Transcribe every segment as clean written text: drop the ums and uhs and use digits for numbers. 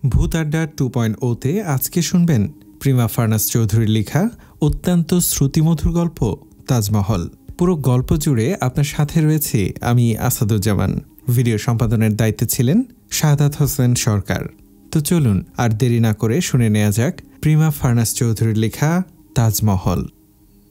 ভূত আড্ডা 2.0-তে আজকে শুনবেন প্রিমা ফার্নাস চৌধুরীর লেখা অত্যন্ত শ্রুতিমধুর গল্প তাজমহল। পুরো গল্প জুড়ে আপনার সাথে রয়েছে আমি আসাদুজ্জামান। ভিডিও সম্পাদনের দায়িত্বে ছিলেন শাহাদাত হোসেন সরকার। তো চলুন আর দেরি না করে শুনে নেওয়া যাক প্রিমা ফার্নাস চৌধুরীর লেখা তাজমহল।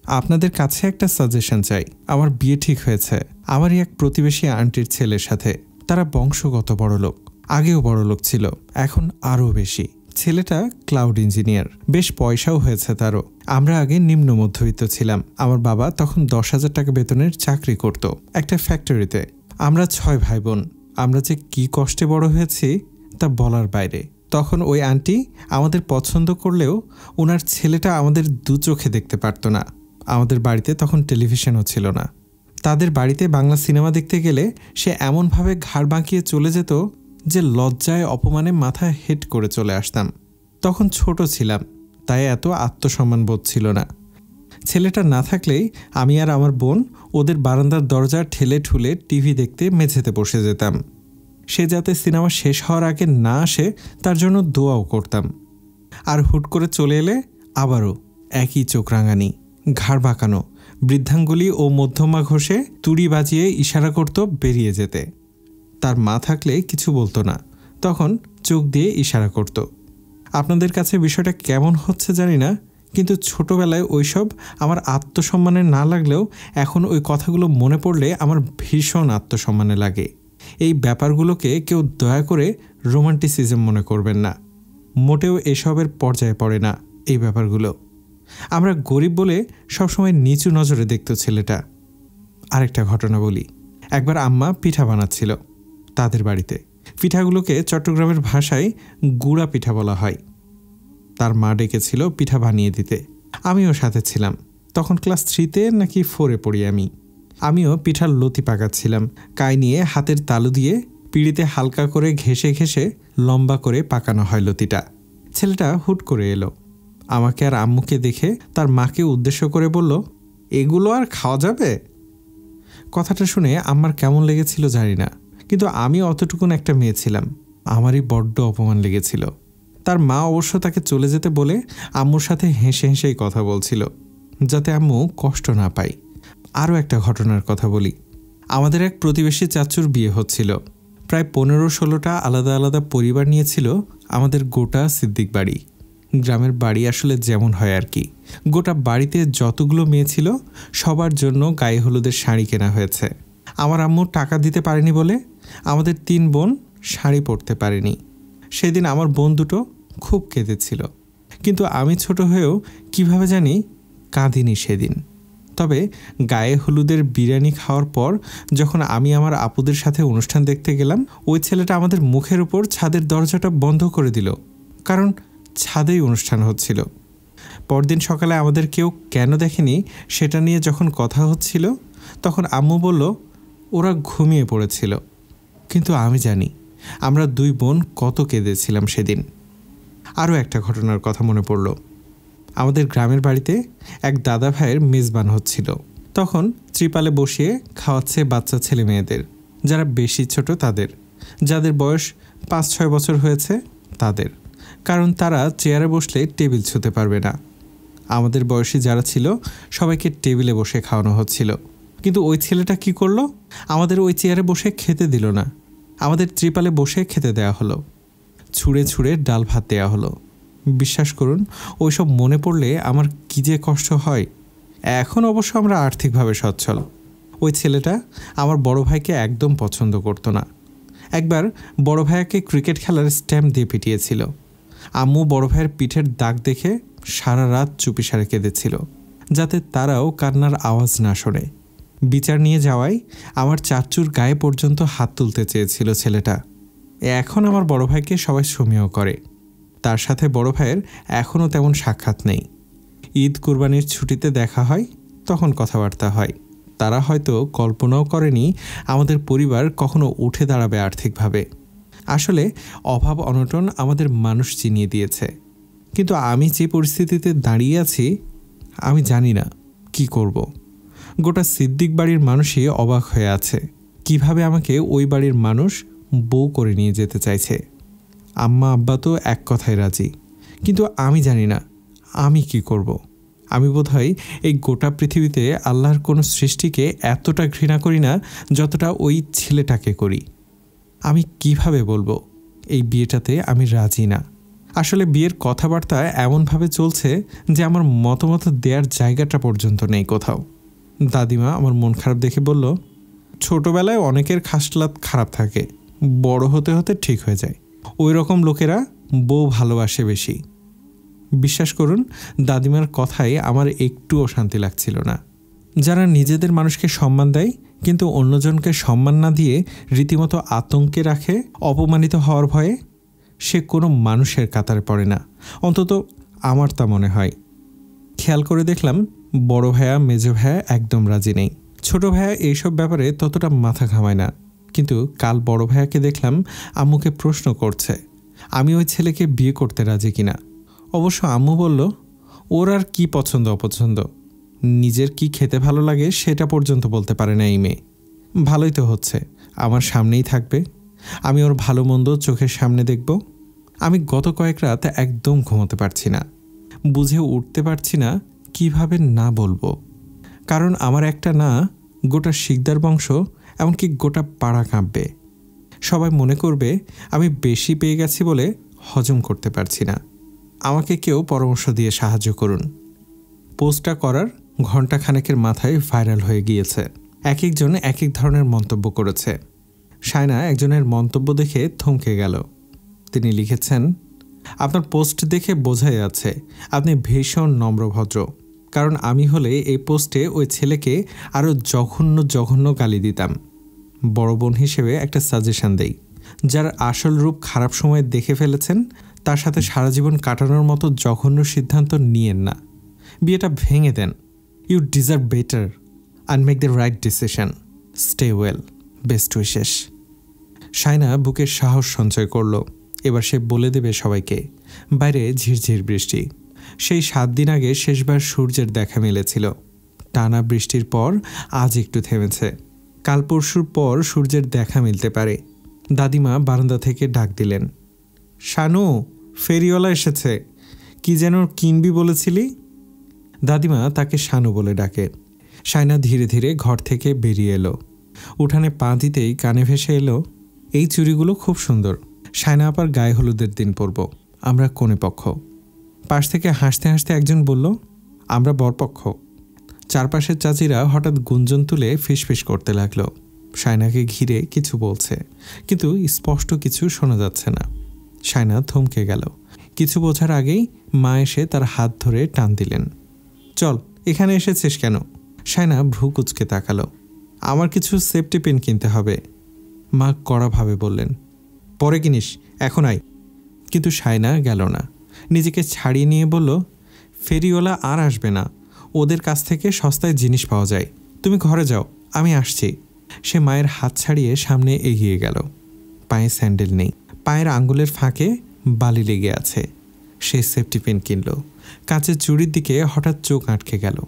আপনাদের কাছে একটা সাজেশন চাই। আমার বিয়ে ঠিক হয়েছে আমারই এক প্রতিবেশী আন্টির ছেলের সাথে। তারা বংশগত বড়লোক, আগেও বড়লোক ছিল, এখন আরও বেশি। ছেলেটা ক্লাউড ইঞ্জিনিয়ার, বেশ পয়সাও হয়েছে তারও। আমরা আগে নিম্ন মধ্যবিত্ত ছিলাম। আমার বাবা তখন 10,000 টাকা বেতনের চাকরি করত একটা ফ্যাক্টরিতে। আমরা 6 ভাই বোন। আমরা যে কি কষ্টে বড় হয়েছি তা বলার বাইরে। তখন ওই আন্টি আমাদের পছন্দ করলেও ওনার ছেলেটা আমাদের দু চোখে দেখতে পারত না। আমাদের বাড়িতে তখন টেলিভিশনও ছিল না। তাদের বাড়িতে বাংলা সিনেমা দেখতে গেলে সে এমনভাবে ঘাড় বাঁকিয়ে চলে যেত যে লজ্জায় অপমানে মাথা হেট করে চলে আসতাম। তখন ছোট ছিলাম, তাই এত আত্মসম্মান বোধ ছিল না। ছেলেটা না থাকলেই আমি আর আমার বোন ওদের বারান্দার দরজা ঠেলে ঠুলে টিভি দেখতে মেঝেতে বসে যেতাম। সে যাতে সিনেমা শেষ হওয়ার আগে না আসে তার জন্য দোয়াও করতাম। আর হুট করে চলে এলে আবারও একই চোখ রাঙানি, ঘাড় বাঁকানো, বৃদ্ধাঙ্গুলি ও মধ্যমা ঘষে তুড়ি বাজিয়ে ইশারা করত বেরিয়ে যেতে। তার মা থাকলে কিছু বলতো না, তখন চোখ দিয়ে ইশারা করত। আপনাদের কাছে বিষয়টা কেমন হচ্ছে জানি না, কিন্তু ছোটবেলায় ওইসব আমার আত্মসম্মানে না লাগলেও এখন ওই কথাগুলো মনে পড়লে আমার ভীষণ আত্মসম্মানে লাগে। এই ব্যাপারগুলোকে কেউ দয়া করে রোমান্টিসিজম মনে করবেন না। মোটেও এসবের পর্যায়ে পড়ে না এই ব্যাপারগুলো। আমরা গরিব বলে সবসময় নিচু নজরে দেখত ছেলেটা। আরেকটা ঘটনা বলি। একবার আম্মা পিঠা বানাচ্ছিল তাদের বাড়িতে। পিঠাগুলোকে চট্টগ্রামের ভাষায় গুড়া পিঠা বলা হয়। তার মা ডেকেছিল পিঠা বানিয়ে দিতে। আমিও সাথে ছিলাম। তখন ক্লাস 3-তে নাকি 4-এ পড়ি আমি। আমিও পিঠার লতি পাকাচ্ছিলাম। কাই নিয়ে হাতের তালু দিয়ে পিঁড়িতে হালকা করে ঘেঁষে ঘেঁষে লম্বা করে পাকানো হয় লতিটা। ছেলেটা হুট করে এলো। আমাকে আর আম্মুকে দেখে তার মাকে উদ্দেশ্য করে বলল, এগুলো আর খাওয়া যাবে? কথাটা শুনে আম্মার কেমন লেগেছিল জানি না, কিন্তু আমি অতটুকুন একটা মেয়ে ছিলাম, আমারই বড্ড অপমান লেগেছিল। তার মা অবশ্য তাকে চলে যেতে বলে আম্মুর সাথে হেসে হেসেই কথা বলছিল, যাতে আম্মু কষ্ট না পায়। আরও একটা ঘটনার কথা বলি। আমাদের এক প্রতিবেশী চাচুর বিয়ে হচ্ছিল। প্রায় 15-16টা আলাদা আলাদা পরিবার নিয়েছিল আমাদের গোটা সিদ্দিক বাড়ি। গ্রামের বাড়ি আসলে যেমন হয় আর কি। গোটা বাড়িতে যতগুলো মেয়ে ছিল সবার জন্য গায়ে হলুদের শাড়ি কেনা হয়েছে। আমার আম্মু টাকা দিতে পারেনি বলে আমাদের 3 বোন শাড়ি পরতে পারেনি। সেদিন আমার বোন দুটো খুব কেঁদেছিল, কিন্তু আমি ছোট হয়েও কিভাবে জানি কাঁদিনি সেদিন। তবে গায়ে হলুদের বিরিয়ানি খাওয়ার পর যখন আমি আমার আপুদের সাথে অনুষ্ঠান দেখতে গেলাম, ওই ছেলেটা আমাদের মুখের উপর ছাদের দরজাটা বন্ধ করে দিল, কারণ ছাদেই অনুষ্ঠান হচ্ছিল। পরদিন সকালে আমাদের কেউ কেন দেখেনি সেটা নিয়ে যখন কথা হচ্ছিল, তখন আম্মু বলল ওরা ঘুমিয়ে পড়েছিল। কিন্তু আমি জানি আমরা 2 বোন কত কেঁদেছিলাম সেদিন। আরও একটা ঘটনার কথা মনে পড়ল। আমাদের গ্রামের বাড়িতে এক দাদা ভাইয়ের মেজবান হচ্ছিল। তখন ত্রিপালে বসিয়ে খাওয়াচ্ছে বাচ্চা ছেলে মেয়েদের, যারা বেশি ছোট তাদের, যাদের বয়স 5-6 বছর হয়েছে তাদের, কারণ তারা চেয়ারে বসলে টেবিল ছুঁতে পারবে না। আমাদের বয়সী যারা ছিল সবাইকে টেবিলে বসে খাওয়ানো হচ্ছিল। কিন্তু ওই ছেলেটা কি করলো, আমাদের ওই চেয়ারে বসে খেতে দিল না, আমাদের ত্রিপালে বসে খেতে দেয়া হলো। ছুঁড়ে ছুঁড়ে ডাল ভাত দেয়া হলো। বিশ্বাস করুন, ওইসব মনে পড়লে আমার কী যে কষ্ট হয়। এখন অবশ্য আমরা আর্থিকভাবে সচ্ছল। ওই ছেলেটা আমার বড় ভাইকে একদম পছন্দ করতো না। একবার বড় ভাইয়াকে ক্রিকেট খেলার স্ট্যাম্প দিয়ে পিটিয়েছিল। আম্মু বড় ভাইয়ের পিঠের দাগ দেখে সারা রাত চুপিসারে কেঁদেছিল, যাতে তারাও কান্নার আওয়াজ না শোনে। বিচার নিয়ে যাওয়ায় আমার চাচুর গায়ে পর্যন্ত হাত তুলতে চেয়েছিল ছেলেটা। এখন আমার বড় ভাইকে সবাই সমীহ করে। তার সাথে বড় ভাইয়ের এখনও তেমন সাক্ষাৎ নেই। ঈদ কুরবানির ছুটিতে দেখা হয়, তখন কথাবার্তা হয়। তারা হয়তো কল্পনাও করেনি আমাদের পরিবার কখনো উঠে দাঁড়াবে আর্থিকভাবে। আসলে অভাব অনটন আমাদের মানুষ চিনিয়ে দিয়েছে। কিন্তু আমি যে পরিস্থিতিতে দাঁড়িয়ে আছি আমি জানি না কি করব। গোটা সিদ্দিক বাড়ির মানুষই অবাক হয়ে আছে কিভাবে আমাকে ওই বাড়ির মানুষ বউ করে নিয়ে যেতে চাইছে। আম্মা আব্বা তো এক কথায় রাজি, কিন্তু আমি জানি না আমি কি করব। আমি বোধহয় এই গোটা পৃথিবীতে আল্লাহর কোনো সৃষ্টিকে এতটা ঘৃণা করি না যতটা ওই ছেলেটাকে করি। আমি কিভাবে বলবো এই বিয়েটাতে আমি রাজি না। আসলে বিয়ের কথাবার্তা এমনভাবে চলছে যে আমার মতামত দেওয়ার জায়গাটা পর্যন্ত নেই কোথাও। দাদিমা আমার মন খারাপ দেখে বলল, ছোটবেলায় অনেকের খাসলাত খারাপ থাকে, বড় হতে হতে ঠিক হয়ে যায়। ওই রকম লোকেরা বউ ভালোবাসে বেশি। বিশ্বাস করুন, দাদিমার কথায় আমার একটুও শান্তি লাগছিল না। যারা নিজেদের মানুষকে সম্মান দেয় কিন্তু অন্যজনকে সম্মান না দিয়ে রীতিমতো আতঙ্কে রাখে অপমানিত হওয়ার ভয়ে, সে কোনো মানুষের কাতারে পড়ে না, অন্তত আমার তা মনে হয়। খেয়াল করে দেখলাম বড় ভাইয়া মেজো ভাইয়া একদম রাজি নেই। ছোট ভাইয়া এইসব ব্যাপারে ততটা মাথা ঘামায় না, কিন্তু কাল বড় ভাইয়াকে দেখলাম আম্মুকে প্রশ্ন করছে আমি ওই ছেলেকে বিয়ে করতে রাজি কিনা। অবশ্য আম্মু বলল, ওর আর কি পছন্দ অপছন্দ, নিজের কি খেতে ভালো লাগে সেটা পর্যন্ত বলতে পারে না এই মেয়ে। ভালোই তো হচ্ছে, আমার সামনেই থাকবে, আমি ওর ভালো মন্দ চোখের সামনে দেখব। আমি গত কয়েক রাত একদম ঘুমোতে পারছি না, বুঝে উঠতে পারছি না কিভাবে না বলবো। কারণ আমার একটা না গোটা শিকদার বংশ, এমনকি গোটা পাড়া কাঁপবে। সবাই মনে করবে আমি বেশি পেয়ে গেছি বলে হজম করতে পারছি না। আমাকে কেউ পরামর্শ দিয়ে সাহায্য করুন। পোস্টটা করার ঘণ্টাখানেকের মাথায় ভাইরাল হয়ে গিয়েছে। এক একজন এক এক ধরনের মন্তব্য করেছে। শায়না একজনের মন্তব্য দেখে থমকে গেল। তিনি লিখেছেন, আপনার পোস্ট দেখে বোঝাই যাচ্ছে আপনি ভীষণ নম্রভদ্র। কারণ আমি হলে এই পোস্টে ওই ছেলেকে আরও জঘন্য জঘন্য গালি দিতাম। বড় বোন হিসেবে একটা সাজেশন দেই, যার আসল রূপ খারাপ সময়ে দেখে ফেলেছেন তার সাথে সারা জীবন কাটানোর মতো জঘন্য সিদ্ধান্ত নিয়েন না। বিয়েটা ভেঙে দেন। You deserve better and make the right decision. Stay well, best wishes. Shaina বুকের সাহস সঞ্চয় করল। এবার সে বলে দেবে সবাইকে। বাইরে ঝিরঝির বৃষ্টি। সেই 7 দিন আগে শেষবার সূর্যের দেখা মিলেছিল। টানা বৃষ্টির পর আজ একটু থেমেছে। কাল পরশুর পর সূর্যের দেখা মিলতে পারে। দাদিমা বারান্দা থেকে ডাক দিলেন, শানু, ফেরিওয়ালা এসেছে, কি যেন কিনবি বলেছিলি। দাদিমা তাকে শানু বলে ডাকে। শায়না ধীরে ধীরে ঘর থেকে বেরিয়ে এলো। উঠানে পা দিতেই কানে ভেসে এলো, এই চুড়িগুলো খুব সুন্দর। শায়না আপার গায়ে হলুদের দিন পরব, আমরা কনে পক্ষ। পাশ থেকে হাসতে হাসতে একজন বলল, আমরা বরপক্ষ। চারপাশের চাচিরা হঠাৎ গুঞ্জন তুলে ফিসফিস করতে লাগলো। শায়নাকে ঘিরে কিছু বলছে, কিন্তু স্পষ্ট কিছু শোনা যাচ্ছে না। শায়না থমকে গেল। কিছু বোঝার আগেই মা এসে তার হাত ধরে টান দিলেন। চল, এখানে এসেছিস কেন? শায়না ভ্রু কুচকে তাকালো। আমার কিছু সেফটি পিন কিনতে হবে। মা কড়াভাবে বললেন, পরে কিনিস, এখন আয়। কিন্তু শায়না গেল না। নিজেকে ছাড়িয়ে নিয়ে বলল, ফেরিওয়ালা আর আসবে না, ওদের কাছ থেকে সস্তায় জিনিস পাওয়া যায়। তুমি ঘরে যাও, আমি আসছি। সে মায়ের হাত ছাড়িয়ে সামনে এগিয়ে গেল। পায়ে স্যান্ডেল নেই, পায়ের আঙ্গুলের ফাঁকে বালি লেগে আছে। সে সেফটি পিন কিনল। কাঁচের চুড়ির দিকে হঠাৎ চোখ আটকে গেল।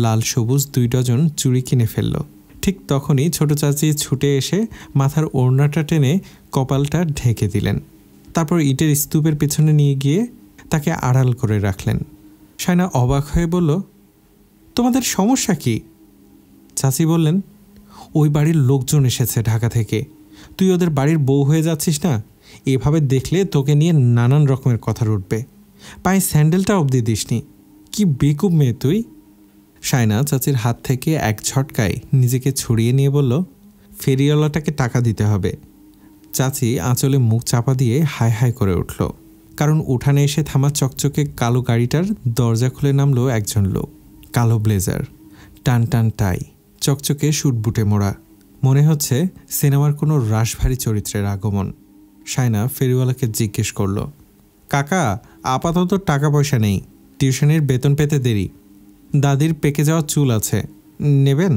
লাল সবুজ 2 ডজন চুড়ি কিনে ফেলল। ঠিক তখনই ছোট চাচি ছুটে এসে মাথার ওড়নাটা টেনে কপালটা ঢেকে দিলেন। তারপর ইটের স্তূপের পেছনে নিয়ে গিয়ে তাকে আড়াল করে রাখলেন। শায়না অবাক হয়ে বলল, তোমাদের সমস্যা কি? চাচি বললেন, ওই বাড়ির লোকজন এসেছে ঢাকা থেকে, তুই ওদের বাড়ির বউ হয়ে যাচ্ছিস না? এভাবে দেখলে তোকে নিয়ে নানান রকমের কথা উঠবে। পায়ে স্যান্ডেলটা অবধি দিসনি, কি বেকুব মেয়ে তুই। শায়না চাচির হাত থেকে এক ঝটকায় নিজেকে ছড়িয়ে নিয়ে বলল, ফেরিওয়ালাটাকে টাকা দিতে হবে। চাচি আঁচলে মুখ চাপা দিয়ে হায় হায় করে উঠল। কারণ উঠানে এসে থামা চকচকে কালো গাড়িটার দরজা খুলে নামলো একজন লোক। কালো ব্লেজার, টান টান টাই, চকচকে শুটবুটে মোড়া। মনে হচ্ছে সিনেমার কোনো রাশভারী চরিত্রের আগমন। শায়না ফেরিওয়ালাকে জিজ্ঞেস করল, কাকা, আপাতত টাকা পয়সা নেই, টিউশনের বেতন পেতে দেরি, দাদির পেকে যাওয়া চুল আছে, নেবেন?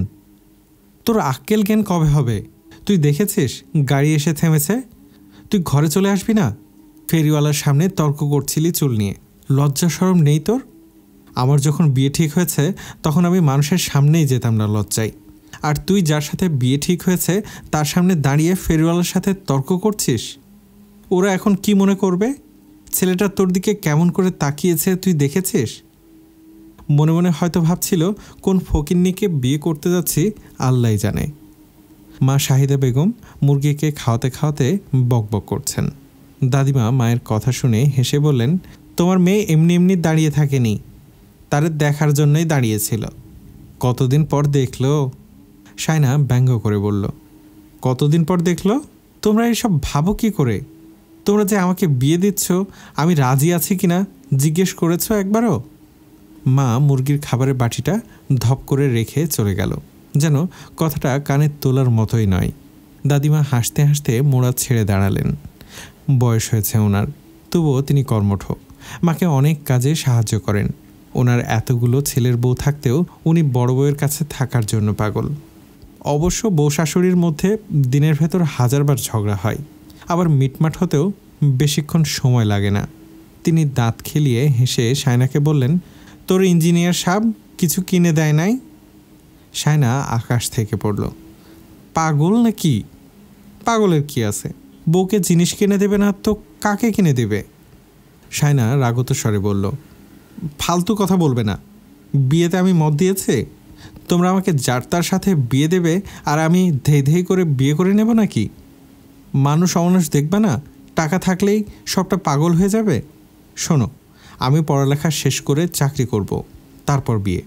তোর আক্কেল জ্ঞান কবে হবে? তুই দেখেছিস গাড়ি এসে থেমেছে, তুই ঘরে চলে আসবি না? ফেরিওয়ালার সামনে তর্ক করছিলি চুল নিয়ে, লজ্জা শরম নেই তোর? আমার যখন বিয়ে ঠিক হয়েছে তখন আমি মানুষের সামনেই যেতাম না লজ্জায়, আর তুই যার সাথে বিয়ে ঠিক হয়েছে তার সামনে দাঁড়িয়ে ফেরিওয়ালার সাথে তর্ক করছিস। ওরা এখন কি মনে করবে? ছেলেটা তোর দিকে কেমন করে তাকিয়েছে তুই দেখেছিস? মনে মনে হয়তো ভাবছিল কোন ফকিন্নিকে বিয়ে করতে যাচ্ছি আল্লাহই জানে। মা শাহিদা বেগম মুরগিকে খাওয়াতে খাওয়াতে বকবক করছেন। দাদিমা মায়ের কথা শুনে হেসে বললেন, তোমার মেয়ে এমনি এমনি দাঁড়িয়ে থাকেনি, তার দেখার জন্যই দাঁড়িয়েছিল। কতদিন পর দেখলো? শায়না ব্যঙ্গ করে বলল, কতদিন পর দেখলো? তোমরা এসব ভাবো কি করে? তোমরা যে আমাকে বিয়ে দিচ্ছ, আমি রাজি আছি কিনা জিজ্ঞেস করেছ একবারও? মা মুরগির খাবারের বাটিটা ধপ করে রেখে চলে গেল, যেন কথাটা কানে তোলার মতোই নয়। দাদিমা হাসতে হাসতে মোড়া ছেড়ে দাঁড়ালেন। বয়স হয়েছে ওনার, তবুও তিনি কর্মঠ। মাকে অনেক কাজে সাহায্য করেন। ওনার এতগুলো ছেলের বউ থাকতেও উনি বড় বউয়ের কাছে থাকার জন্য পাগল। অবশ্য বউ শাশুড়ির মধ্যে দিনের ভেতর হাজারবার ঝগড়া হয়, আবার মিটমাট হতেও বেশিক্ষণ সময় লাগে না। তিনি দাঁত খেলিয়ে হেসে শায়নাকে বললেন, তোর ইঞ্জিনিয়ার সাহেব কিছু কিনে দেয় নাই? শায়না আকাশ থেকে পড়ল। পাগল নাকি? পাগলের কি আছে? বউকে জিনিস কিনে দেবে না তো কাকে কিনে দেবে? শায়না রাগত স্বরে বলল, ফালতু কথা বলবে না। বিয়েতে আমি মত দিয়েছে? তোমরা আমাকে যার তার সাথে বিয়ে দেবে আর আমি ধেই ধেই করে বিয়ে করে নেব নাকি? মানুষ অমানুষ দেখবে না? টাকা থাকলেই সবটা পাগল হয়ে যাবে? শোনো, আমি পড়ালেখা শেষ করে চাকরি করব, তারপর বিয়ে।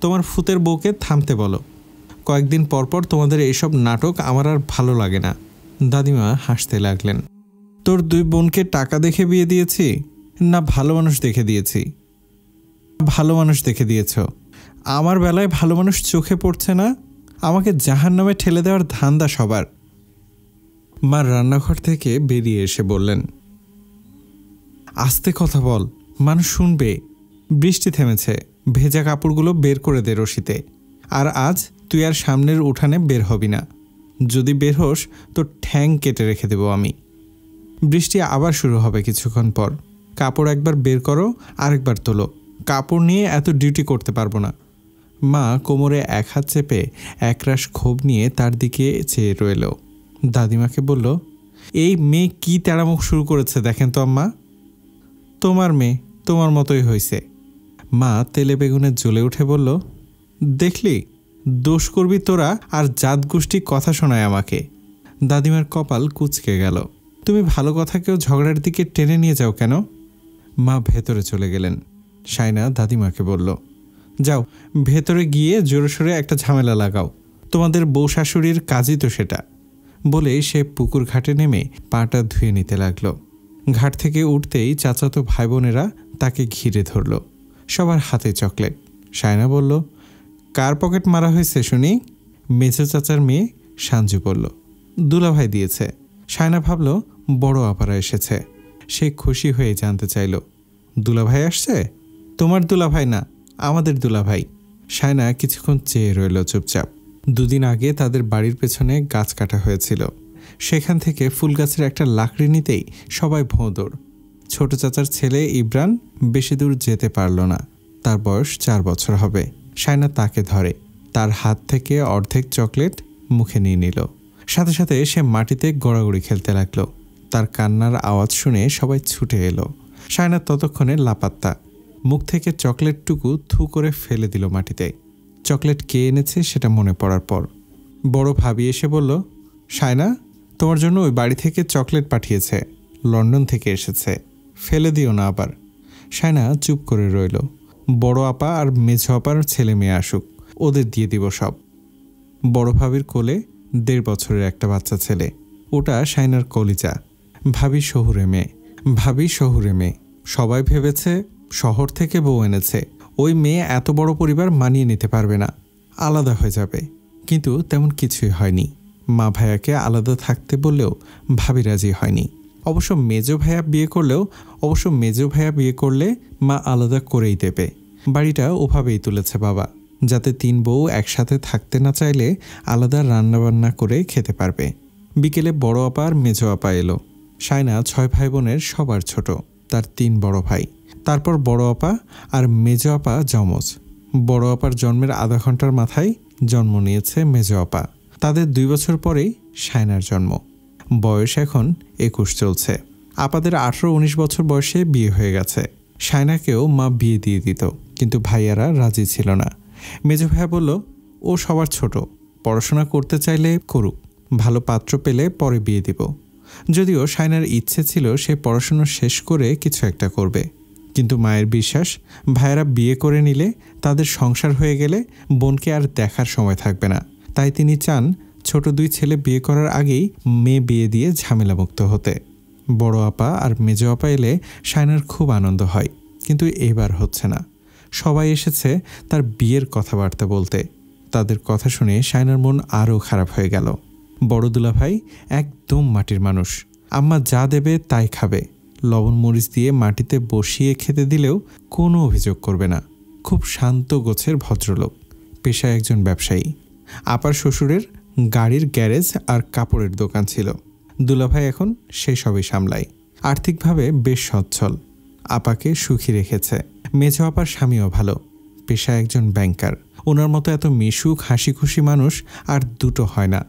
তোমার ফুতের বউকে থামতে বলো। কয়েকদিন পরপর তোমাদের এইসব নাটক আমার আর ভালো লাগে না। দাদিমা হাসতে লাগলেন। তোর দুই বোনকে টাকা দেখে বিয়ে দিয়েছি না ভালো মানুষ দেখে দিয়েছি? ভালো মানুষ দেখে দিয়েছ। আমার বেলায় ভালো মানুষ চোখে পড়ছে না? আমাকে জাহান্নামে ঠেলে দেওয়ার ধান্দা সবার। মা রান্নাঘর থেকে বেরিয়ে এসে বললেন, আস্তে কথা বল, মানুষ শুনবে। বৃষ্টি থেমেছে, ভেজা কাপড়গুলো বের করে দে রশিতে। আর আজ তুই আর সামনের উঠানে বের হবি না। যদি বের হোস তো ঠ্যাং কেটে রেখে দেব আমি। বৃষ্টি আবার শুরু হবে কিছুক্ষণ পর। কাপড় একবার বের করো, আরেকবার তোলো। কাপড় নিয়ে এত ডিউটি করতে পারবো না। মা কোমরে এক হাত চেপে একরাশ ক্ষোভ নিয়ে তার দিকে চেয়ে রইল। দাদিমাকে বলল, এই মেয়ে কি তেড়ামুখ শুরু করেছে দেখেন তো আম্মা। তোমার মেয়ে তোমার মতোই হয়েছে। মা তেলে বেগুনে জ্বলে উঠে বলল, দেখলি, দোষ করবি তোরা আর জাত গোষ্ঠী কথা শোনায় আমাকে। দাদিমার কপাল কুঁচকে গেল। তুমি ভালো কথাকেও ঝগড়ার দিকে টেনে নিয়ে যাও কেন? মা ভেতরে চলে গেলেন। শায়না দাদিমাকে বলল, যাও ভেতরে গিয়ে জোরে একটা ঝামেলা লাগাও, তোমাদের বউ শাশুড়ির কাজই তো সেটা। বলে সে পুকুর ঘাটে নেমে পাটা ধুয়ে নিতে লাগলো। ঘাট থেকে উঠতেই চাচাতো ভাই বোনেরা তাকে ঘিরে ধরল। সবার হাতে চকলেট। শায়না বলল, কার পকেট মারা হয়েছে শুনি? মেজো চাচার মেয়ে সাঞ্জু বলল, দুলাভাই দিয়েছে। শায়না ভাবল বড় আপারা এসেছে। সে খুশি হয়ে জানতে চাইল, দুলাভাই আসছে? তোমার দুলাভাই না, আমাদের দুলাভাই। শায়না কিছুক্ষণ চেয়ে রইল চুপচাপ। দুদিন আগে তাদের বাড়ির পেছনে গাছ কাটা হয়েছিল। সেখান থেকে ফুল গাছের একটা লাকড়ি নিতেই সবাই ভোঁদড়। ছোট চাচার ছেলে ইব্রান বেশি দূর যেতে পারল না। তার বয়স 4 বছর হবে। শায়না তাকে ধরে, তার হাত থেকে অর্ধেক চকলেট মুখে নিয়ে নিল। সাথে সাথে সে মাটিতে গড়াগড়ি খেলতে লাগলো। তার কান্নার আওয়াজ শুনে সবাই ছুটে এলো। শায়না ততক্ষণে লাপাত্তা। মুখ থেকে চকলেটটুকু থু করে ফেলে দিল মাটিতে। চকলেট কে এনেছে সেটা মনে পড়ার পর বড় ভাবি এসে বলল, শায়না, তোমার জন্য ওই বাড়ি থেকে চকলেট পাঠিয়েছে, লন্ডন থেকে এসেছে, ফেলে দিও না আবার। শায়না চুপ করে রইল। বড় আপা আর মেঝো আপার ছেলে মেয়ে আসুক, ওদের দিয়ে দিব সব। বড় ভাবির কোলে 1.5 বছরের একটা বাচ্চা ছেলে, ওটা শায়নার কলিজা। ভাবি শহুরে মেয়ে। সবাই ভেবেছে শহর থেকে বউ এনেছে, ওই মেয়ে এত বড় পরিবার মানিয়ে নিতে পারবে না, আলাদা হয়ে যাবে। কিন্তু তেমন কিছুই হয়নি। মা ভাইয়াকে আলাদা থাকতে বললেও ভাবি রাজি হয়নি। অবশ্য মেজো ভাইয়া বিয়ে করলে মা আলাদা করেই দেবে। বাড়িটা ওভাবেই তুলেছে বাবা, যাতে 3 বউ একসাথে থাকতে না চাইলে আলাদা রান্নাবান্না করে খেতে পারবে। বিকেলে বড় আপা আর মেজো আপা এলো। শায়না 6 ভাই বোনের সবার ছোট, তার 3 বড় ভাই। তারপর বড় আপা আর মেজো আপা যমজ। বড় আপার জন্মের আধা ঘন্টার মাথায় জন্ম নিয়েছে মেজো আপা। তাদের 2 বছর পরেই শায়নার জন্ম। বয়স এখন 21 চলছে। আপাদের 18-19 বছর বয়সে বিয়ে হয়ে গেছে। শায়নাকেও মা বিয়ে দিয়ে দিত, কিন্তু ভাইয়ারা রাজি ছিল না। মেজো ভাইয়া বলল, ও সবার ছোট, পড়াশোনা করতে চাইলে করুক, ভালো পাত্র পেলে পরে বিয়ে দিব। যদিও শায়নার ইচ্ছে ছিল সে পড়াশোনা শেষ করে কিছু একটা করবে, কিন্তু মায়ের বিশ্বাস ভাইয়েরা বিয়ে করে নিলে তাদের সংসার হয়ে গেলে বোনকে আর দেখার সময় থাকবে না। তাই তিনি চান ছোট 2 ছেলে বিয়ে করার আগেই মেয়ে বিয়ে দিয়ে ঝামেলামুক্ত হতে। বড় আপা আর মেজো আপা এলে শায়নার খুব আনন্দ হয়, কিন্তু এবার হচ্ছে না। সবাই এসেছে তার বিয়ের কথাবার্তা বলতে। তাদের কথা শুনে শায়নার মন আরও খারাপ হয়ে গেল। বড় দুলাভাই একদম মাটির মানুষ, আম্মা যা দেবে তাই খাবে। লবণ মরিচ দিয়ে মাটিতে বসিয়ে খেতে দিলেও কোনো অভিযোগ করবে না। খুব শান্ত গোছের ভদ্রলোক, পেশায় একজন ব্যবসায়ী। আপার শ্বশুরের গাড়ির গ্যারেজ আর কাপড়ের দোকান ছিল। দুলাভাই এখন সেই সবই সামলায়। আর্থিকভাবে বেশ সচ্ছল, আপাকে সুখী রেখেছে। মেজো আপার স্বামীও ভালো, পেশায় একজন ব্যাংকার। ওনার মতো এত মিশুক হাসি খুশি মানুষ আর দুটো হয় না।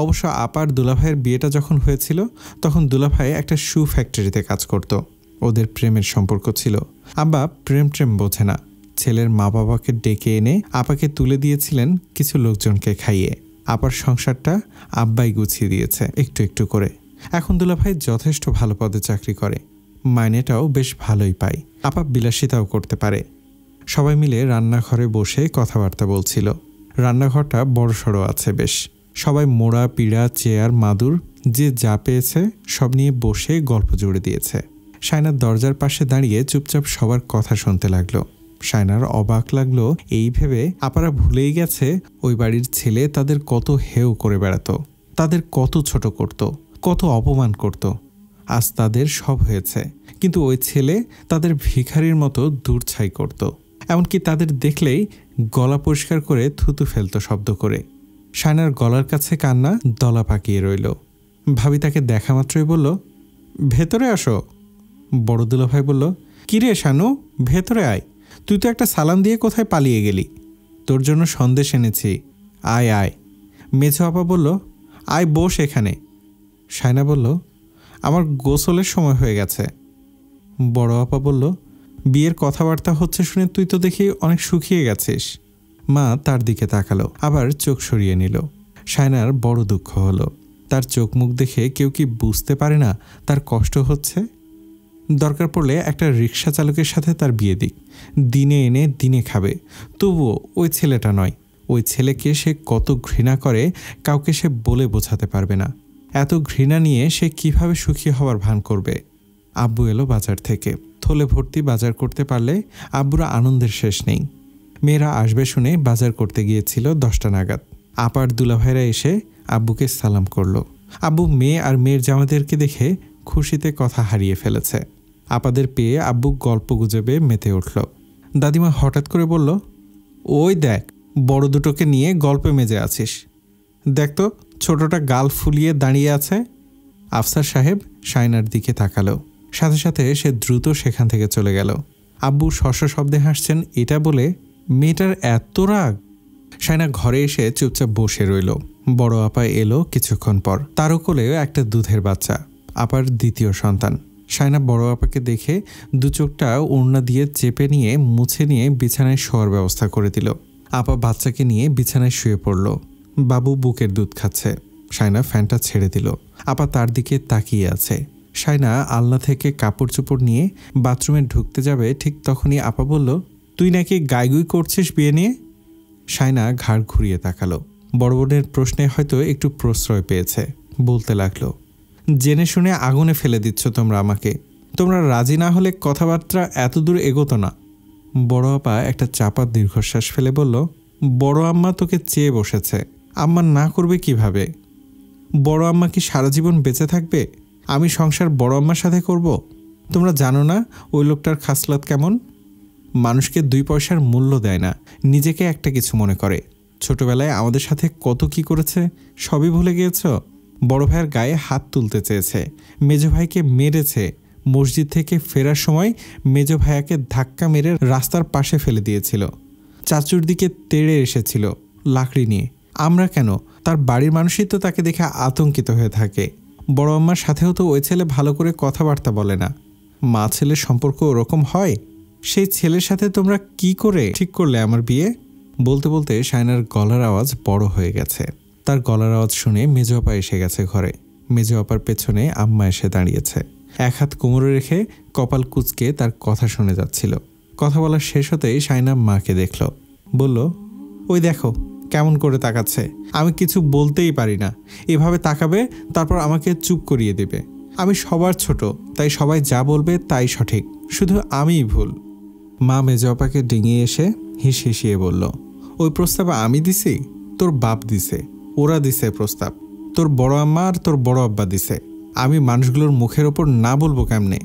অবশ্য আপার দুলাভাইয়ের বিয়েটা যখন হয়েছিল তখন দুলাভাই একটা শু ফ্যাক্টরিতে কাজ করত। ওদের প্রেমের সম্পর্ক ছিল। আব্বা প্রেম বোঝে না। ছেলের মা বাবাকে ডেকে এনে আপাকে তুলে দিয়েছিলেন কিছু লোকজনকে খাইয়ে। আপার সংসারটা আব্বাই গুছিয়ে দিয়েছে একটু একটু করে। এখন দুলাভাই যথেষ্ট ভালো পদে চাকরি করে, মাইনেটাও বেশ ভালোই পায়। আপা বিলাসিতাও করতে পারে। সবাই মিলে রান্নাঘরে বসে কথাবার্তা বলছিল। রান্নাঘরটা বড়সড় আছে বেশ। সবাই মোড়া পিড়া চেয়ার মাদুর যে যা পেয়েছে সব নিয়ে বসে গল্প জুড়ে দিয়েছে। শায়নার দরজার পাশে দাঁড়িয়ে চুপচাপ সবার কথা শুনতে লাগলো। শায়নার অবাক লাগলো এই ভেবে আপারা ভুলেই গেছে ওই বাড়ির ছেলে তাদের কত হেও করে বেড়াতো, তাদের কত ছোট করত, কত অপমান করত। আজ তাদের সব হয়েছে, কিন্তু ওই ছেলে তাদের ভিখারির মতো দূরছাই করত। এমনকি তাদের দেখলেই গলা পরিষ্কার করে থুতু ফেলতো শব্দ করে। শায়নার গলার কাছে কান্না দলা পাকিয়ে রইল। ভাবি তাকে দেখা মাত্রই বলল, ভেতরে আসো। বড় দুলাভাই বলল, কিরে শানু, ভেতরে আয়। তুই তো একটা সালাম দিয়ে কোথায় পালিয়ে গেলি? তোর জন্য সন্দেশ এনেছি, আয় আয়। মেজো আপা বলল, আয় বস এখানে। শায়না বলল, আমার গোসলের সময় হয়ে গেছে। বড় আপা বলল, বিয়ের কথাবার্তা হচ্ছে শুনে তুই তো দেখি অনেক শুকিয়ে গেছিস। মা তার দিকে তাকালো, আবার চোখ সরিয়ে নিল। শায়নার বড় দুঃখ হলো। তার চোখ মুখ দেখে কেউ কি বুঝতে পারে না তার কষ্ট হচ্ছে? দরকার পড়লে একটা রিক্সা চালকের সাথে তার বিয়ে দিক, দিনে এনে দিনে খাবে, তবুও ওই ছেলেটা নয়। ওই ছেলেকে সে কত ঘৃণা করে কাউকে সে বলে বোঝাতে পারবে না। এত ঘৃণা নিয়ে সে কিভাবে সুখী হওয়ার ভান করবে? আব্বু এলো বাজার থেকে। থলে ভর্তি বাজার করতে পারলে আব্বুর আনন্দের শেষ নেই। মেয়েরা আসবে শুনে বাজার করতে গিয়েছিল 10টা নাগাদ। আপার দুলাভাইরা এসে আব্বুকে সালাম করলো। আব্বু মেয়ে আর মেয়ের জামাইদেরকে দেখে খুশিতে কথা হারিয়ে ফেলেছে। আপাদের পেয়ে আব্বু গল্প গুজবে মেতে উঠল। দাদিমা হঠাৎ করে বলল, ওই দেখ, বড় দুটোকে নিয়ে গল্পে মেজে আছিস। দেখ তো, ছোটটা গাল ফুলিয়ে দাঁড়িয়ে আছে। আফসার সাহেব শায়নার দিকে তাকালো, সাথে সাথে সে দ্রুত সেখান থেকে চলে গেল। আব্বু শস্য শব্দে হাসছেন এটা বলে মেয়েটার এত রাগ। শায়না ঘরে এসে চুপচাপ বসে রইল। বড় আপা এলো কিছুক্ষণ পর। তারও কোলেও একটা দুধের বাচ্চা, আপার দ্বিতীয় সন্তান। শায়না বড় আপাকে দেখে দু চোখটা ওড়না দিয়ে চেপে নিয়ে মুছে নিয়ে বিছানায় শোয়ার ব্যবস্থা করে দিল। আপা বাচ্চাকে নিয়ে বিছানায় শুয়ে পড়ল। বাবু বুকের দুধ খাচ্ছে। শায়না ফ্যানটা ছেড়ে দিল। আপা তার দিকে তাকিয়ে আছে। শায়না আলনা থেকে কাপড় চোপড় নিয়ে বাথরুমে ঢুকতে যাবে, ঠিক তখনই আপা বলল, তুই নাকি গাইগুই করছিস বিয়ে নিয়ে? শায়না ঘাড় ঘুরিয়ে তাকালো। বড় বোনের প্রশ্নে হয়তো একটু প্রশ্রয় পেয়েছে, বলতে লাগলো, জেনে শুনে আগুনে ফেলে দিচ্ছ তোমরা আমাকে। তোমরা রাজি না হলে কথাবার্তা এত দূর এগোতো না। বড় আপা একটা চাপা দীর্ঘশ্বাস ফেলে বলল, বড় আম্মা তোকে চেয়ে বসেছে, আম্মা না করবে কিভাবে? বড় আম্মা কি সারা জীবন বেঁচে থাকবে? আমি সংসার বড় আম্মার সাথে করব? তোমরা জানো না ওই লোকটার খাসলাত কেমন? মানুষকে 2 পয়সার মূল্য দেয় না, নিজেকে একটা কিছু মনে করে। ছোটবেলায় আমাদের সাথে কত কি করেছে সবই ভুলে গিয়েছ? বড় ভাইয়ের গায়ে হাত তুলতে চেয়েছে, মেজো ভাইকে মেরেছে। মসজিদ থেকে ফেরার সময় মেজো ভাইয়াকে ধাক্কা মেরে রাস্তার পাশে ফেলে দিয়েছিল। চাচুর দিকে তেড়ে এসেছিল লাকড়ি নিয়ে। আমরা কেন? তার বাড়ির মানুষই তো তাকে দেখে আতঙ্কিত হয়ে থাকে। বড় আম্মার সাথেও তো ওই ছেলে ভালো করে কথাবার্তা বলে না। মা ছেলের সম্পর্ক ওরকম হয়? সেই ছেলের সাথে তোমরা কি করে ঠিক করলে আমার বিয়ে? বলতে বলতে শায়নার গলার আওয়াজ বড় হয়ে গেছে। তার গলার আওয়াজ শুনে মেজো আপা এসে গেছে ঘরে। মেজো আপার পেছনে আম্মা এসে দাঁড়িয়েছে। এক হাত কোমরে রেখে কপাল কুঁচকে তার কথা শুনে যাচ্ছিল। কথা বলা শেষ হতেই শায়না মাকে দেখল, বলল, ওই দেখো কেমন করে তাকাচ্ছে। আমি কিছু বলতেই পারি না, এভাবে তাকাবে, তারপর আমাকে চুপ করিয়ে দেবে। আমি সবার ছোট, তাই সবাই যা বলবে তাই সঠিক, শুধু আমিই ভুল। মা মেজো আপাকে ডিঙিয়ে এসে হিসিয়ে বলল, ওই প্রস্তাব আমি দিছি? তোর বাপ দিছে, ওরা দিছে প্রস্তাব। তোর বড় আম্মা আর তোর বড় আব্বা দিছে। আমি মানুষগুলোর মুখের ওপর না বলবো কেমনে?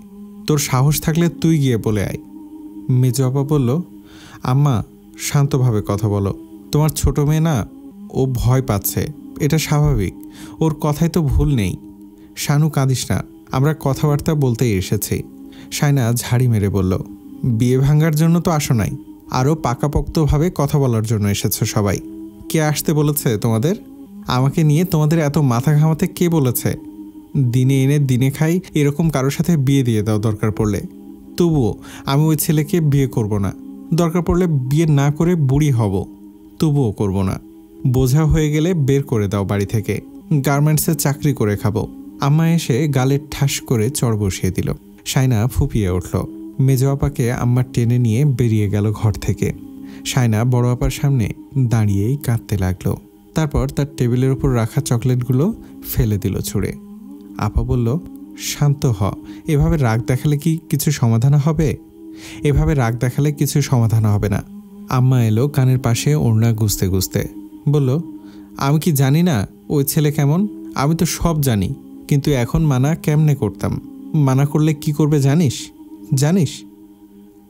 তোর সাহস থাকলে তুই গিয়ে বলে আয়। মেজো আপা বলল, আম্মা শান্তভাবে কথা বলো। তোমার ছোট মেয়ে না, ও ভয় পাচ্ছে, এটা স্বাভাবিক। ওর কথায় তো ভুল নেই। শানু কাঁদিস না, আমরা কথাবার্তা বলতেই এসেছি। শায়না ঝাড়ি মেরে বলল, বিয়ে ভাঙার জন্য তো আসো নাই, আরও পাকাপোক্তভাবে কথা বলার জন্য এসেছো সবাই। কে আসতে বলেছে তোমাদের? আমাকে নিয়ে তোমাদের এত মাথা ঘামাতে কে বলেছে? দিনে এনে দিনে খাই এরকম কারোর সাথে বিয়ে দিয়ে দাও দরকার পড়লে। তবুও আমি ওই ছেলেকে বিয়ে করব না। দরকার পড়লে বিয়ে না করে বুড়ি হব, তবুও করব না। বোঝা হয়ে গেলে বের করে দাও বাড়ি থেকে, গার্মেন্টসে চাকরি করে খাবো। আম্মা এসে গালে ঠাস করে চড় বসিয়ে দিল। শায়না ফুপিয়ে উঠল। মেজো আপাকে আম্মা টেনে নিয়ে বেরিয়ে গেল ঘর থেকে। শায়না বড় আপার সামনে দাঁড়িয়েই কাঁদতে লাগলো। তারপর তার টেবিলের উপর রাখা চকলেটগুলো ফেলে দিল ছুঁড়ে। আপা বলল, শান্ত হ, এভাবে রাগ দেখালে কি কিছু সমাধান হবে? এভাবে রাগ দেখালে কিছু সমাধান হবে না। আম্মা এলো কানের পাশে ওড়না গুছতে গুছতে, বলল, আমি কি জানি না ওই ছেলে কেমন? আমি তো সব জানি, কিন্তু এখন মানা কেমনে করতাম? মানা করলে কি করবে জানিস? জানিস?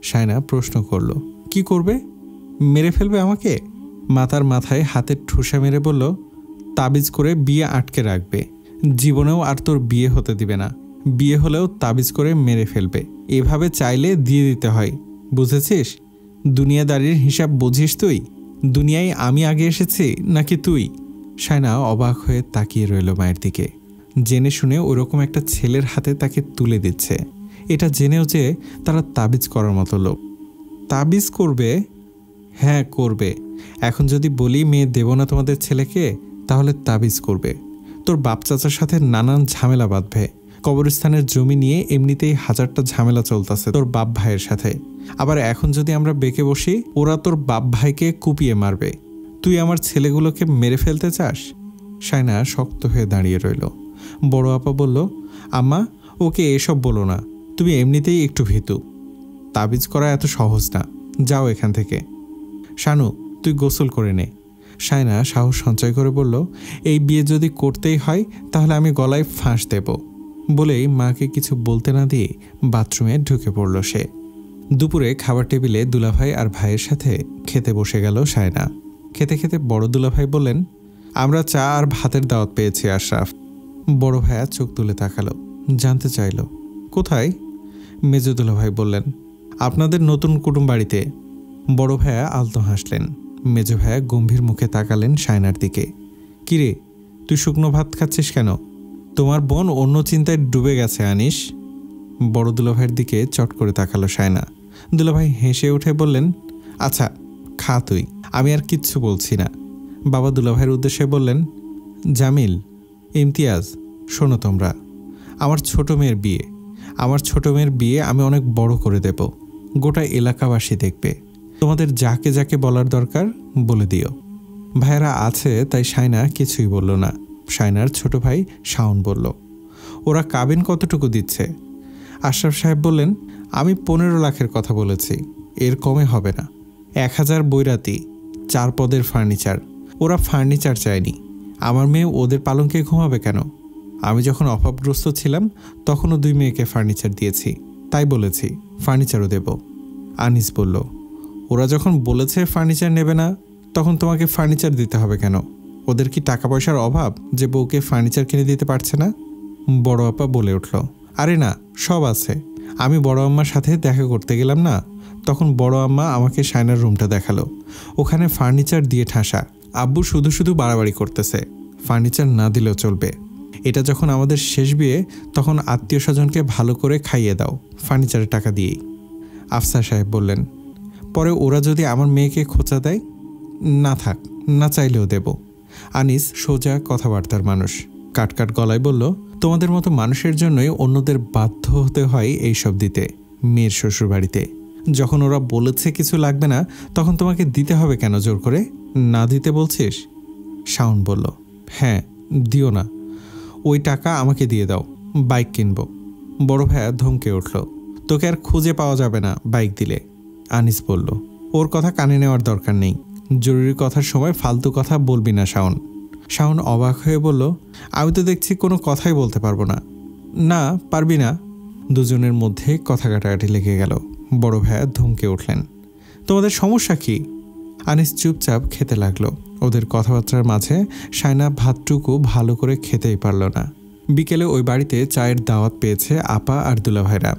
শায়না প্রশ্ন করল, কি করবে? মেরে ফেলবে আমাকে? মাতার মাথায় হাতের ঠুসা মেরে বলল, তাবিজ করে বিয়ে আটকে রাখবে, জীবনেও আর তোর বিয়ে হতে দিবে না। বিয়ে হলেও তাবিজ করে মেরে ফেলবে। এভাবে চাইলে দিয়ে দিতে হয়, বুঝেছিস? দুনিয়াদারির হিসাব বুঝিস তুই? দুনিয়ায় আমি আগে এসেছি নাকি তুই? শায়না অবাক হয়ে তাকিয়ে রইল মায়ের দিকে। জেনে শুনে ওরকম একটা ছেলের হাতে তাকে তুলে দিচ্ছে, এটা জেনেও যে তারা তাবিজ করার মতো লোক। তাবিজ করবে? হ্যাঁ করবে। এখন যদি বলি মেয়ে দেব না তোমাদের ছেলেকে, তাহলে তাবিজ করবে। তোর বাপ চাচার সাথে নানান ঝামেলা বাঁধবে। কবরস্থানের জমি নিয়ে এমনিতেই হাজারটা ঝামেলা চলতেছে তোর বাপ ভাইয়ের সাথে। আবার এখন যদি আমরা বেঁকে বসি, ওরা তোর বাপ ভাইকে কুপিয়ে মারবে। তুই আমার ছেলেগুলোকে মেরে ফেলতে চাস? শায়না শক্ত হয়ে দাঁড়িয়ে রইল। বড় আপা বলল, আম্মা ওকে এসব বলো না, তুমি এমনিতেই একটু ভীতু। তাবিজ করা এত সহজ না, যাও এখান থেকে। শানু তুই গোসল করে নে। শায়না সাহস সঞ্চয় করে বলল, এই বিয়ে যদি করতেই হয় তাহলে আমি গলায় ফাঁস দেব। বলেই মাকে কিছু বলতে না দিয়ে বাথরুমে ঢুকে পড়ল সে। দুপুরে খাবার টেবিলে দুলাভাই আর ভাইয়ের সাথে খেতে বসে গেল শায়না। খেতে খেতে বড় দুলাভাই বললেন, আমরা চা আর ভাতের দাওয়াত পেয়েছি আশরাফ। বড় ভাইয়া চোখ তুলে তাকালো, জানতে চাইল, কোথায়? মেজো দুলাভাই বললেন, আপনাদের নতুন কুটুম বাড়িতে। বড় ভাইয়া আলতো হাসলেন। মেজো ভাইয়া গম্ভীর মুখে তাকালেন শায়নার দিকে। কিরে, তুই শুকনো ভাত খাচ্ছিস কেন? তোমার বোন অন্য চিন্তায় ডুবে গেছে আনিস। বড় দুলাভাইয়ের দিকে চট করে তাকালো শায়না। দুলাভাই হেসে উঠে বললেন, আচ্ছা খা তুই, আমি আর কিচ্ছু বলছি না। বাবা দুলাভাইয়ের উদ্দেশ্যে বললেন, জামিল, ইমতিয়াজ, শোনো তোমরা, আমার ছোট মেয়ের বিয়ে, আমি অনেক বড় করে দেব। গোটা এলাকাবাসী দেখবে। তোমাদের যাকে যাকে বলার দরকার বলে দিও। ভাইয়েরা আছে তাই শায়না কিছুই বলল না। শায়নার ছোট ভাই শাওন বলল, ওরা কাবিন কতটুকু দিচ্ছে? আশরাফ সাহেব বললেন, আমি 15 লাখের কথা বলেছি, এর কমে হবে না। 1000 বৈরাতি, 4 পদের ফার্নিচার। ওরা ফার্নিচার চায়নি। আমার মেয়ে ওদের পালঙ্কে ঘুমাবে কেন? আমি যখন অভাবগ্রস্ত ছিলাম তখনও 2 মেয়েকে ফার্নিচার দিয়েছি, তাই বলেছি ফার্নিচারও দেব। আনিস বলল, ওরা যখন বলেছে ফার্নিচার নেবে না, তখন তোমাকে ফার্নিচার দিতে হবে কেন? ওদের কি টাকা পয়সার অভাব যে বউকে ফার্নিচার কিনে দিতে পারছে না? বড় আপা বলে উঠল, আরে না, সব আছে। আমি বড় আম্মার সাথে দেখা করতে গেলাম না, তখন বড় আম্মা আমাকে শায়নার রুমটা দেখালো। ওখানে ফার্নিচার দিয়ে ঠাসা। আব্বু শুধু শুধু বাড়াবাড়ি করতেছে, ফার্নিচার না দিলেও চলবে। এটা যখন আমাদের শেষ বিয়ে তখন আত্মীয় স্বজনকে ভালো করে খাইয়ে দাও, ফার্নিচারের টাকা দিয়েই। আফসার সাহেব বললেন, পরে ওরা যদি আমার মেয়েকে খোঁচা দেয়? না থাক, না চাইলেও দেব। আনিস সোজা কথাবার্তার মানুষ, কাটকাট গলায় বলল, তোমাদের মতো মানুষের জন্যই অন্যদের বাধ্য হতে হয় এইসব দিতে। মেয়ের শ্বশুর বাড়িতে যখন ওরা বলেছে কিছু লাগবে না, তখন তোমাকে দিতে হবে কেন জোর করে? না দিতে বলছিস? শাওন বলল, হ্যাঁ দিও না, ওই টাকা আমাকে দিয়ে দাও, বাইক কিনবো। বড় ভাইয়া ধমকে উঠল, তোকে আর খুঁজে পাওয়া যাবে না বাইক দিলে। আনিস বলল, ওর কথা কানে নেওয়ার দরকার নেই, জরুরি কথার সময় ফালতু কথা বলবি না শাওন। শাওন অবাক হয়ে বলল, আমি তো দেখছি কোনো কথাই বলতে পারবো না। না পারবি না। দুজনের মধ্যে কথা কাটাকাটি লেগে গেল। বড় ভাইয়া ধমকে উঠলেন, তোমাদের সমস্যা কি? আনিস চুপচাপ খেতে লাগলো। ওদের কথাবার্তার মাঝে শায়না ভাতটুকু ভালো করে খেতেই পারল না। বিকেলে ওই বাড়িতে চায়ের দাওয়াত পেয়েছে আপা আর দুলাভাইরা।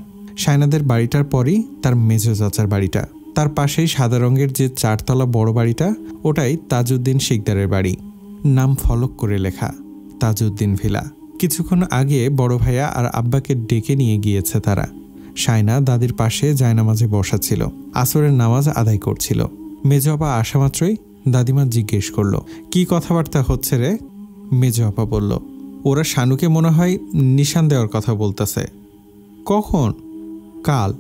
শায়নাদের বাড়িটার পরই তার মেজো চাচার বাড়িটা। তার পাশেই সাদা রঙের যে 4 তলা বড় বাড়িটা, ওটাই তাজউদ্দিন শিকদারের বাড়ি। নাম ফলক করে লেখা, তাজউদ্দিন ভিলা। কিছুক্ষণ আগে বড় ভাইয়া আর আব্বাকে ডেকে নিয়ে গিয়েছে তারা। শায়না দাদির পাশে জায়নামাজে বসা ছিল, আসরের নামাজ আদায় করছিল। মেজো আপা আসা মাত্রই দাদিমা জিজ্ঞেস করলো, কি কথাবার্তা হচ্ছে রে? মেজো আপা বলল, ওরা শানুকে মনে হয় নিশান দেওয়ার কথা বলতেছে। কখন? কাল।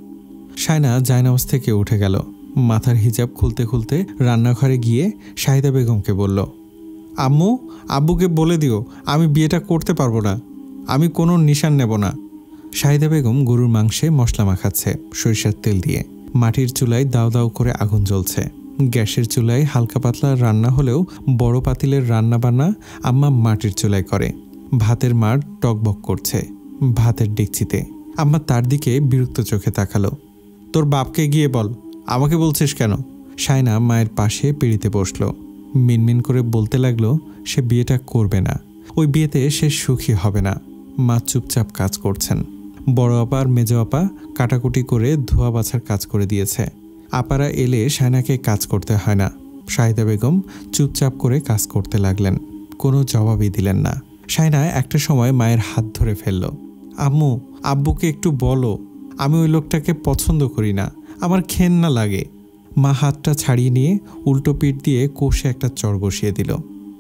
শায়না জায়নামাজ থেকে উঠে গেল। মাথার হিজাব খুলতে খুলতে রান্নাঘরে গিয়ে শাহিদা বেগমকে বলল, আম্মু, আব্বুকে বলে দিও আমি বিয়েটা করতে পারবো না, আমি কোনো নিশান নেব না। শাহিদা বেগম গরুর মাংসে মশলা মাখাচ্ছে সরিষার তেল দিয়ে। মাটির চুলায় দাও দাও করে আগুন জ্বলছে। গ্যাসের চুলায় হালকা পাতলা রান্না হলেও বড় পাতিলের রান্না বান্না আম্মা মাটির চুলায় করে। ভাতের মাড় টকবক করছে ভাতের ডেকচিতে। আম্মা তার দিকে বিরক্ত চোখে তাকালো। তোর বাপকে গিয়ে বল, আমাকে বলছিস কেন? শায়না মায়ের পাশে পিড়িতে বসল। মিনমিন করে বলতে লাগলো, সে বিয়েটা করবে না, ওই বিয়েতে সে সুখী হবে না। মা চুপচাপ কাজ করছেন। বড় আপা আর মেজো আপা কাটাকুটি করে ধোয়া বাছার কাজ করে দিয়েছে। আপারা এলে শায়নাকে কাজ করতে হয় না। শাহিদা বেগম চুপচাপ করে কাজ করতে লাগলেন, কোনো জবাবই দিলেন না। শায়না একটা সময় মায়ের হাত ধরে ফেলল। আম্মু, আব্বুকে একটু বলো, আমি ওই লোকটাকে পছন্দ করি না, আমার ঘেন্না লাগে। মা হাতটা ছাড়িয়ে নিয়ে উল্টো পিঠ দিয়ে কষে একটা চড় বসিয়ে দিল।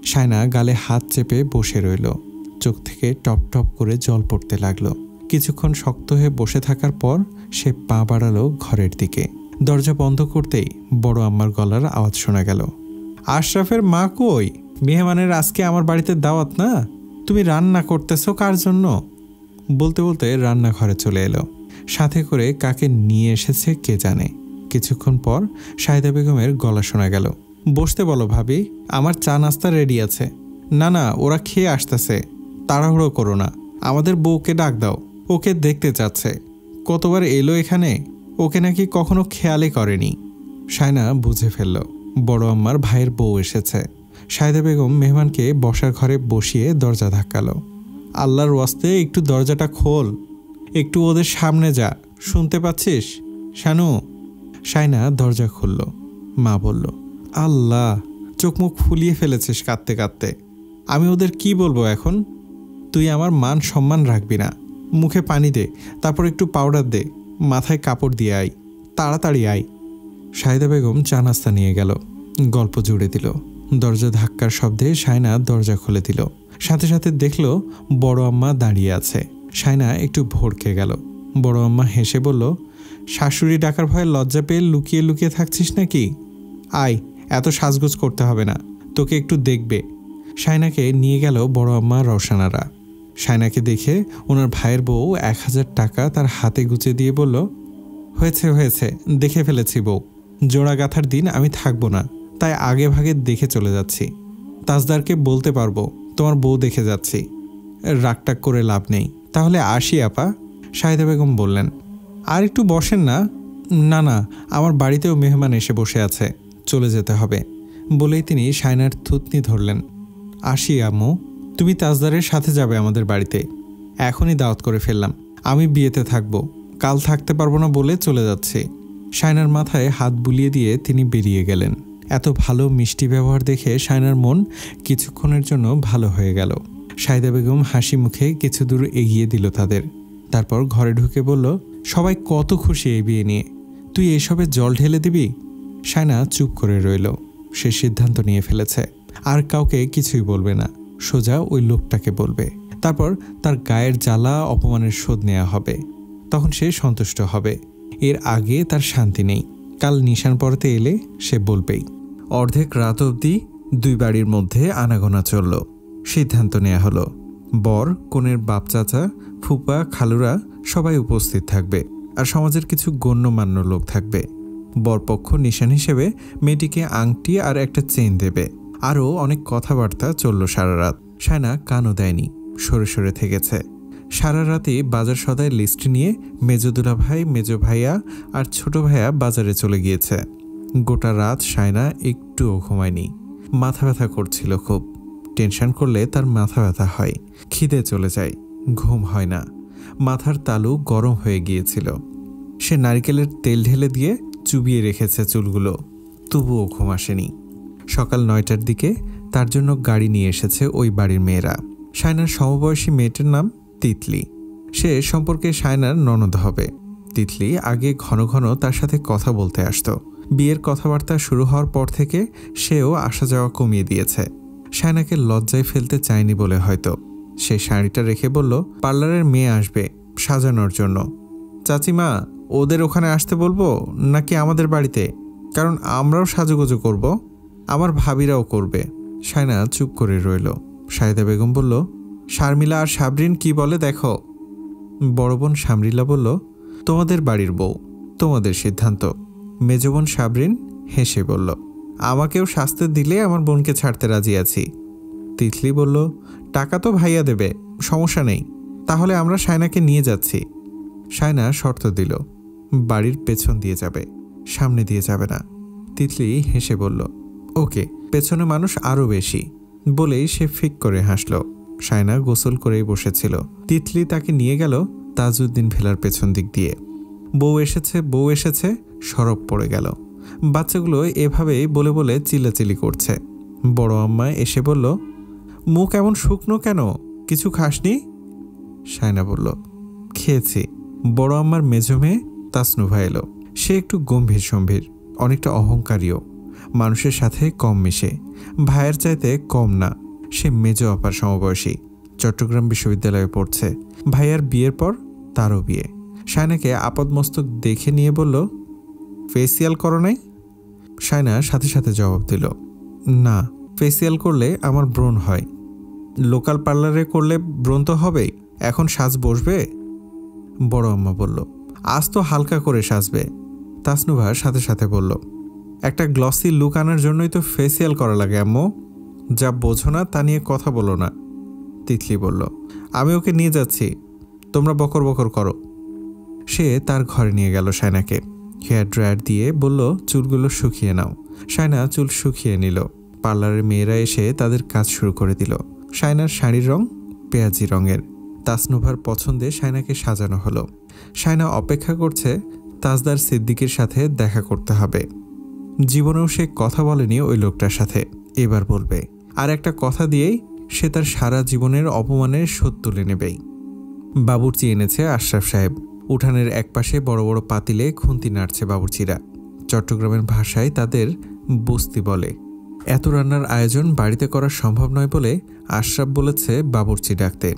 শায়না গালে হাত চেপে বসে রইল। চোখ থেকে টপ টপ করে জল পড়তে লাগলো। কিছুক্ষণ শক্ত হয়ে বসে থাকার পর সে পা বাড়ালো ঘরের দিকে। দরজা বন্ধ করতেই বড় আম্মার গলার আওয়াজ শোনা গেল, আশরাফের মা কই? মেহমানের আজকে আমার বাড়িতে দাওয়াত না, তুমি রান্না করতেছো কার জন্য? বলতে বলতে রান্নাঘরে চলে এলো। সাথে করে কাকে নিয়ে এসেছে কে জানে। কিছুক্ষণ পর শাহিদা বেগমের গলা শোনা গেল, বসতে বলো ভাবি, আমার চা নাস্তা রেডি আছে। না না, ওরা খেয়ে আসতেছে, তাড়াহুড়ো করো না, আমাদের বউকে ডাক দাও, ওকে দেখতে চাচ্ছে। কতবার এলো এখানে, ওকে নাকি কখনো খেয়ালই করেনি। শায়না বুঝে ফেলল বড় আম্মার ভাইয়ের বউ এসেছে। শাহিদা বেগম মেহমানকে বসার ঘরে বসিয়ে দরজা ধাক্কালো। আল্লাহর ওয়াস্তে একটু দরজাটা খোল, একটু ওদের সামনে যা, শুনতে পাচ্ছিস শানু? শায়না দরজা খুলল। মা বলল, আল্লাহ, চোখ মুখ ফুলিয়ে ফেলেছিস কাঁদতে কাঁদতে। আমি ওদের কি বলবো এখন? তুই আমার মান সম্মান রাখবি না। মুখে পানি দে, তারপর একটু পাউডার দে, মাথায় কাপড় দিয়ে আয়, তাড়াতাড়ি আয়। শাহিদা বেগম চা নাস্তা নিয়ে গেল, গল্প জুড়ে দিল। দরজা ধাক্কার শব্দে শায়না দরজা খুলে দিল। সাথে সাথে দেখল বড় আম্মা দাঁড়িয়ে আছে। শায়না একটু ভড়কে গেল। বড় আম্মা হেসে বলল, শাশুড়ি ডাকার ভয়ে লজ্জা পেয়ে লুকিয়ে লুকিয়ে থাকছিস নাকি? আয়, এত সাজগোজ করতে হবে না, তোকে একটু দেখবে। শায়নাকে নিয়ে গেল বড় আম্মা রওশানারা। শায়নাকে দেখে ওনার ভাইয়ের বউ 1000 টাকা তার হাতে গুছিয়ে দিয়ে বলল, হয়েছে হয়েছে, দেখে ফেলেছি বউ, জোড়া গাঁথার দিন আমি থাকবো না, তাই আগে ভাগে দেখে চলে যাচ্ছি। তাজদারকে বলতে পারবো তোমার বউ দেখে যাচ্ছি, রাগটাগ করে লাভ নেই। তাহলে আসি আপা? শাহিদা বেগম বললেন। আর একটু বসেন না? না না, আমার বাড়িতেও মেহমান এসে বসে আছে, চলে যেতে হবে। বলেই তিনি শায়নার থুতনি ধরলেন। আসি আম্মু, তুমি তাজদারের সাথে যাবে আমাদের বাড়িতে। এখনই দাওয়াত করে ফেললাম, আমি বিয়েতে থাকবো, কাল থাকতে পারবো না বলে চলে যাচ্ছি। শায়নার মাথায় হাত বুলিয়ে দিয়ে তিনি বেরিয়ে গেলেন। এত ভালো মিষ্টি ব্যবহার দেখে শায়নার মন কিছুক্ষণের জন্য ভালো হয়ে গেল। সাইদা বেগম হাসি মুখে কিছু দূর এগিয়ে দিল তাদের। তারপর ঘরে ঢুকে বলল, সবাই কত খুশি এই বিয়ে নিয়ে, তুই এসবে জল ঢেলে দিবি? সায়না চুপ করে রইল। সে সিদ্ধান্ত নিয়ে ফেলেছে, আর কাউকে কিছুই বলবে না, সোজা ওই লোকটাকে বলবে। তারপর তার গায়ের জ্বালা অপমানের শোধ নেওয়া হবে, তখন সে সন্তুষ্ট হবে। এর আগে তার শান্তি নেই। কাল নিশান পড়তে এলে সে বলবেই। অর্ধেক রাত অবধি দুই বাড়ির মধ্যে আনাগোনা চলল। সিদ্ধান্ত নেওয়া হলো, বর কনের বাপ চাচা ফুপা খালুরা সবাই উপস্থিত থাকবে, আর সমাজের কিছু গণ্যমান্য লোক থাকবে। বরপক্ষ নিশান হিসেবে মেয়েটিকে আংটি আর একটা চেইন দেবে। আরও অনেক কথাবার্তা চলল সারা রাত। সায়না কানও দেয়নি, সরে সরে থেকেছে। সারা রাতে বাজার সদায় লিস্ট নিয়ে মেজদুলা ভাই, মেজ ভাইয়া আর ছোট ভাইয়া বাজারে চলে গিয়েছে। গোটা রাত সায়না একটুও ঘুমায়নি। মাথা ব্যথা করছিল খুব। টেনশন করলে তার মাথা ব্যথা হয়, খিদে চলে যায়, ঘুম হয় না। মাথার তালু গরম হয়ে গিয়েছিল। সে নারকেলের তেল ঢেলে দিয়ে চুবিয়ে রেখেছে চুলগুলো, তবুও ঘুম আসেনি। সকাল 9টার দিকে তার জন্য গাড়ি নিয়ে এসেছে ওই বাড়ির মেয়েরা। সায়নার সমবয়সী মেয়েটার নাম তিতলি। সে সম্পর্কে সায়নার ননদ হবে। তিতলি আগে ঘন ঘন তার সাথে কথা বলতে আসতো। বিয়ের কথাবার্তা শুরু হওয়ার পর থেকে সেও আসা যাওয়া কমিয়ে দিয়েছে। সায়নাকে লজ্জায় ফেলতে চায়নি বলে হয়তো। সে শাড়িটা রেখে বলল, পার্লারের মেয়ে আসবে সাজানোর জন্য। চাচিমা, ওদের ওখানে আসতে বলবো নাকি আমাদের বাড়িতে? কারণ আমরাও সাজুগুজু করব, আমার ভাবিরাও করবে। সায়না চুপ করে রইল। সাইদা বেগম বলল, শারমিলা আর সাবরিন কি বলে দেখো। বড় বোন শামরিলা বলল, তোমাদের বাড়ির বউ, তোমাদের সিদ্ধান্ত। মেজ বোন সাবরিন হেসে বলল, আমাকেও শাস্তি দিলে আমার বোনকে ছাড়তে রাজি আছি। তিতলি বলল, টাকা তো ভাইয়া দেবে, সমস্যা নেই, তাহলে আমরা সায়নাকে নিয়ে যাচ্ছি। সায়না শর্ত দিল, বাড়ির পেছন দিয়ে যাবে, সামনে দিয়ে যাবে না। তিতলি হেসে বলল, ওকে, পেছনে মানুষ আরও বেশি। বলেই সে ফিক করে হাসল। সায়না গোসল করেই বসেছিল। তিতলি তাকে নিয়ে গেল তাজউদ্দিন ভেলার পেছন দিক দিয়ে। বউ এসেছে, বউ এসেছে সরব পড়ে গেল। বাচ্চাগুলো এভাবেই বলে বলে চিল্লাচিল্লি করছে। বড় আম্মা এসে বলল, মুখ এমন শুকনো কেন, কিছু খাসনি? সায়না বলল, খেয়েছি। বড় আম্মার মেজো মেয়ে তাসনুভা এলো। সে একটু গম্ভীর সম্ভীর, অনেকটা অহংকারীও, মানুষের সাথে কম মিশে, ভাইয়ের চাইতে কম না। সে মেজো আপার সমবয়সী, চট্টগ্রাম বিশ্ববিদ্যালয়ে পড়ছে। ভাইয়ার বিয়ের পর তারও বিয়ে। সায়নাকে আপদমস্তক দেখে নিয়ে বলল, ফেসিয়াল করো নাই? সায়না সাথে সাথে জবাব দিল, না, ফেসিয়াল করলে আমার ব্রণ হয়। লোকাল পার্লারে করলে ব্রণ তো হবেই, এখন সাজ বসবে? বড় আম্মা বলল, আজ তো হালকা করে সাজবে। তাসনুভা সাথে সাথে বলল, একটা গ্লসি লুক আনার জন্যই তো ফেসিয়াল করা লাগে আম্মু, যা বোঝো না তা নিয়ে কথা বলো না। তিতলি বলল, আমি ওকে নিয়ে যাচ্ছি, তোমরা বকর বকর করো। সে তার ঘরে নিয়ে গেল সায়নাকে। হেয়ার ড্রায়ার দিয়ে বলল, চুলগুলো শুকিয়ে নাও। সায়না চুল শুকিয়ে নিল। পার্লারের মেয়েরা এসে তাদের কাজ শুরু করে দিল। সায়নার শাড়ির রং পেঁয়াজি রঙের। তাসনুভার পছন্দে সায়নাকে সাজানো হলো। সায়না অপেক্ষা করছে তাজদার সিদ্দিকের সাথে দেখা করতে হবে। জীবনেও সে কথা বলেনি ওই লোকটার সাথে, এবার বলবে। আর একটা কথা দিয়েই সে তার সারা জীবনের অপমানের শোধ তুলে নেবেই। বাবুর্চি এনেছে আশরাফ সাহেব। উঠানের একপাশে বড় বড় পাতিলে খুন্তি নাড়ছে বাবুর্চিরা। চট্টগ্রামের ভাষায় তাদের বস্তি বলে। এত রান্নার আয়োজন বাড়িতে করা সম্ভব নয় বলে আশরাফ বলেছে বাবুর্চি ডাকতে।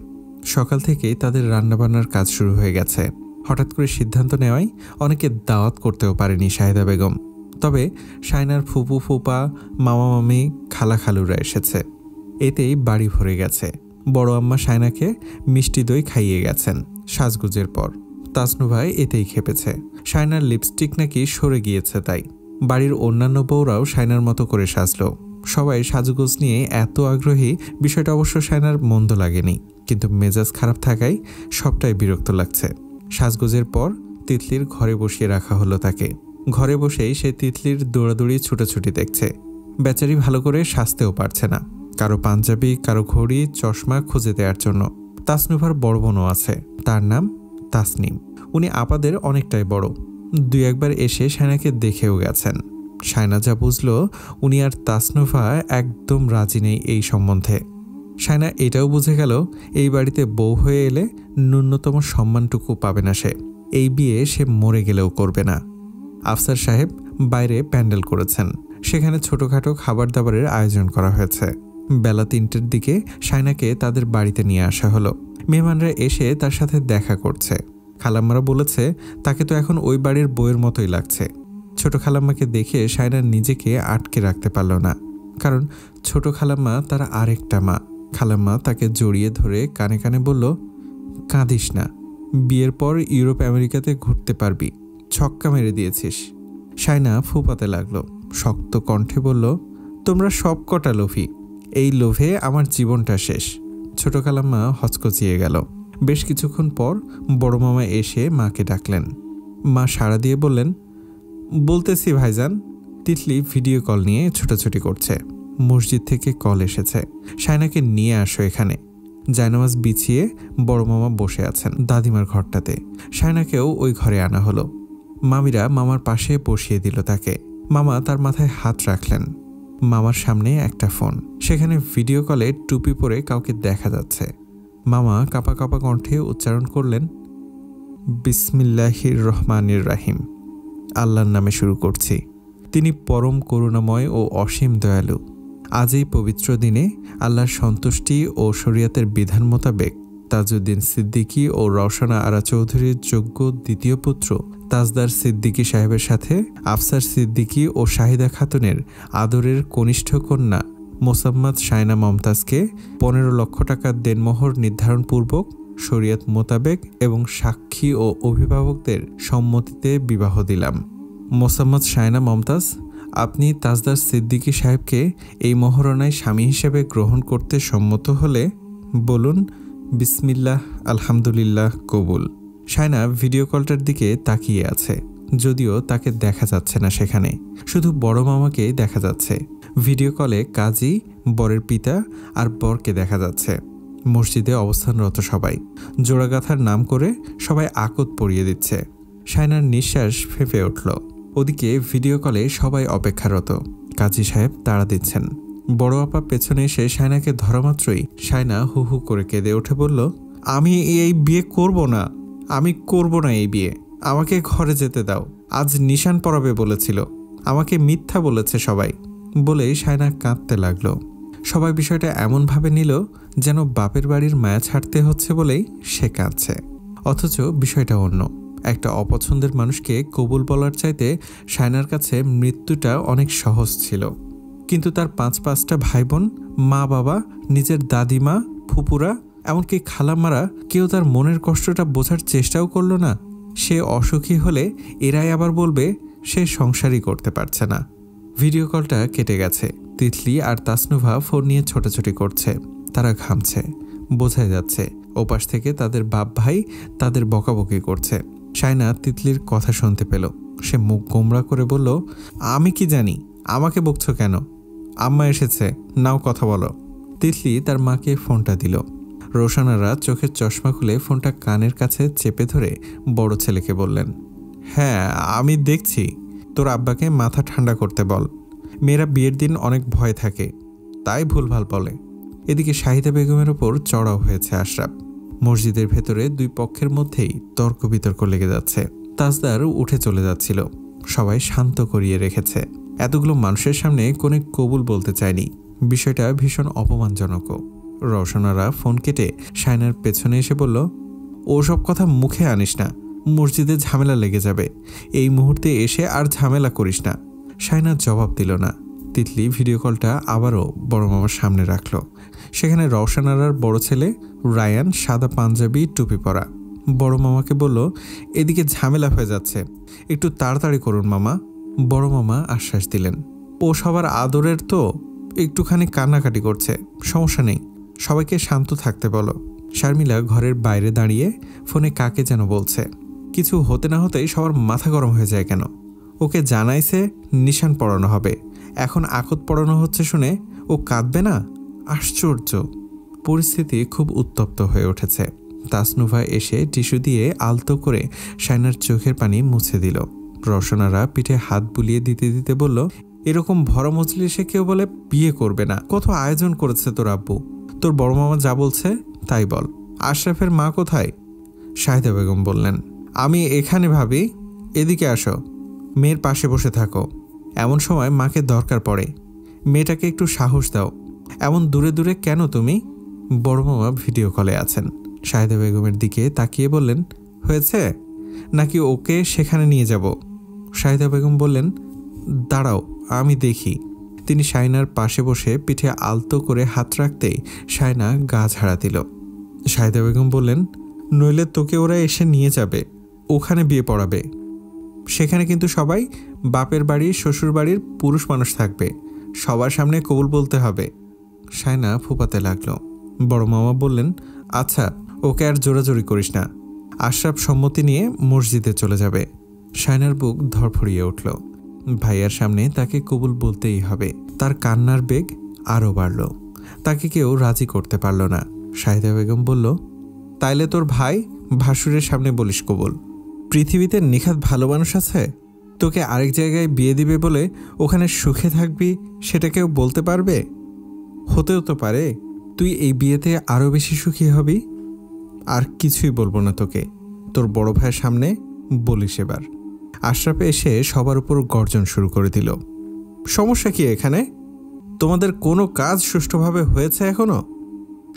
সকাল থেকেই তাদের রান্নাবান্নার কাজ শুরু হয়ে গেছে। হঠাৎ করে সিদ্ধান্ত নেওয়ায় অনেকে দাওয়াত করতেও পারেনি সাহেদা বেগম। তবে সায়নার ফুপু ফুপা, মামা মামি, খালা খালুরা এসেছে। এতেই বাড়ি ভরে গেছে। বড় আম্মা সায়নাকে মিষ্টি দই খাইয়ে গেছেন সাজগুজের পর। তাসনুভাই এতেই খেপেছে। সায়নার লিপস্টিক নাকি সরে গিয়েছে তাই। বাড়ির অন্যান্য বউরাও সায়নার মতো করে সাজল। সবাই সাজগোজ নিয়ে এত আগ্রহী, বিষয়টা অবশ্য সায়নার মন্দ লাগেনি, কিন্তু মেজাজ খারাপ থাকায় সবটাই বিরক্ত লাগছে। সাজগোজের পর তিতলির ঘরে বসিয়ে রাখা হলো তাকে। ঘরে বসেই সে তিতলির দৌড়াদৌড়ি ছুটাছুটি দেখছে। বেচারি ভালো করে সাজতেও পারছে না, কারো পাঞ্জাবি, কারো ঘড়ি, চশমা খুঁজে দেওয়ার জন্য। তাসনুভার বড় বোনও আছে, তার নাম তাসনিম। উনি আপাদের অনেকটাই বড়। দুই একবার এসে সায়নাকে দেখেও গেছেন। সায়না যা বুঝল, উনি আর তাসনুভা একদম রাজি নেই এই সম্বন্ধে। শায়না এটাও বুঝে গেল এই বাড়িতে বউ হয়ে এলে ন্যূনতম সম্মানটুকু পাবে না সে। এই বিয়ে সে মরে গেলেও করবে না। আফসার সাহেব বাইরে প্যান্ডেল করেছেন, সেখানে ছোটখাটো খাবার দাবারের আয়োজন করা হয়েছে। বেলা 3টের দিকে শায়নাকে তাদের বাড়িতে নিয়ে আসা হলো। মেহমানরা এসে তার সাথে দেখা করছে। খালাম্মারা বলেছে তাকে তো এখন ওই বাড়ির বউয়ের মতোই লাগছে। ছোট খালাম্মাকে দেখে শায়না নিজেকে আটকে রাখতে পারল না, কারণ ছোট খালাম্মা তার আরেকটা মা। খালাম্মা তাকে জড়িয়ে ধরে কানে কানে বলল, কাঁদিস না, বিয়ের পর ইউরোপ আমেরিকাতে ঘুরতে পারবি, ছক্কা মেরে দিয়েছিস। শায়না ফুপাতে লাগলো, শক্ত কণ্ঠে বলল, তোমরা সব কটা লোভী, এই লোভে আমার জীবনটা শেষ। ছোট খালাম্মা হচকচিয়ে গেল। বেশ কিছুক্ষণ পর বড় মামা এসে মাকে ডাকলেন। মা সাড়া দিয়ে বললেন, বলতেছি ভাইজান। তিতলি ভিডিও কল নিয়ে ছোটাছুটি করছে। মসজিদ থেকে কল এসেছে, শায়নাকে নিয়ে আসো এখানে। জায়নামাজ বিছিয়ে বড় মামা বসে আছেন দাদিমার ঘরটাতে। শায়নাকেও ওই ঘরে আনা হলো। মামিরা মামার পাশে বসিয়ে দিল তাকে। মামা তার মাথায় হাত রাখলেন। মামার সামনে একটা ফোন, সেখানে ভিডিও কলে টুপি পরে কাউকে দেখা যাচ্ছে। মামা কাঁপা কাঁপা কণ্ঠে উচ্চারণ করলেন, বিসমিল্লাহির রহমানির রাহিম, আল্লাহর নামে শুরু করছি, তিনি পরম করুণাময় ও অসীম দয়ালু। আজ এই পবিত্র দিনে আল্লাহর সন্তুষ্টি ও শরিয়াতের বিধান মোতাবেক তাজউদ্দিন সিদ্দিকী ও রওশনা আরা চৌধুরীর যোগ্য দ্বিতীয় পুত্র তাজদার সিদ্দিকী সাহেবের সাথে আফসার সিদ্দিকী ও শাহিদা খাতুনের আদরের কনিষ্ঠ কন্যা মোসাম্মদ শায়না মমতাজকে 15 লক্ষ টাকার দেনমোহর নির্ধারণপূর্বক শরিয়াত মোতাবেক এবং সাক্ষী ও অভিভাবকদের সম্মতিতে বিবাহ দিলাম। মোসাম্মদ শায়না মমতাজ, আপনি তাজদার সিদ্দিকী সাহেবকে এই মহরণায় স্বামী হিসেবে গ্রহণ করতে সম্মত হলে বলুন বিসমিল্লাহ, আলহামদুলিল্লাহ, কবুল। শায়না ভিডিও কলটার দিকে তাকিয়ে আছে, যদিও তাকে দেখা যাচ্ছে না, সেখানে শুধু বড় মামাকে দেখা যাচ্ছে। ভিডিও কলে কাজী, বরের পিতা আর বরকে দেখা যাচ্ছে। মসজিদে অবস্থানরত সবাই জোড়াগাথার নাম করে সবাই আকত পড়িয়ে দিচ্ছে। শায়নার নিঃশ্বাস ফেঁপে উঠল। ওদিকে ভিডিও কলে সবাই অপেক্ষারত। কাজী সাহেব তাড়া দিচ্ছেন। বড় আপা পেছনে এসে শায়নাকে ধরামাত্রই শায়না হু হু করে কেঁদে উঠে বলল, আমি এই বিয়ে করব না, আমি করব না এই বিয়ে, আমাকে ঘরে যেতে দাও। আজ নিশান পরাবে বলেছিল, আমাকে মিথ্যা বলেছে সবাই। বলেই শায়না কাঁদতে লাগলো। সবাই বিষয়টা এমনভাবে নিল যেন বাপের বাড়ির মায়া ছাড়তে হচ্ছে বলেই সে কাঁদছে, অথচ বিষয়টা অন্য। একটা অপছন্দের মানুষকে কবুল বলার চাইতে শায়নার কাছে মৃত্যুটা অনেক সহজ ছিল। কিন্তু তার 5-5টা ভাই বোন, মা বাবা, নিজের দাদিমা, ফুপুরা, এমনকি খালাম্মারা কেউ তার মনের কষ্টটা বোঝার চেষ্টাও করল না। সে অসুখী হলে এরাই আবার বলবে সে সংসারই করতে পারছে না। ভিডিও কলটা কেটে গেছে। তিতলি আর তাসনুভা ফোন নিয়ে ছোটাছুটি করছে। তারা ঘামছে, বোঝাই যাচ্ছে। ওপাশ থেকে তাদের বাপ ভাই তাদের বকাবকি করছে। শায়না তিতলির কথা শুনতে পেল। সে মুখ গোমড়া করে বলল, আমি কি জানি, আমাকে বকছো কেন? আম্মা এসেছে, নাও কথা বলো। তিতলি তার মাকে ফোনটা দিল। রোশনারা চোখের চশমা খুলে ফোনটা কানের কাছে চেপে ধরে বড় ছেলেকে বললেন, হ্যাঁ আমি দেখছি, তোর আব্বাকে মাথা ঠান্ডা করতে বল। মেয়েরা বিয়ের দিন অনেক ভয় থাকে, তাই ভুলভাল বলে। এদিকে শাহিদা বেগমের ওপর চড়াও হয়েছে আশরাফ। মসজিদের ভেতরে দুই পক্ষের মধ্যেই তর্ক বিতর্ক লেগে যাচ্ছে। তাজদার উঠে চলে যাচ্ছিল, সবাই শান্ত করিয়ে রেখেছে। এতগুলো মানুষের সামনে কোনে কবুল বলতে চায়নি, বিষয়টা ভীষণ অপমানজনকও। রওশনারা ফোন কেটে শায়নার পেছনে এসে বলল, ওসব কথা মুখে আনিস না, মসজিদে ঝামেলা লেগে যাবে, এই মুহূর্তে এসে আর ঝামেলা করিস না। শায়না জবাব দিল না। তিতলি ভিডিও কলটা আবারও বড় মামার সামনে রাখল। সেখানে রওশনারার বড় ছেলে রায়ান, সাদা পাঞ্জাবি, টুপি পরা। বড় মামাকে বলল, এদিকে ঝামেলা হয়ে যাচ্ছে, একটু তাড়াতাড়ি করুন মামা। বড় মামা আশ্বাস দিলেন, ও সবার আদরের তো, একটুখানি কান্নাকাটি করছে, সমস্যা নেই, সবাইকে শান্ত থাকতে বলো। শারমিলা ঘরের বাইরে দাঁড়িয়ে ফোনে কাকে যেন বলছে। কিছু হতে না হতেই সবার মাথা গরম হয়ে যায় কেন? ওকে জানাইছে নিশান পড়ানো হবে, এখন আকত পড়ানো হচ্ছে শুনে ও কাঁদবে না? আশ্চর্য! পরিস্থিতি খুব উত্তপ্ত হয়ে উঠেছে। তাসনুভা এসে টিস্যু দিয়ে আলতো করে শায়নার চোখের পানি মুছে দিল। রওশনারা পিঠে হাত বুলিয়ে দিতে দিতে বলল, এরকম ভরা মজলিসে কেউ বলে বিয়ে করবে না? কত আয়োজন করেছে তোর আব্বু, তোর বড় মামা যা বলছে তাই বল। আশরাফের মা কোথায়? শাহিদা বেগম বললেন, আমি এখানে ভাবি, এদিকে আসো, মেয়ের পাশে বসে থাকো। এমন সময় মাকে দরকার পড়ে, মেয়েটাকে একটু সাহস দাও। এমন দূরে দূরে কেন তুমি? বড় মামা ভিডিও কলে আছেন। শাহিদা বেগমের দিকে তাকিয়ে বললেন, হয়েছে নাকি ওকে সেখানে নিয়ে যাব? শাহিদা বেগম বললেন, দাঁড়াও আমি দেখি। তিনি শাইনার পাশে বসে পিঠে আলতো করে হাত রাখতেই শাইনা গা ঝাড়া দিল। শাহিদা বেগম বললেন, নইলে তোকে ওরা এসে নিয়ে যাবে, ওখানে বিয়ে পড়াবে। সেখানে কিন্তু সবাই বাপের বাড়ির শ্বশুর বাড়ির পুরুষ মানুষ থাকবে, সবার সামনে কবুল বলতে হবে। শাইনা ফুপাতে লাগলো। বড় মামা বললেন, আচ্ছা ওকে আর জোরাজোরি করিস না, আশরাফ সম্মতি নিয়ে মসজিদে চলে যাবে। শাইনার বুক ধরফড়িয়ে উঠল। ভাইয়ার সামনে তাকে কবুল বলতেই হবে। তার কান্নার বেগ আরও বাড়ল। তাকে কেউ রাজি করতে পারল না। শাহিদা বেগম বলল, তাইলে তোর ভাই ভাসুরের সামনে বলিস কবুল। পৃথিবীতে নিখাত ভালো মানুষ আছে, তোকে আরেক জায়গায় বিয়ে দিবে বলে ওখানে সুখে থাকবি সেটা কেউ বলতে পারবে? হতেও তো পারে তুই এই বিয়েতে আরও বেশি সুখী হবি। আর কিছুই বলবো না তোকে, তোর বড় ভাইয়ের সামনে বলিস এবার। আশরাফ এসে সবার উপর গর্জন শুরু করে দিল, সমস্যা কি এখানে? তোমাদের কোনো কাজ সুষ্ঠুভাবে হয়েছে এখনো?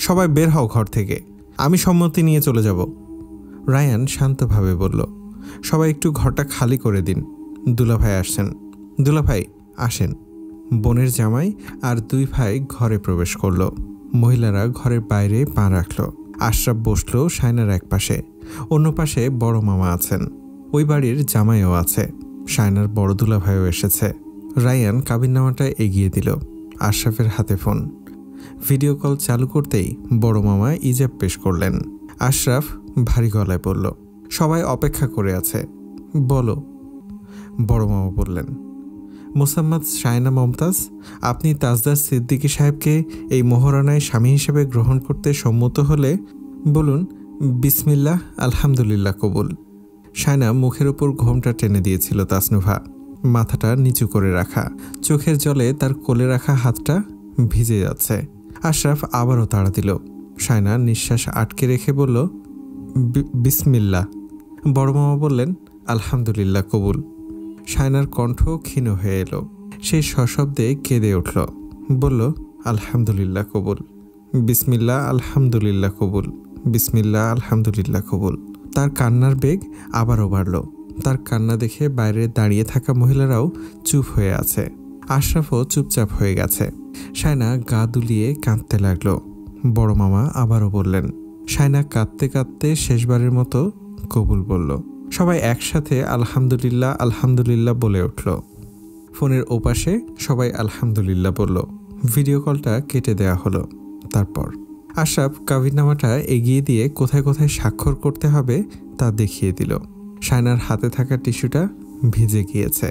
সবাই বের হও ঘর থেকে, আমি সম্মতি নিয়ে চলে যাব। রায়ান শান্তভাবে বলল, সবাই একটু ঘরটা খালি করে দিন, দুলাভাই আসছেন। দুলাভাই আসেন। বোনের জামাই আর দুই ভাই ঘরে প্রবেশ করল। মহিলারা ঘরের বাইরে পা রাখল। আশরাফ বসল শাইনার এক পাশে, অন্য পাশে বড় মামা আছেন, ওই বাড়ির জামাইও আছে। শাইনার বড় দুলাভাইও এসেছে। রায়ান কাবিননামাটা এগিয়ে দিল। আশরাফের হাতে ফোন। ভিডিও কল চালু করতেই বড় মামা ইজাব পেশ করলেন। আশরাফ ভারী গলায় বলল, সবাই অপেক্ষা করে আছে, বলো। বড় মামা বললেন, মোসাম্মদ শায়না মমতাজ, আপনি তাজদার সিদ্দিকী সাহেবকে এই মোহরানায় স্বামী হিসেবে গ্রহণ করতে সম্মত হলে বলুন বিসমিল্লাহ আলহামদুলিল্লাহ কবুল। শায়না মুখের ওপর ঘোমটা টেনে দিয়েছিল তাসনুভা, মাথাটা নিচু করে রাখা, চোখের জলে তার কোলে রাখা হাতটা ভিজে যাচ্ছে। আশরাফ আবারও তাড়া দিল। শায়না নিঃশ্বাস আটকে রেখে বলল, বিসমিল্লাহ। বড় মামা বললেন, আলহামদুলিল্লাহ কবুল। শায়নার কণ্ঠ ক্ষীণ হয়ে এলো। সেই সশব্দে কেঁদে উঠল, বলল, আলহামদুলিল্লাহ কবুল, বিসমিল্লাহ আলহামদুলিল্লাহ কবুল, বিসমিল্লাহ আলহামদুলিল্লাহ কবুল। তার কান্নার বেগ আবারও বাড়ল। তার কান্না দেখে বাইরে দাঁড়িয়ে থাকা মহিলারাও চুপ হয়ে আছে। আশরাফও চুপচাপ হয়ে গেছে। শায়না গা দুলিয়ে কাঁদতে লাগলো। বড় মামা আবারও বললেন। শায়না কাঁদতে কাঁদতে শেষবারের মতো কবুল বলল। সবাই একসাথে আলহামদুলিল্লাহ আলহামদুলিল্লাহ বলে উঠল। ফোনের ওপাশে সবাই আলহামদুলিল্লাহ বলল। ভিডিও কলটা কেটে দেয়া হলো। তারপর আশরাফ কাবিননামাটা এগিয়ে দিয়ে কোথায় কোথায় স্বাক্ষর করতে হবে তা দেখিয়ে দিল। শায়নার হাতে থাকা টিস্যুটা ভিজে গিয়েছে।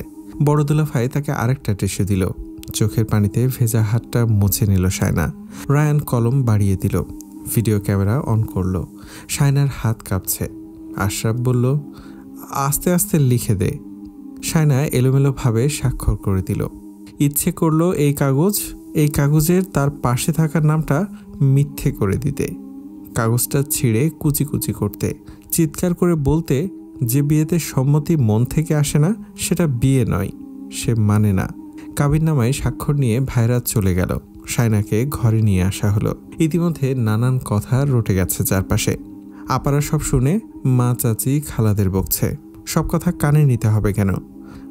বড় দুলাভাই তাকে আরেকটা টিস্যু দিল। চোখের পানিতে ভেজা হাতটা মুছে নিল শায়না। রায়ান কলম বাড়িয়ে দিল। ভিডিও ক্যামেরা অন করল। শায়নার হাত কাঁপছে। আশরাফ বলল, আস্তে আস্তে লিখে দে। শায়না এলোমেলোভাবে স্বাক্ষর করে দিল। ইচ্ছে করলো এই কাগজের তার পাশে থাকার নামটা মিথ্যে করে দিতে, কাগজটা ছিঁড়ে কুচি কুচি করতে, চিৎকার করে বলতে যে বিয়েতে সম্মতি মন থেকে আসে না সেটা বিয়ে নয়, সে মানে না। কাবিননামায় স্বাক্ষর নিয়ে ভাইরা চলে গেল। শায়নাকে ঘরে নিয়ে আসা হলো। ইতিমধ্যে নানান কথা রটে গেছে চারপাশে। আপারা সব শুনে মা চাচি খালাদের বকছে। সব কথা কানে নিতে হবে কেন?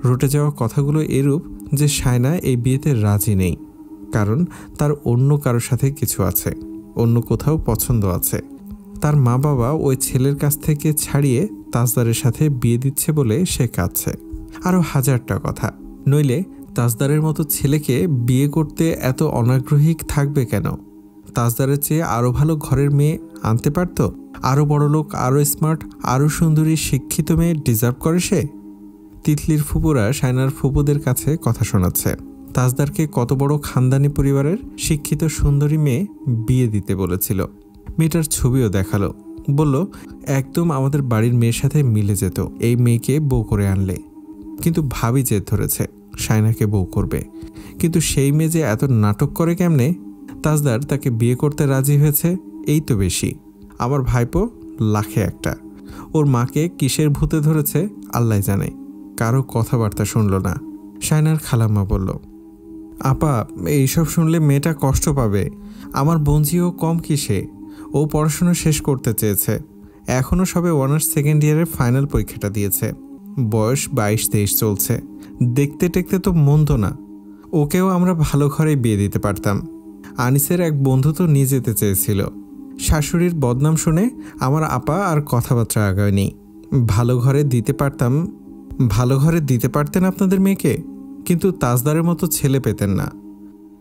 রটে যাওয়া কথাগুলো এরূপ যে শায়না এই বিয়েতে রাজি নেই, কারণ তার অন্য কারোর সাথে কিছু আছে, অন্য কোথাও পছন্দ আছে। তার মা বাবা ওই ছেলের কাছ থেকে ছাড়িয়ে তাজদারের সাথে বিয়ে দিচ্ছে বলে সে কাঁদছে। আরও হাজারটা কথা। নইলে তাজদারের মতো ছেলেকে বিয়ে করতে এত অনাগ্রহী থাকবে কেন? তাজদারের চেয়ে আরও ভালো ঘরের মেয়ে আনতে পারত। আরও বড় লোক, আরও স্মার্ট, আরও সুন্দরী শিক্ষিত মেয়ে ডিজার্ভ করে সে। তিতলির ফুপুরা শায়নার ফুপুদের কাছে কথা শোনাচ্ছে। তাজদারকে কত বড় খানদানি পরিবারের শিক্ষিত সুন্দরী মেয়ে বিয়ে দিতে বলেছিল। মেয়েটার ছবিও দেখালো। বলল, একদম আমাদের বাড়ির মেয়ের সাথে মিলে যেত এই মেয়েকে বউ করে আনলে। কিন্তু ভাবি জেদ ধরেছে শায়নাকে বউ করবে। কিন্তু সেই মেয়ে যে এত নাটক করে কেমনে? তাজদার তাকে বিয়ে করতে রাজি হয়েছে, এই তো বেশি। আমার ভাইপো লাখে একটা। ওর মাকে কিসের ভূতে ধরেছে আল্লাহ জানে, কারো কথাবার্তা শুনল না। শায়নার খালাম্মা বলল, আপা এইসব শুনলে মেয়েটা কষ্ট পাবে। আমার বোনঝিও কম কিসে, ও পড়াশোনা শেষ করতে চেয়েছে, এখনও সবে অনার্স সেকেন্ড ইয়ারের ফাইনাল পরীক্ষাটা দিয়েছে, বয়স 22-23 চলছে, দেখতে টেকতে তো মন্দ না। ওকেও আমরা ভালো ঘরে বিয়ে দিতে পারতাম। আনিসের এক বন্ধু তো নিয়ে যেতে চেয়েছিল, শাশুড়ির বদনাম শুনে আমার আপা আর কথাবার্তা আগায়নি। ভালো ঘরে দিতে পারতেন আপনাদের মেয়েকে, কিন্তু তাজদারের মতো ছেলে পেতেন না।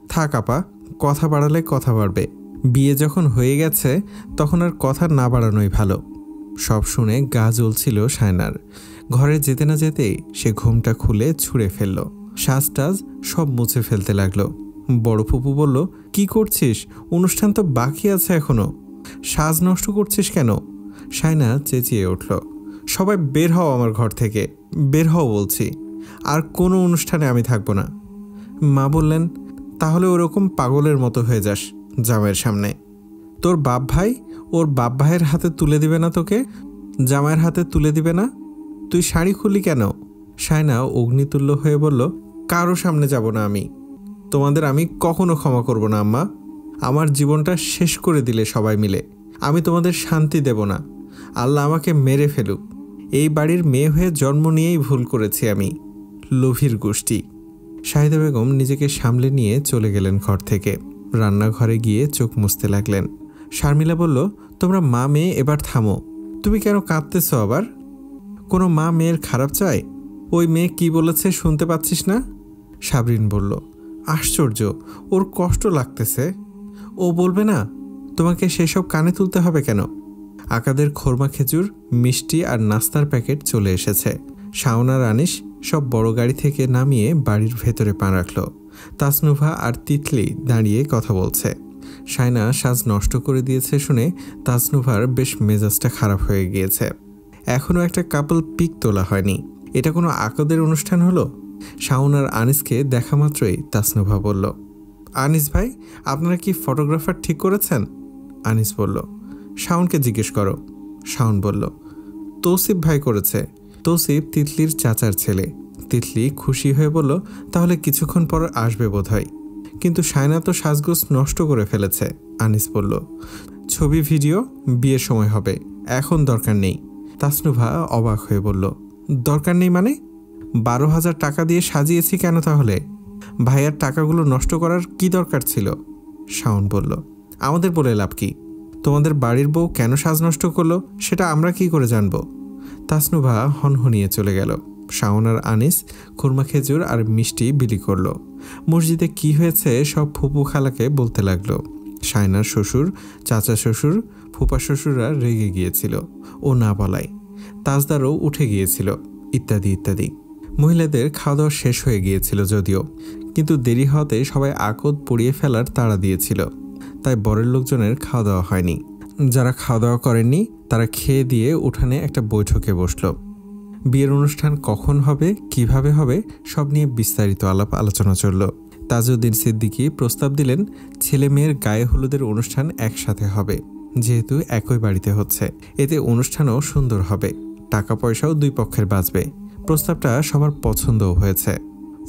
থাক আপা, কথা বাড়ালে কথা বাড়বে। বিয়ে যখন হয়ে গেছে তখন আর কথা না বাড়ানোই ভালো। সব শুনে গা জ্বলছিল শায়নার। ঘরে যেতে না যেতেই সে ঘুমটা খুলে ছুঁড়ে ফেলল। সাজটাজ সব মুছে ফেলতে লাগলো। বড় ফুপু বলল, কি করছিস? অনুষ্ঠান তো বাকি আছে এখনো, সাজ নষ্ট করছিস কেন? শায়না চেঁচিয়ে উঠল, সবাই বের হও আমার ঘর থেকে, বের হও বলছি, আর কোনো অনুষ্ঠানে আমি থাকবো না। মা বললেন, তাহলে ওরকম পাগলের মতো হয়ে যাস জামাইয়ের সামনে। তোর বাপ ভাই ওর বাপ ভাইয়ের হাতে তুলে দিবে না তোকে? জামাইয়ের হাতে তুলে দিবে না? তুই শাড়ি খুললি কেন? শায়না অগ্নিতুল্য হয়ে বলল, কারো সামনে যাব না আমি। তোমাদের আমি কখনো ক্ষমা করব না আম্মা। আমার জীবনটা শেষ করে দিলে সবাই মিলে। আমি তোমাদের শান্তি দেব না। আল্লাহ আমাকে মেরে ফেলুক। এই বাড়ির মেয়ে হয়ে জন্ম নিয়েই ভুল করেছি আমি, লোভীর গোষ্ঠী। শাহিদা বেগম নিজেকে সামলে নিয়ে চলে গেলেন ঘর থেকে। রান্নাঘরে গিয়ে চোখ মুছতে লাগলেন। শারমিলা বলল, তোমরা মা মেয়ে এবার থামো। তুমি কেন কাঁদতেছ আবার? কোনো মা মেয়ের খারাপ চায়? ওই মেয়ে কি বলেছে শুনতে পাচ্ছিস না? সাবরিন বলল, আশ্চর্য, ওর কষ্ট লাগতেছে, ও বলবে না? তোমাকে সেসব কানে তুলতে হবে কেন? আকাদের খোরমা খেজুর, মিষ্টি আর নাস্তার প্যাকেট চলে এসেছে। শাওন আর আনিস সব বড় গাড়ি থেকে নামিয়ে বাড়ির ভেতরে পা রাখল। তাসনুভা আর তিতলি দাঁড়িয়ে কথা বলছে। শায়না সাজ নষ্ট করে দিয়েছে শুনে তাসনুভার বেশ মেজাজটা খারাপ হয়ে গিয়েছে। এখনও একটা কাপল পিক তোলা হয়নি। এটা কোনো আকাদের অনুষ্ঠান হলো? শাওন আর আনিসকে দেখা মাত্রই তাসনুভা বলল, আনিস ভাই, আপনারা কি ফটোগ্রাফার ঠিক করেছেন? আনিস বলল, শাওনকে জিজ্ঞেস করো। শাওন বলল, তৌসিফ ভাই করেছে। তৌসিফ তিতলির চাচার ছেলে। তিতলি খুশি হয়ে বলল, তাহলে কিছুক্ষণ পর আসবে বোধহয়। কিন্তু শায়না তো সাজগোজ নষ্ট করে ফেলেছে। আনিস বলল, ছবি ভিডিও বিয়ের সময় হবে, এখন দরকার নেই। তাসনুভা অবাক হয়ে বলল, দরকার নেই মানে? 12,000 টাকা দিয়ে সাজিয়েছি কেন তাহলে? ভাইয়ার টাকাগুলো নষ্ট করার কি দরকার ছিল? শাওন বলল, আমাদের বলে লাভ কি? তোমাদের বাড়ির বউ কেন সাজ নষ্ট করলো সেটা আমরা কি করে জানবো? তাসনুভা হনহনিয়ে চলে গেল। শাওন আর আনিস খুরমা খেজুর আর মিষ্টি বিলি করলো। মসজিদে কি হয়েছে সব ফুপু খালাকে বলতে লাগলো। শায়নার শ্বশুর, চাচা শ্বশুর, ফুপা শ্বশুররা রেগে গিয়েছিল ও না বলায়। তাজদারও উঠে গিয়েছিল, ইত্যাদি ইত্যাদি। মহিলাদের খাওয়া দাওয়া শেষ হয়ে গিয়েছিল যদিও, কিন্তু দেরি হওয়াতে সবাই আকদ পুড়িয়ে ফেলার তাড়া দিয়েছিল, তাই বরের লোকজনের খাওয়া দাওয়া হয়নি। যারা খাওয়া দাওয়া করেননি তারা খেয়ে দিয়ে উঠানে একটা বৈঠকে বসল। বিয়ের অনুষ্ঠান কখন হবে, কিভাবে হবে সব নিয়ে বিস্তারিত আলাপ আলোচনা চলল। তাজউদ্দিন সিদ্দিকী প্রস্তাব দিলেন, ছেলে মেয়ের গায়ে হলুদের অনুষ্ঠান একসাথে হবে, যেহেতু একই বাড়িতে হচ্ছে। এতে অনুষ্ঠানও সুন্দর হবে, টাকা পয়সাও দুই পক্ষের বাঁচবে। প্রস্তাবটা সবার পছন্দও হয়েছে।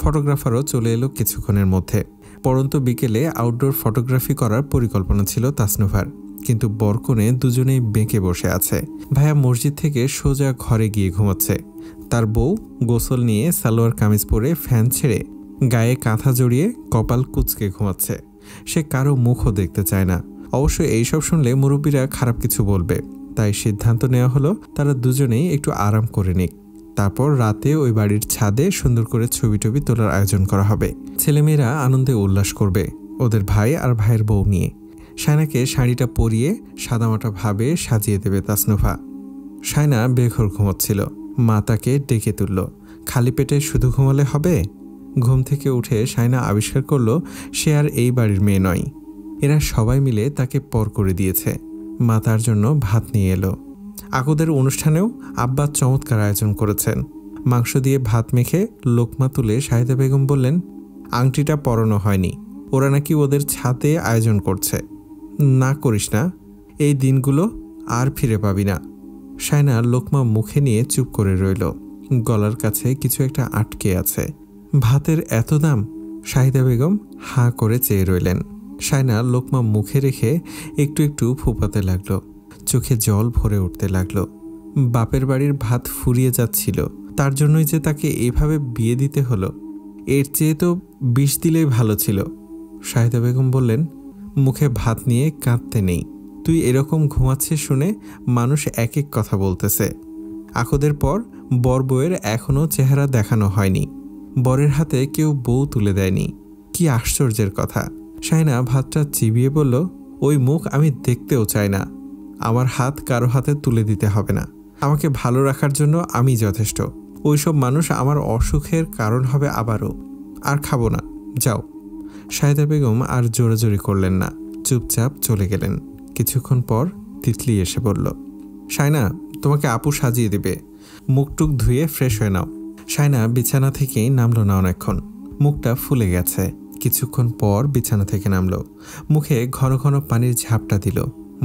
ফটোগ্রাফারও চলে এলো কিছুক্ষণের মধ্যে। পরন্ত বিকেলে আউটডোর ফটোগ্রাফি করার পরিকল্পনা ছিল তাসনুভার, কিন্তু বরকনে দুজনেই বেঁকে বসে আছে। ভাইয়া মসজিদ থেকে সোজা ঘরে গিয়ে ঘুমাচ্ছে। তার বউ গোসল নিয়ে সালোয়ার কামিজ পরে ফ্যান ছেড়ে গায়ে কাঁথা জড়িয়ে কপাল কুঁচকে ঘুমাচ্ছে। সে কারো মুখও দেখতে চায় না। অবশ্য এইসব শুনলে মুরব্বীরা খারাপ কিছু বলবে, তাই সিদ্ধান্ত নেওয়া হলো তারা দুজনেই একটু আরাম করে নিক। তারপর রাতে ওই বাড়ির ছাদে সুন্দর করে ছবি টবি তোলার আয়োজন করা হবে। ছেলেমেয়েরা আনন্দে উল্লাস করবে ওদের ভাই আর ভাইয়ের বউ নিয়ে। শায়নাকে শাড়িটা পরিয়ে সাদামাটা ভাবে সাজিয়ে দেবে তাসনুভা। শায়না বেঘর ঘুমোচ্ছিল। মা তাকে ডেকে তুলল। খালি পেটে শুধু ঘুমালে হবে? ঘুম থেকে উঠে শায়না আবিষ্কার করলো সে আর এই বাড়ির মেয়ে নয়। এরা সবাই মিলে তাকে পর করে দিয়েছে। মা তার জন্য ভাত নিয়ে এলো। আকদের অনুষ্ঠানেও আব্বা চমৎকার আয়োজন করেছেন। মাংস দিয়ে ভাত মেখে লোকমা তুলে শাহিদা বেগম বললেন, আংটিটা পরানো হয়নি, ওরা নাকি ওদের ছাদে আয়োজন করছে। না করিস না, এই দিনগুলো আর ফিরে পাবি না। শায়না লোকমা মুখে নিয়ে চুপ করে রইল। গলার কাছে কিছু একটা আটকে আছে। ভাতের এত দাম? শাহিদা বেগম হাঁ করে চেয়ে রইলেন। শায়না লোকমা মুখে রেখে একটু একটু ফোঁপাতে লাগলো। চোখে জল ভরে উঠতে লাগলো। বাপের বাড়ির ভাত ফুরিয়ে যাচ্ছিল, তার জন্যই যে তাকে এভাবে বিয়ে দিতে হলো। এর চেয়ে তো বিষ দিলেই ভালো ছিল। শাহিদা বেগম বললেন, মুখে ভাত নিয়ে কাঁদতে নেই। তুই এরকম ঘুমাচ্ছিস শুনে মানুষ এক এক কথা বলতেছে। আকদের পর বর বউয়ের এখনও চেহারা দেখানো হয়নি। বরের হাতে কেউ বউ তুলে দেয়নি। কি আশ্চর্যের কথা। শায়না ভাতটা চিবিয়ে বলল, ওই মুখ আমি দেখতেও চাই না। আমার হাত কারো হাতে তুলে দিতে হবে না। আমাকে ভালো রাখার জন্য আমি যথেষ্ট। ওইসব মানুষ আমার অসুখের কারণ হবে আবারও। আর খাবো না, যাও। শাহিদা বেগম আর জোরাজোরি করলেন না, চুপচাপ চলে গেলেন। কিছুক্ষণ পর তিতলি এসে বলল, শায়না, তোমাকে আপু সাজিয়ে দেবে। মুখটুক ধুয়ে ফ্রেশ হয়ে নাও। শায়না বিছানা থেকেই নামলো না অনেকক্ষণ। মুখটা ফুলে গেছে। কিছুক্ষণ পর বিছানা থেকে নামলো। মুখে ঘন ঘন পানির ঝাপটা দিল।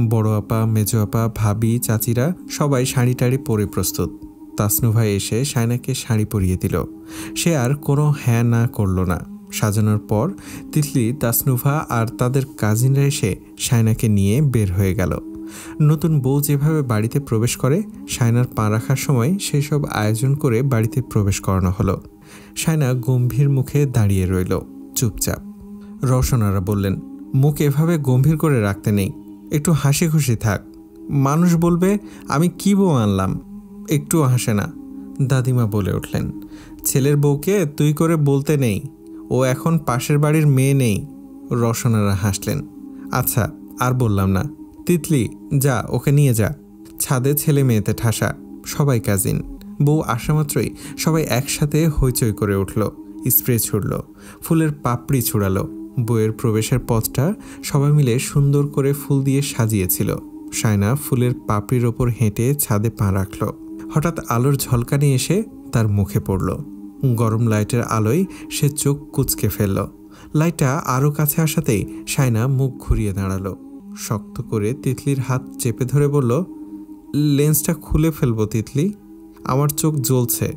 বড় আপা, মেজো আপা, ভাবি, চাচিরা সবাই শাড়ি টাড়ি পরে প্রস্তুত। তাসনু ভাই এসে শায়নাকে শাড়ি পরিয়ে দিল। সে আর কোনো হ্যাঁ না করল না। সাজানোর পর তিতলি, তাসনুভা আর তাদের কাজিনরা এসে শায়নাকে নিয়ে বের হয়ে গেল। নতুন বউ যেভাবে বাড়িতে প্রবেশ করে, শায়নার পা রাখার সময় সেই সব আয়োজন করে বাড়িতে প্রবেশ করানো হলো। শায়না গম্ভীর মুখে দাঁড়িয়ে রইল, চুপচাপ। রওশনারা বললেন, মুখ এভাবে গম্ভীর করে রাখতে নেই, একটু হাসি খুশি থাক। মানুষ বলবে আমি কি বউ আনলাম। একটুও হাসে না। দাদিমা বলে উঠলেন, ছেলের বউকে তুই করে বলতে নেই, ও এখন পাশের বাড়ির মেয়ে নেই। রওশনারা হাসলেন। আচ্ছা, আর বললাম না। তিতলি, যা, ওকে নিয়ে যা। ছাদে ছেলে মেয়েতে ঠাসা, সবাই কাজিন। বউ আসা মাত্রই সবাই একসাথে হইচই করে উঠল। স্প্রে ছুড়ল, ফুলের পাপড়ি ছুড়ালো। বউয়ের প্রবেশের পথটা সবাই মিলে সুন্দর করে ফুল দিয়ে সাজিয়েছিল। শায়না ফুলের পাপড়ির ওপর হেঁটে ছাদে পা রাখল। হঠাৎ আলোর ঝলকানি এসে তার মুখে পড়ল। গরম লাইটের আলোয় সে চোখ কুঁচকে ফেলল। লাইটটা আরও কাছে আসাতেই শায়না মুখ ঘুরিয়ে দাঁড়ালো। শক্ত করে তিতলির হাত চেপে ধরে বলল, লেন্সটা খুলে ফেলবো তিতলি, আমার চোখ জ্বলছে।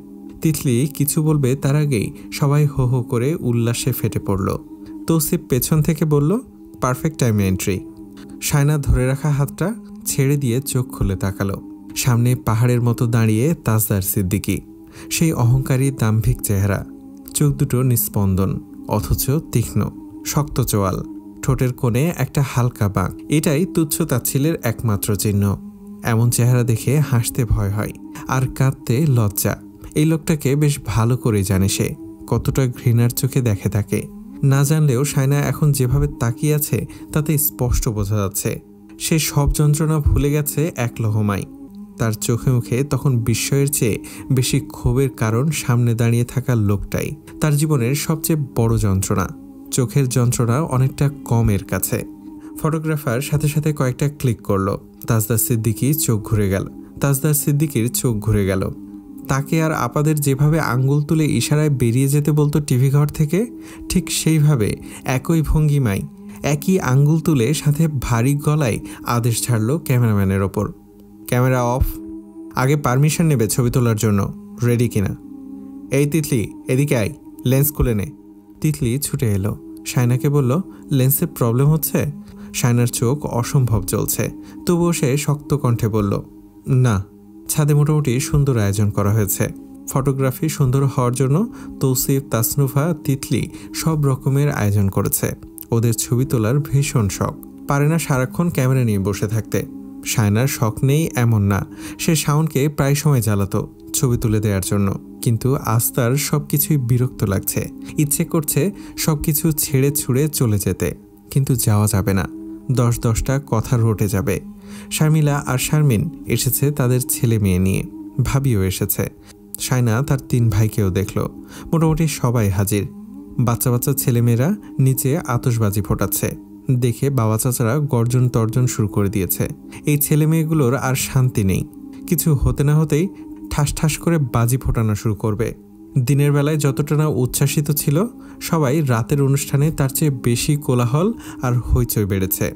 তিতলি কিছু বলবে তার আগেই সবাই হো হো করে উল্লাসে ফেটে পড়ল। তৌসিফ পেছন থেকে বলল, পারফেক্ট টাইমে এন্ট্রি। শায়না ধরে রাখা হাতটা ছেড়ে দিয়ে চোখ খুলে তাকালো। সামনে পাহাড়ের মতো দাঁড়িয়ে তাজদার সিদ্দিকী। সেই অহংকারী দাম্ভিক চেহারা, চোখ দুটো নিস্পন্দন অথচ তীক্ষ্ণ, শক্ত চোয়াল, ঠোঁটের কোণে একটা হালকা বাঁক। এটাই তুচ্ছ তাচ্ছিলের একমাত্র চিহ্ন। এমন চেহারা দেখে হাসতে ভয় হয় আর কাঁদতে লজ্জা। এই লোকটাকে বেশ ভালো করে জানে সে, কতটা ঘৃণার চোখে দেখে তাকে। না জানলেও শায়না এখন যেভাবে তাকিয়ে আছে তাতে স্পষ্ট বোঝা যাচ্ছে সে সব যন্ত্রণা ভুলে গেছে এক লহমায়। তার চোখে মুখে তখন বিস্ময়ের চেয়ে বেশি ক্ষোভের কারণ সামনে দাঁড়িয়ে থাকা লোকটাই তার জীবনের সবচেয়ে বড় যন্ত্রণা। চোখের যন্ত্রণা অনেকটা কম এর কাছে। ফটোগ্রাফার সাথে সাথে কয়েকটা ক্লিক করলো। তাজদার সিদ্দিকীর চোখ ঘুরে গেল। তাকে আর আপাদের যেভাবে আঙ্গুল তুলে ইশারায় বেরিয়ে যেতে বলতো টিভি ঘর থেকে, ঠিক সেইভাবে একই ভঙ্গিমায় একই আঙ্গুল তুলে সাথে ভারী গলায় আদেশ ছাড়লো ক্যামেরাম্যানের ওপর, ক্যামেরা অফ। আগে পারমিশন নেবে ছবি তোলার জন্য, রেডি কিনা। এই তিতলি, এদিকে আয়, লেন্স খুলে নে। তিতলি ছুটে এলো। শায়নাকে বলল, লেন্সের প্রবলেম হচ্ছে। শায়নার চোখ অসম্ভব জ্বলছে, তবুও সে শক্ত কণ্ঠে বলল, না। ছাদে মোটামুটি সুন্দর আয়োজন করা হয়েছে। ফটোগ্রাফি সুন্দর হওয়ার জন্য তৌসিফ, তাসনুভা, তিতলি সব রকমের আয়োজন করেছে। ওদের ছবি তোলার ভীষণ শখ, পারে না সারাক্ষণ ক্যামেরা নিয়ে বসে থাকতে। শায়নার শখ নেই এমন না, সে শাওনকে প্রায় সময় জ্বালাতো ছবি তুলে দেওয়ার জন্য, কিন্তু আজ তার সবকিছুই বিরক্ত লাগছে। ইচ্ছে করছে সবকিছু ছেড়ে ছুড়ে চলে যেতে, কিন্তু যাওয়া যাবে না। 10-10টা কথা রটে যাবে। শারমিলা আর শারমিন এসেছে তাদের ছেলে মেয়ে নিয়ে, ভাবিও এসেছে। শায়না তার 3 ভাইকেও দেখল। মোটামুটি সবাই হাজির। বাচ্চা বাচ্চা ছেলেমেয়েরা নিচে আতশবাজি ফোটাচ্ছে দেখে বাবা চাচারা গর্জন তর্জন শুরু করে দিয়েছে। এই ছেলে মেয়েগুলোর আর শান্তি নেই। কিছু হতে না হতেই ঠাস ঠাস করে বাজি ফোটানো শুরু করবে। দিনের বেলায় যতটা না উচ্ছ্বাসিত ছিল, সবাই রাতের অনুষ্ঠানে তার চেয়ে বেশি কোলাহল আর হইচই বেড়েছে।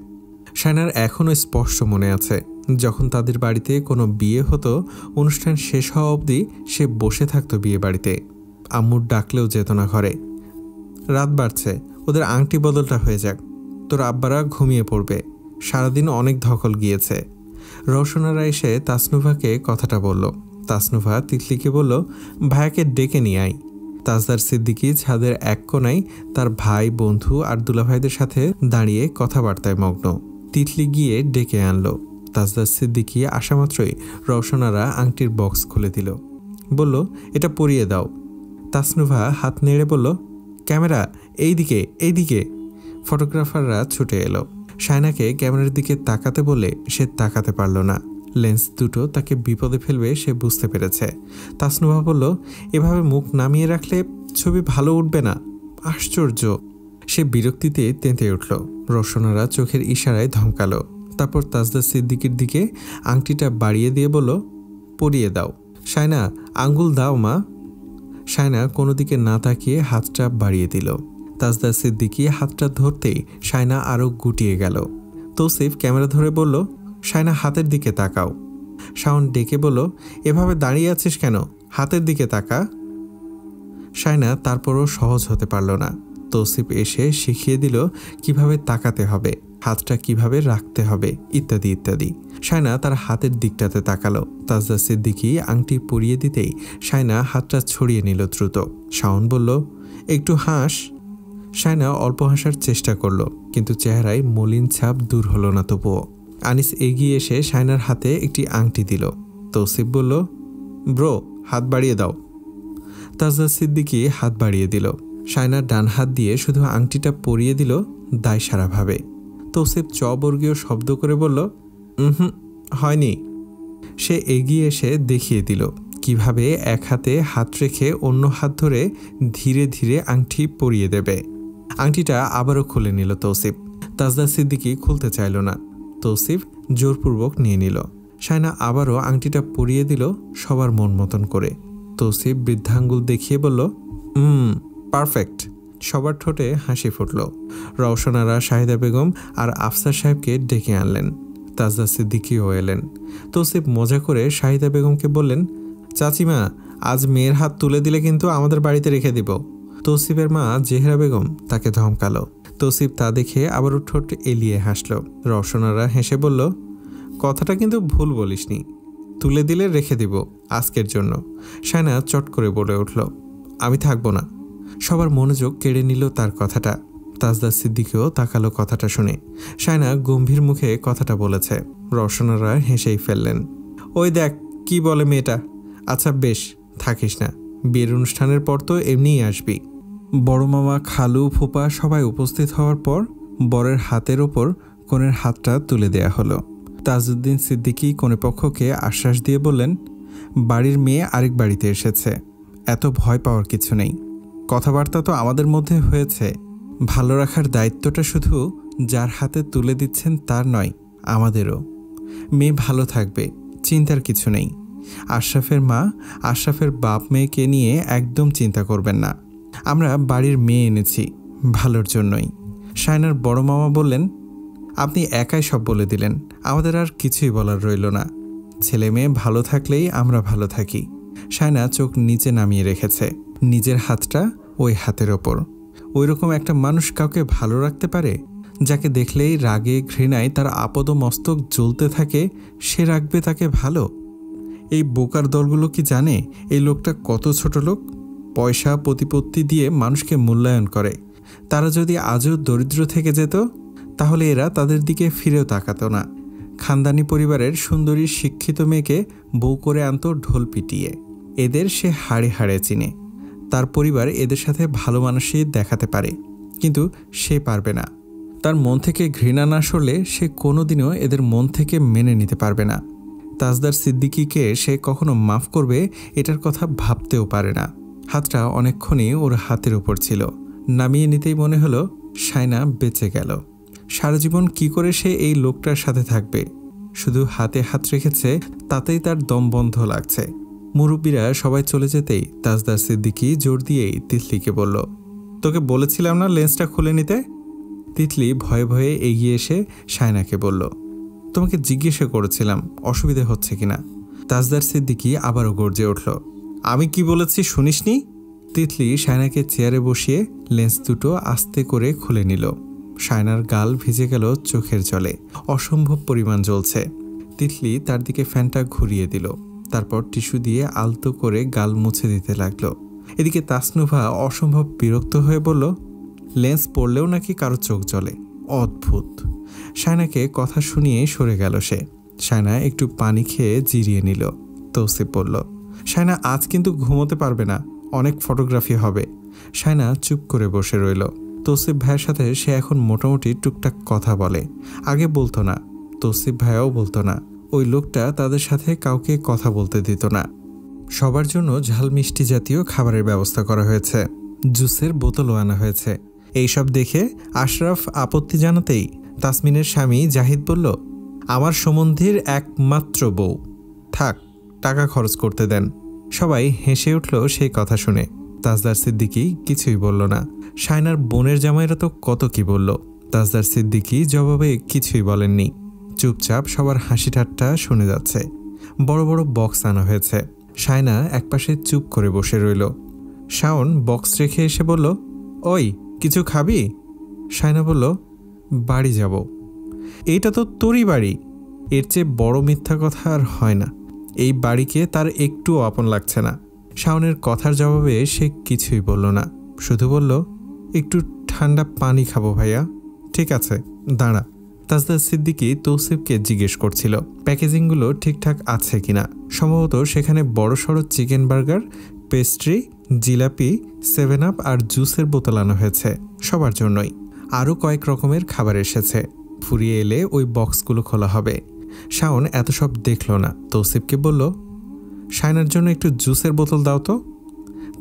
শায়নার এখনও স্পষ্ট মনে আছে, যখন তাদের বাড়িতে কোনো বিয়ে হতো, অনুষ্ঠান শেষ হওয়া অবধি সে বসে থাকতো বিয়ে বাড়িতে। আম্মুর ডাকলেও যেত না ঘরে। রাত বাড়ছে, ওদের আংটি বদলটা হয়ে যাক, তোর আব্বারা ঘুমিয়ে পড়বে, সারাদিন অনেক ধকল গিয়েছে। রওশনারা এসে তাসনুভাকে কথাটা বলল। তাসনুভা তিতলিকে বলল, ভাইয়াকে ডেকে নিয়ে আয়। তাজদার সিদ্দিকী ছাদের এক কোণায় তার ভাই, বন্ধু আর দুলাভাইদের সাথে দাঁড়িয়ে কথাবার্তায় মগ্ন। তিতলি গিয়ে ডেকে আনলো। তাজদার সিদ্দিকী আসা মাত্রই রওশনারা আংটির বক্স খুলে দিল। বলল, এটা পরিয়ে দাও। তাসনুভা হাত নেড়ে বলল, ক্যামেরা এইদিকে, এইদিকে। ফটোগ্রাফাররা ছুটে এলো। শায়নাকে ক্যামেরার দিকে তাকাতে বলে সে তাকাতে পারল না। লেন্স দুটো তাকে বিপদে ফেলবে সে বুঝতে পেরেছে। তাসনুভা বলল, এভাবে মুখ নামিয়ে রাখলে ছবি ভালো উঠবে না। আশ্চর্য। সে বিরক্তিতে তেঁতে উঠল। রওশনারা চোখের ইশারায় ধমকালো। তারপর তাজদার সিদ্দিকীর দিকে আংটিটা বাড়িয়ে দিয়ে বলল, পরিয়ে দাও। শায়না, আঙ্গুল দাও মা। শায়না কোনো দিকে না তাকিয়ে হাতটা বাড়িয়ে দিল। তাজদার সিদ্দিকী হাতটা ধরতেই শায়না আরও গুটিয়ে গেল। তৌসিফ ক্যামেরা ধরে বলল, শায়না হাতের দিকে তাকাও। শাওন ডেকে বলল, এভাবে দাঁড়িয়ে আছিস কেন, হাতের দিকে তাকা। শায়না তারপরও সহজ হতে পারল না। তৌসিফ এসে শিখিয়ে দিল কিভাবে তাকাতে হবে, হাতটা কিভাবে রাখতে হবে, ইত্যাদি ইত্যাদি। শায়না তার হাতের দিকটাতে তাকালো। তাজদার সিদ্দিকী আংটি পরিয়ে দিতেই শায়না হাতটা ছড়িয়ে নিল দ্রুত। শাওন বলল, একটু হাস। শায়না অল্প হাসার চেষ্টা করলো, কিন্তু চেহারায় মলিন ছাপ দূর হলো না তবুও। আনিস এগিয়ে এসে শায়নার হাতে একটি আংটি দিল। তৌসিফ বলল, ব্রো, হাত বাড়িয়ে দাও। তাজদার সিদ্দিকী হাত বাড়িয়ে দিল। শায়নার ডান হাত দিয়ে শুধু আংটিটা পরিয়ে দিল দায়সারাভাবে। তৌসিফ চবর্গীয় শব্দ করে বলল, হয়নি। সে এগিয়ে এসে দেখিয়ে দিল কিভাবে এক হাতে হাত রেখে অন্য হাত ধরে ধীরে ধীরে আংটি পরিয়ে দেবে। আংটিটা আবারও খুলে নিল তৌসিফ। তাজদার সিদ্দিকী খুলতে চাইল না। তৌসিফ জোরপূর্বক নিয়ে নিল। শায়না আবারও আংটিটা পরিয়ে দিল সবার মন মতন করে। তৌসিফ বৃদ্ধাঙ্গুল দেখিয়ে বলল, পারফেক্ট। সবার ঠোঁটে হাসি ফুটল। রওশনারা শাহিদা বেগম আর আফসার সাহেবকে ডেকে আনলেন। তাজদার সিদ্দিকীও এলেন। তৌসিফ মজা করে শাহিদা বেগমকে বললেন, চাচিমা, আজ মেয়ের হাত তুলে দিলে কিন্তু আমাদের বাড়িতে রেখে দিব। তৌসিফের মা জেহরা বেগম তাকে ধমকালো। তৌসিফ তা দেখে আবারও ঠোঁট এলিয়ে হাসল। রওশনারা হেসে বলল, কথাটা কিন্তু ভুল বলিসনি, তুলে দিলে রেখে দিব আজকের জন্য। শায়না চট করে বলে উঠল, আমি থাকবো না। সবার মনোযোগ কেড়ে নিল তার কথাটা। তাজদার সিদ্দিকীও তাকালো কথাটা শুনে। শায়না গম্ভীর মুখে কথাটা বলেছে। রওশনারা হেসেই ফেললেন। ওই দেখ কি বলে মেয়েটা। আচ্ছা বেশ, থাকিস না, বিয়ের অনুষ্ঠানের পর তো এমনিই আসবি। বড় মামা, খালু, ফুপা সবাই উপস্থিত হওয়ার পর বরের হাতের ওপর কনের হাতটা তুলে দেয়া হলো। তাজউদ্দিন সিদ্দিকী কনেপক্ষকে আশ্বাস দিয়ে বললেন, বাড়ির মেয়ে আরেক বাড়িতে এসেছে, এত ভয় পাওয়ার কিছু নেই। কথাবার্তা তো আমাদের মধ্যে হয়েছে, ভালো রাখার দায়িত্বটা শুধু যার হাতে তুলে দিচ্ছেন তার নয়, আমাদেরও। মেয়ে ভালো থাকবে, চিন্তার কিছু নেই। আশরাফের মা, আশরাফের বাপ মেয়েকে নিয়ে একদম চিন্তা করবেন না। আমরা বাড়ির মেয়ে এনেছি ভালোর জন্যই। শায়নার বড় মামা বললেন, আপনি একাই সব বলে দিলেন, আমাদের আর কিছুই বলার রইল না। ছেলে মেয়ে ভালো থাকলেই আমরা ভালো থাকি। শায়না চোখ নিচে নামিয়ে রেখেছে, নিজের হাতটা ওই হাতের ওপর। ওই রকম একটা মানুষ কাউকে ভালো রাখতে পারে, যাকে দেখলেই রাগে ঘৃণায় তার আপদ মস্তক জ্বলতে থাকে, সে রাখবে তাকে ভালো? এই বোকার দলগুলো কি জানে এই লোকটা কত ছোট লোক? পয়সা প্রতিপত্তি দিয়ে মানুষকে মূল্যায়ন করে। তারা যদি আজও দরিদ্র থেকে যেত, তাহলে এরা তাদের দিকে ফিরেও তাকাতো না। খানদানি পরিবারের সুন্দরী শিক্ষিত মেয়েকে বউ করে আনতো ঢোল পিটিয়ে। এদের সে হাড়ে হাড়ে চিনে। তার পরিবার এদের সাথে ভালো মানুষই দেখাতে পারে, কিন্তু সে পারবে না। তার মন থেকে ঘৃণা না সরলে সে কোনোদিনও এদের মন থেকে মেনে নিতে পারবে না। তাজদার সিদ্দিকীকে সে কখনো মাফ করবে এটার কথা ভাবতেও পারে না। হাতটা অনেকক্ষণই ওর হাতের উপর ছিল। নামিয়ে নিতেই মনে হলো শায়না বেঁচে গেল। সারা জীবন কি করে সে এই লোকটার সাথে থাকবে? শুধু হাতে হাত রেখেছে, তাতেই তার দম বন্ধ লাগছে। মুরব্বীরা সবাই চলে যেতেই তাজদার সিদ্দিকী জোর দিয়েই তিতলিকে বলল, তোকে বলেছিলাম না লেন্সটা খুলে নিতে। তিতলি ভয়ে ভয়ে এগিয়ে এসে শায়নাকে বলল, তোমাকে জিজ্ঞেসও করেছিলাম অসুবিধে হচ্ছে কিনা। তাজদার সিদ্দিকী আবারও গর্জে উঠল, আমি কি বলেছি শুনিসনি? তিতলি শায়নাকে চেয়ারে বসিয়ে লেন্স দুটো আস্তে করে খুলে নিল। শায়নার গাল ভিজে গেল চোখের জলে, অসম্ভব পরিমাণ জ্বলছে। তিতলি তার দিকে ফ্যানটা ঘুরিয়ে দিল, তারপর টিস্যু দিয়ে আলতো করে গাল মুছে দিতে লাগলো। এদিকে তাসনুভা অসম্ভব বিরক্ত হয়ে বলল, লেন্স পড়লেও নাকি কারো চোখ জ্বলে, অদ্ভুত। শায়নাকে কথা শুনিয়ে সরে গেল সে। শায়না একটু পানি খেয়ে জিরিয়ে নিল। তৌসিফ বলল, শায়না আজ কিন্তু ঘুমোতে পারবে না, অনেক ফটোগ্রাফি হবে। শায়না চুপ করে বসে রইল। তৌসিফ ভাইয়ের সাথে সে এখন মোটামুটি টুকটাক কথা বলে, আগে বলতো না। তৌসিফ ভাইয়াও বলতো না। ওই লোকটা তাদের সাথে কাউকে কথা বলতে দিত না। সবার জন্য ঝাল মিষ্টি জাতীয় খাবারের ব্যবস্থা করা হয়েছে, জুসের বোতলও আনা হয়েছে। এইসব দেখে আশরাফ আপত্তি জানাতেই তাসমিনের স্বামী জাহিদ বলল, আমার সম্বন্ধীর একমাত্র বউ, থাক, টাকা খরচ করতে দেন। সবাই হেসে উঠল সেই কথা শুনে। তাজদার সিদ্দিকী কিছুই বলল না। শায়নার বোনের জামাইরা তো কত কি বলল, তাজদার সিদ্দিকী জবাবে কিছুই বলেননি। চুপচাপ সবার হাসি ঠাট্টা শুনে যাচ্ছে। বড় বড় বক্স আনা হয়েছে। শায়না একপাশে চুপ করে বসে রইল। শাওন বক্স রেখে এসে বলল, ওই কিছু খাবি? শায়না বলল, বাড়ি যাব। এইটা তো তোরই বাড়ি, এর চেয়ে বড় মিথ্যা কথা আর হয় না। এই বাড়িকে তার একটুও আপন লাগছে না। শাওনের কথার জবাবে সে কিছুই বলল না, শুধু বলল, একটু ঠান্ডা পানি খাবো ভাইয়া। ঠিক আছে, দাঁড়া। তাজদার সিদ্দিকী তৌসিফকে জিজ্ঞেস করছিল প্যাকেজিংগুলো ঠিকঠাক আছে কিনা। সম্ভবত সেখানে বড়সড় চিকেন বার্গার, পেস্ট্রি, জিলাপি, 7 আপ আর জুসের বোতল আনা হয়েছে সবার জন্যই। আরও কয়েক রকমের খাবার এসেছে। ফুরিয়ে এলে ওই বক্সগুলো খোলা হবে। শাওন এত সব দেখল না, তৌসিফকে বলল, শায়নার জন্য একটু জুসের বোতল দাও তো।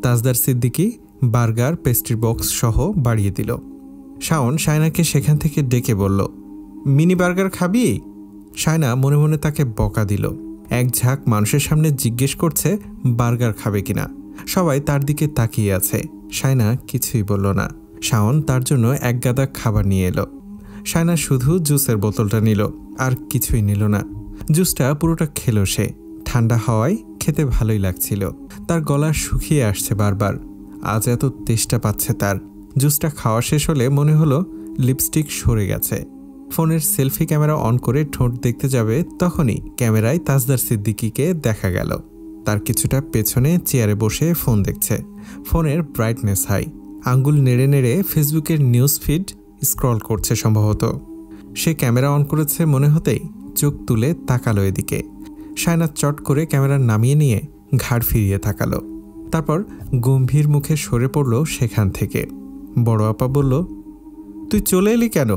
তাজদার সিদ্দিকী বার্গার, পেস্ট্রি বক্স সহ বাড়িয়ে দিল। শাওন শায়নাকে সেখান থেকে ডেকে বলল, মিনি বার্গার খাবি? শায়না মনে মনে তাকে বকা দিল। এক ঝাঁক মানুষের সামনে জিজ্ঞেস করছে বার্গার খাবে কিনা। সবাই তার দিকে তাকিয়ে আছে। শায়না কিছুই বলল না। শাওন তার জন্য এক গাদা খাবার নিয়ে এলো। শায়না শুধু জুসের বোতলটা নিল, আর কিছুই নিল না। জুসটা পুরোটা খেলো সে। ঠান্ডা হওয়ায় খেতে ভালোই লাগছিল। তার গলা শুকিয়ে আসছে বারবার। আজ এত তেষ্টা পাচ্ছে তার। জুসটা খাওয়া শেষ হলে মনে হলো লিপস্টিক সরে গেছে। ফোনের সেলফি ক্যামেরা অন করে ঠোঁট দেখতে যাবে, তখনই ক্যামেরায় তাজদার সিদ্দিকীকে দেখা গেল। তার কিছুটা পেছনে চেয়ারে বসে ফোন দেখছে। ফোনের ব্রাইটনেস হাই। আঙ্গুল নেড়ে নেড়ে ফেসবুকের নিউজ ফিড স্ক্রল করছে সম্ভবত। সে ক্যামেরা অন করেছে মনে হতেই চোখ তুলে তাকালো এদিকে। শায়না চট করে ক্যামেরা নামিয়ে নিয়ে ঘাড় ফিরিয়ে তাকালো। তারপর গম্ভীর মুখে সরে পড়ল সেখান থেকে। বড় আপা বলল, তুই চলে এলি কেন?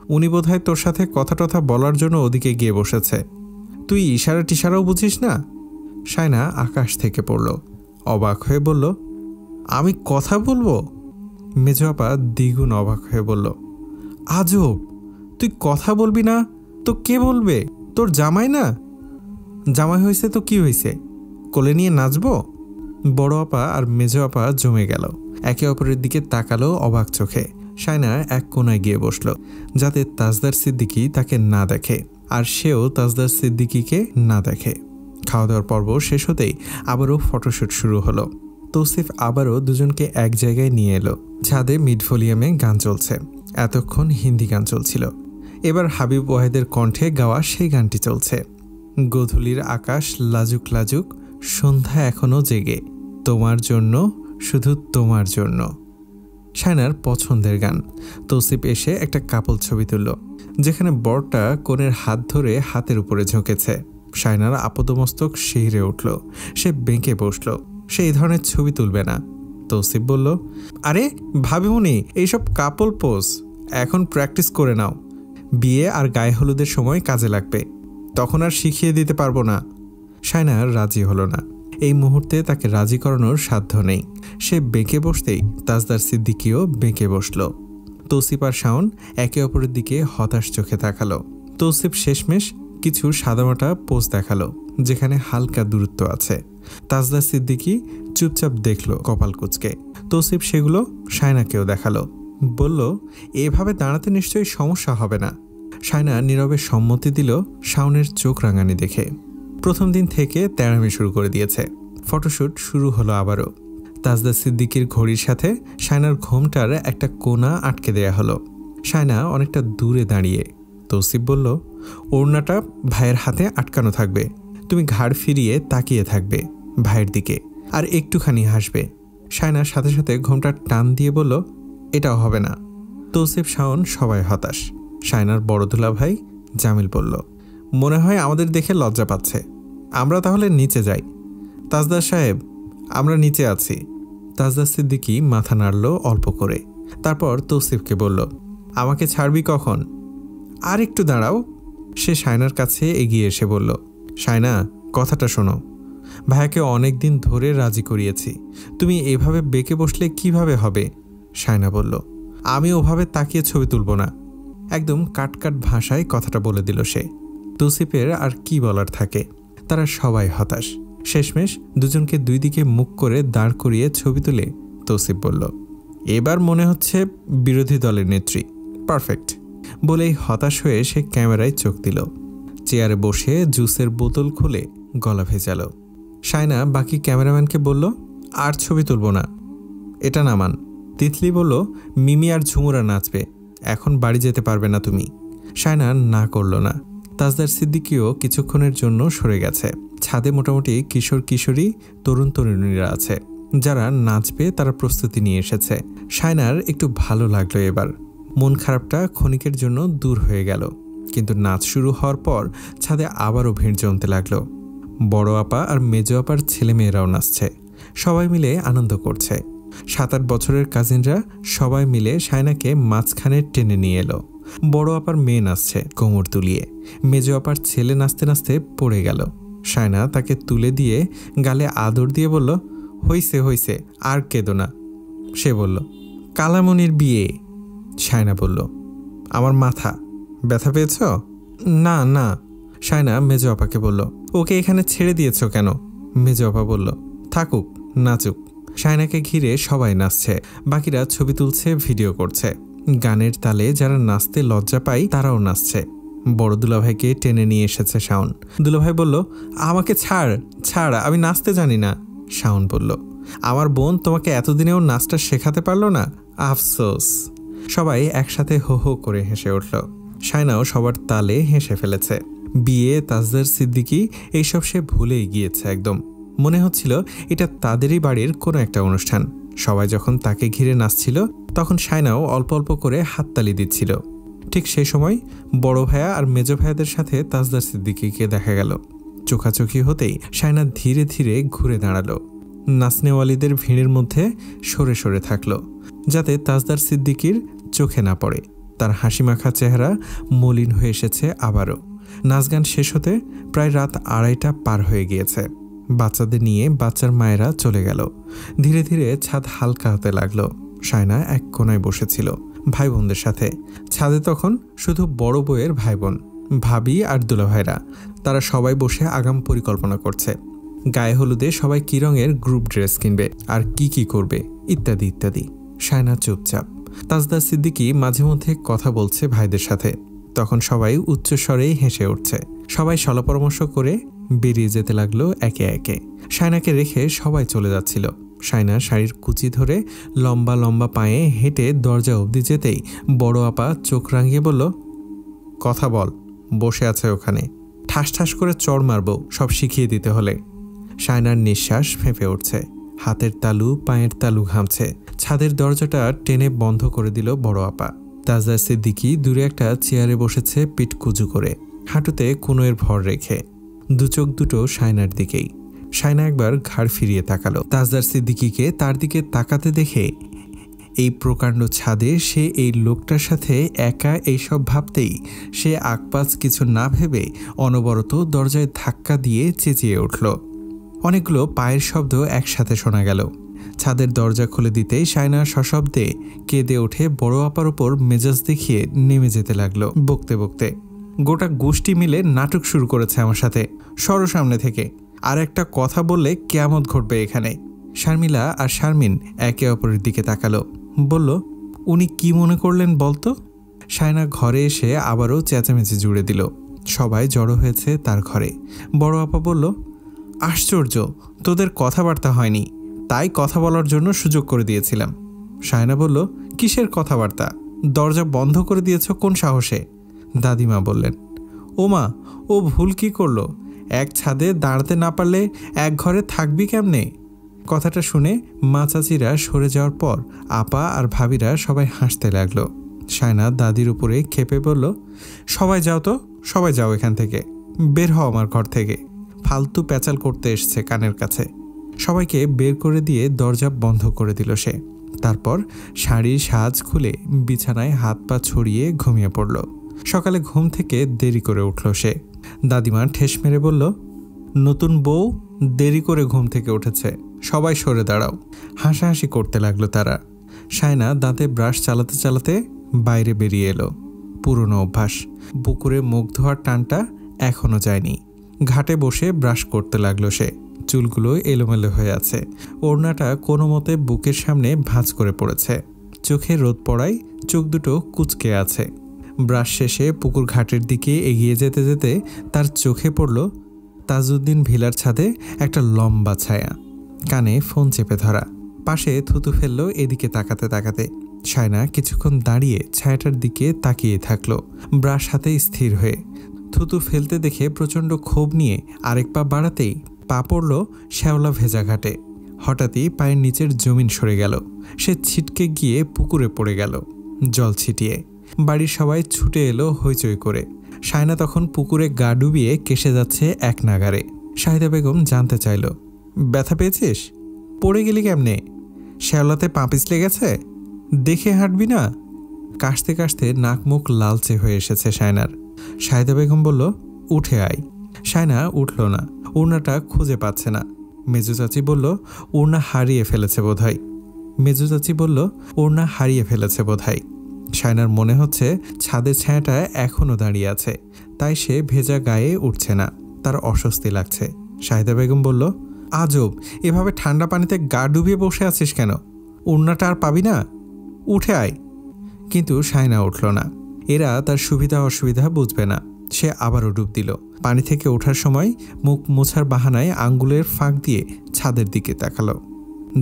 উনি বোধহয় তোর সাথে কথা টথা বলার জন্য ওদিকে গিয়ে বসেছে। তুই ইশারা টিশারাও বুঝিস না? শায়না আকাশ থেকে পড়ল। অবাক হয়ে বলল, আমি কথা বলবো? মেজো আপা দ্বিগুণ অবাক হয়ে বলল, আজব, তুই কথা বলবি না তো কে বলবে? তোর জামাই না? জামাই হয়েছে তো কি হয়েছে, কোলে নিয়ে নাচবো? বড় আপা আর মেজো আপা জমে গেল। একে অপরের দিকে তাকালো অবাক চোখে। শায়না এক কোনায় গিয়ে বসল, যাতে তাজদার সিদ্দিকী তাকে না দেখে আর সেও তাজদার সিদ্দিকীকে না দেখে। খাওয়া দাওয়ার পর্ব শেষ হতেই আবারও ফটোশ্যুট শুরু হলো। তৌসিফ আবারও দুজনকে এক জায়গায় নিয়ে এলো। ছাদে মিড ভলিউমে গান চলছে। এতক্ষণ হিন্দি গান চলছিল, এবার হাবিব ওয়াহিদের কণ্ঠে গাওয়া সেই গানটি চলছে। গোধূলির আকাশ লাজুক লাজুক, সন্ধ্যা এখনো জেগে, তোমার জন্য, শুধু তোমার জন্য। শায়নার পছন্দের গান। তৌসিফ এসে একটা কাপল ছবি তুলল, যেখানে বরটা কনের হাত ধরে হাতের উপরে ঝুঁকেছে। শায়নার আপদমস্তক শিহরে উঠল। সে বেঁকে বসল। সে এই ধরনের ছবি তুলবে না। তৌসিফ বলল, আরে ভাবিমুনি, এইসব কাপল পোজ এখন প্র্যাকটিস করে নাও। বিয়ে আর গায়ে হলুদের সময় কাজে লাগবে, তখন আর শিখিয়ে দিতে পারবো না। শায়না রাজি হলো না। এই মুহূর্তে তাকে রাজি করানোর সাধ্য নেই। সে বেঁকে বসতেই তাজদার সিদ্দিকীও বেঁকে বসল। তৌসিফ আর শাওন একে অপরের দিকে হতাশ চোখে তাকালো। তৌসিফ শেষমেশ কিছু সাদামাটা পোজ দেখালো যেখানে হালকা দূরত্ব আছে। তাজদা সিদ্দিকী চুপচাপ দেখলো কপাল কুঁচকে। তৌসিফ সেগুলো শায়নাকেও দেখালো, বলল, এভাবে দাঁড়াতে নিশ্চয়ই সমস্যা হবে না। শায়না নীরবে সম্মতি দিল শাওনের চোখ রাঙানি দেখে। প্রথম দিন থেকে তেড়ামি শুরু করে দিয়েছে। ফটোশ্যুট শুরু হলো আবারও। তাজদা সিদ্দিকীর ঘড়ির সাথে শায়নার ঘোমটার একটা কোণা আটকে দেয়া হলো। শায়না অনেকটা দূরে দাঁড়িয়ে। তৌসিফ বলল, ওড়নাটা ভাইয়ের হাতে আটকানো থাকবে, তুমি ঘাড় ফিরিয়ে তাকিয়ে থাকবে ভাইয়ের দিকে আর একটুখানি হাসবে। শায়নার সাথে সাথে ঘোমটা টান দিয়ে বলল, এটাও হবে না। তৌসিফ, শাওন সবাই হতাশ। শায়নার বড় দুলাভাই জামিল বলল, মনে হয় আমাদের দেখে লজ্জা পাচ্ছে, আমরা তাহলে নিচে যাই। তাজদার সাহেব, আমরা নিচে আছি। তাজদা সিদ্দিকী মাথা নাড়ল অল্প করে। তারপর তৌসিফকে বলল, আমাকে ছাড়বি কখন? আর একটু দাঁড়াও। সে শায়নার কাছে এগিয়ে এসে বলল, শায়না, কথাটা শোনো, ভাইয়াকে অনেক দিন ধরে রাজি করিয়েছি, তুমি এভাবে বেঁকে বসলে কিভাবে হবে? শায়না বলল, আমি ওভাবে তাকিয়ে ছবি তুলব না। একদম কাটকাট ভাষায় কথাটা বলে দিল সে। তৌসিফের আর কি বলার থাকে, তারা সবাই হতাশ। শেষমেশ দুজনকে দুই দিকে মুখ করে দাঁড় করিয়ে ছবি তুলে তৌসিফ বলল, এবার মনে হচ্ছে বিরোধী দলের নেত্রী, পারফেক্ট। বলেই হতাশ হয়ে সে ক্যামেরায় চোখ দিল। চেয়ারে বসে জুসের বোতল খুলে গলা ভেজাল। শায়না বাকি ক্যামেরাম্যানকে বলল, আর ছবি তুলব না, এটা নামান। তিতলি বলল, মিমি আর ঝুমুরা নাচবে, এখন বাড়ি যেতে পারবে না তুমি। শায়না না করল না। তাজদার সিদ্দিকীও কিছুক্ষণের জন্য সরে গেছে। ছাদে মোটামুটি কিশোর কিশোরী, তরুণ তরুণীরা আছে, যারা নাচবে তারা প্রস্তুতি নিয়ে এসেছে। শায়নার একটু ভালো লাগলো এবার। মন খারাপটা ক্ষণিকের জন্য দূর হয়ে গেল। কিন্তু নাচ শুরু হওয়ার পর ছাদে আবারও ভিড় জমতে লাগলো। বড় আপা আর মেজো আপার ছেলেমেয়েরাও নাচছে। সবাই মিলে আনন্দ করছে। 7-8 বছরের কাজিনরা সবাই মিলে শায়নাকে মাঝখানে টেনে নিয়ে এলো। বড় আপার মেয়ে নাচছে কোমর তুলিয়ে। মেজো আপার ছেলে নাচতে নাচতে পড়ে গেল। শায়না তাকে তুলে দিয়ে গালে আদর দিয়ে বলল, হইছে হইছে, আর কেঁদো না। সে বলল, কালামনির বিয়ে। শায়না বলল, আমার মাথা ব্যথা পেয়েছ? না না। শায়না মেজো আপাকে বলল, ওকে এখানে ছেড়ে দিয়েছ কেন? মেজো আপা বলল, থাকুক, নাচুক। শায়নাকে ঘিরে সবাই নাচছে। বাকিরা ছবি তুলছে, ভিডিও করছে। গানের তালে যারা নাচতে লজ্জা পায় তারাও নাচছে। বড় দুলাভাইকে টেনে নিয়ে এসেছে শাওন। দুলাভাই বলল, আমাকে ছাড় ছাড়, আমি নাচতে জানি না। শাওন বলল, আমার বোন তোমাকে এতদিনেও নাচটা শেখাতে পারলো না, আফসোস। সবাই একসাথে হো হো করে হেসে উঠল। শায়নাও সবার তালে হেসে ফেলেছে। বিয়ে, তাজদার সিদ্দিকী, এইসব সে ভুলেই গিয়েছে একদম। মনে হচ্ছিল এটা তাদেরই বাড়ির কোনো একটা অনুষ্ঠান। সবাই যখন তাকে ঘিরে নাচছিল তখন শায়নাও অল্প অল্প করে হাততালি দিচ্ছিল। ঠিক সেই সময় বড় ভাইয়া আর মেজো ভাইয়াদের সাথে তাজদার সিদ্দিকীকে দেখা গেল। চোখাচোখি হতেই শায়না ধীরে ধীরে ঘুরে দাঁড়ালো। নাচনেওয়ালিদের ভিড়ের মধ্যে সরে সরে থাকলো, যাতে তাজদার সিদ্দিকীর চোখে না পড়ে। তার হাসিমাখা চেহারা মলিন হয়ে এসেছে আবারও। নাচ গান শেষ হতে প্রায় রাত 2:30 পার হয়ে গিয়েছে। বাচ্চাদের নিয়ে বাচ্চার মায়েরা চলে গেল। ধীরে ধীরে ছাদ হালকা হতে লাগলো। শায়না এক কোনায় বসেছিল ভাই বোনদের সাথে। ছাদে তখন শুধু বড় বউয়ের ভাই বোন, ভাবি আর দুলাভাইরা। তারা সবাই বসে আগাম পরিকল্পনা করছে। গায়ে হলুদে সবাই কী রঙের গ্রুপ ড্রেস কিনবে আর কি কি করবে ইত্যাদি ইত্যাদি। শায়না চুপচাপ। তাজদার সিদ্দিকী মাঝে মধ্যে কথা বলছে ভাইদের সাথে। তখন সবাই উচ্চস্বরেই হেসে উঠছে। সবাই সলাপরামর্শ করে বেরিয়ে যেতে লাগলো একে একে। শায়নাকে রেখে সবাই চলে যাচ্ছিল। শায়না শাড়ির কুচি ধরে লম্বা লম্বা পায়ে হেঁটে দরজা অবধি যেতেই বড় আপা চোখ রাঙিয়ে বলল, কথা বল, বসে আছে ওখানে, ঠাস ঠাস করে চড় মারব সব শিখিয়ে দিতে হলে। শায়নার নিঃশ্বাস ফেঁপে উঠছে। হাতের তালু পায়ের তালু ঘামছে। ছাদের দরজাটা টেনে বন্ধ করে দিল বড় আপা। তাজদার সিদ্দিকী দূরে একটা চেয়ারে বসেছে পিঠ কুজু করে, হাঁটুতে কুনোয়ের ভর রেখে। দু চোখ দুটো শায়নার দিকেই। শায়না একবার ঘাড় ফিরিয়ে তাকালো। তাজদার সিদ্দিকীকে তার দিকে তাকাতে দেখে এই প্রকাণ্ড ছাদে সে এই লোকটার সাথে একা এইসব ভাবতেই সে আকপাজ কিছু না ভেবে অনবরত দরজায় ধাক্কা দিয়ে চেঁচিয়ে উঠল। অনেকগুলো পায়ের শব্দ একসাথে শোনা গেল। ছাদের দরজা খুলে দিতেই শায়না সশব্দে কেঁদে উঠে বড় আপার ওপর মেজাজ দেখিয়ে নেমে যেতে লাগলো বকতে বকতে। গোটা গোষ্ঠী মিলে নাটক শুরু করেছে আমার সাথে। সরো সামনে থেকে, আর একটা কথা বললে কিয়ামত ঘটবে এখানে। শারমিলা আর শারমিন একে অপরের দিকে তাকালো, বলল, উনি কি মনে করলেন বলতো? শায়না ঘরে এসে আবারও চেঁচামেচি জুড়ে দিল। সবাই জড়ো হয়েছে তার ঘরে। বড় আপা বলল, আশ্চর্য, তোদের কথাবার্তা হয়নি, তাই কথা বলার জন্য সুযোগ করে দিয়েছিলাম। শায়না বলল, কিসের কথাবার্তা? দরজা বন্ধ করে দিয়েছ কোন সাহসে? দাদিমা বললেন, ওমা, ও ভুল কি করলো? এক ছাদে দাঁড়াতে না পারলে এক ঘরে থাকবি কেমনে? কথাটা শুনে মা চাচিরা সরে যাওয়ার পর আপা আর ভাবিরা সবাই হাসতে লাগলো। শায়না দাদির উপরে খেপে বলল, সবাই যাও তো, সবাই যাও এখান থেকে, বের হও আমার ঘর থেকে। ফালতু প্যাচাল করতে এসছে কানের কাছে। সবাইকে বের করে দিয়ে দরজা বন্ধ করে দিল সে। তারপর শাড়ির সাজ খুলে বিছানায় হাত পা ছড়িয়ে ঘুমিয়ে পড়ল। সকালে ঘুম থেকে দেরি করে উঠল সে। দাদিমা ঠেস মেরে বলল, নতুন বউ দেরি করে ঘুম থেকে উঠেছে, সবাই সরে দাঁড়াও। হাসাহাসি করতে লাগলো তারা। শায়না দাঁতে ব্রাশ চালাতে চালাতে বাইরে বেরিয়ে এলো। পুরনো অভ্যাস, পুকুরে মুখ ধোয়ার টানটা এখনো যায়নি। ঘাটে বসে ব্রাশ করতে লাগলো সে। চুলগুলো এলোমেলো হয়ে আছে। ওড়নাটা কোনো মতে বুকের সামনে ভাঁজ করে পড়েছে। চোখে রোদ পড়ায় চোখ দুটো কুঁচকে আছে। ব্রাশ শেষে পুকুর ঘাটের দিকে এগিয়ে যেতে যেতে তার চোখে পড়ল তাজউদ্দিন ভিলার ছাদে একটা লম্বা ছায়া, কানে ফোন চেপে ধরা। পাশে থুতু ফেলল এদিকে তাকাতে তাকাতে। শায়না কিছুক্ষণ দাঁড়িয়ে ছায়াটার দিকে তাকিয়ে থাকলো, ব্রাশ হাতে স্থির হয়ে। থুতু ফেলতে দেখে প্রচণ্ড ক্ষোভ নিয়ে আরেক পা বাড়াতেই পা পড়ল শ্যাওলা ভেজা ঘাটে। হঠাৎই পায়ের নিচের জমিন সরে গেল। সে ছিটকে গিয়ে পুকুরে পড়ে গেল জল ছিটিয়ে। বাড়ির সবাই ছুটে এলো হইচই করে। শায়না তখন পুকুরে গা ডুবিয়ে কেসে যাচ্ছে এক নাগারে। শাহিদা বেগম জানতে চাইল, ব্যথা পেয়েছিস? পড়ে গেলি কেমনে? শ্যাওলাতে পা পিছলে গেছে? দেখে হাঁটবি না? কাশতে কাশতে নাক মুখ লালচে হয়ে এসেছে শায়নার। শাহিদা বেগম বলল, উঠে আয়। শায়না উঠল না, ওড়নাটা খুঁজে পাচ্ছে না। মেজো চাচি বলল, ওড়না হারিয়ে ফেলেছে বোধহয়। শায়নার মনে হচ্ছে ছাদের ছায়াটা এখনও দাঁড়িয়ে আছে, তাই সে ভেজা গায়ে উঠছে না। তার অস্বস্তি লাগছে। শাহিদা বেগম বলল, আজব, এভাবে ঠান্ডা পানিতে গা ডুবিয়ে বসে আছিস কেন? ওড়নাটা আর পাবি না? উঠে আয়। কিন্তু শায়না উঠল না। এরা তার সুবিধা অসুবিধা বুঝবে না। সে আবারও ডুব দিল। পানি থেকে ওঠার সময় মুখ মোছার বাহানায় আঙ্গুলের ফাঁক দিয়ে ছাদের দিকে তাকালো।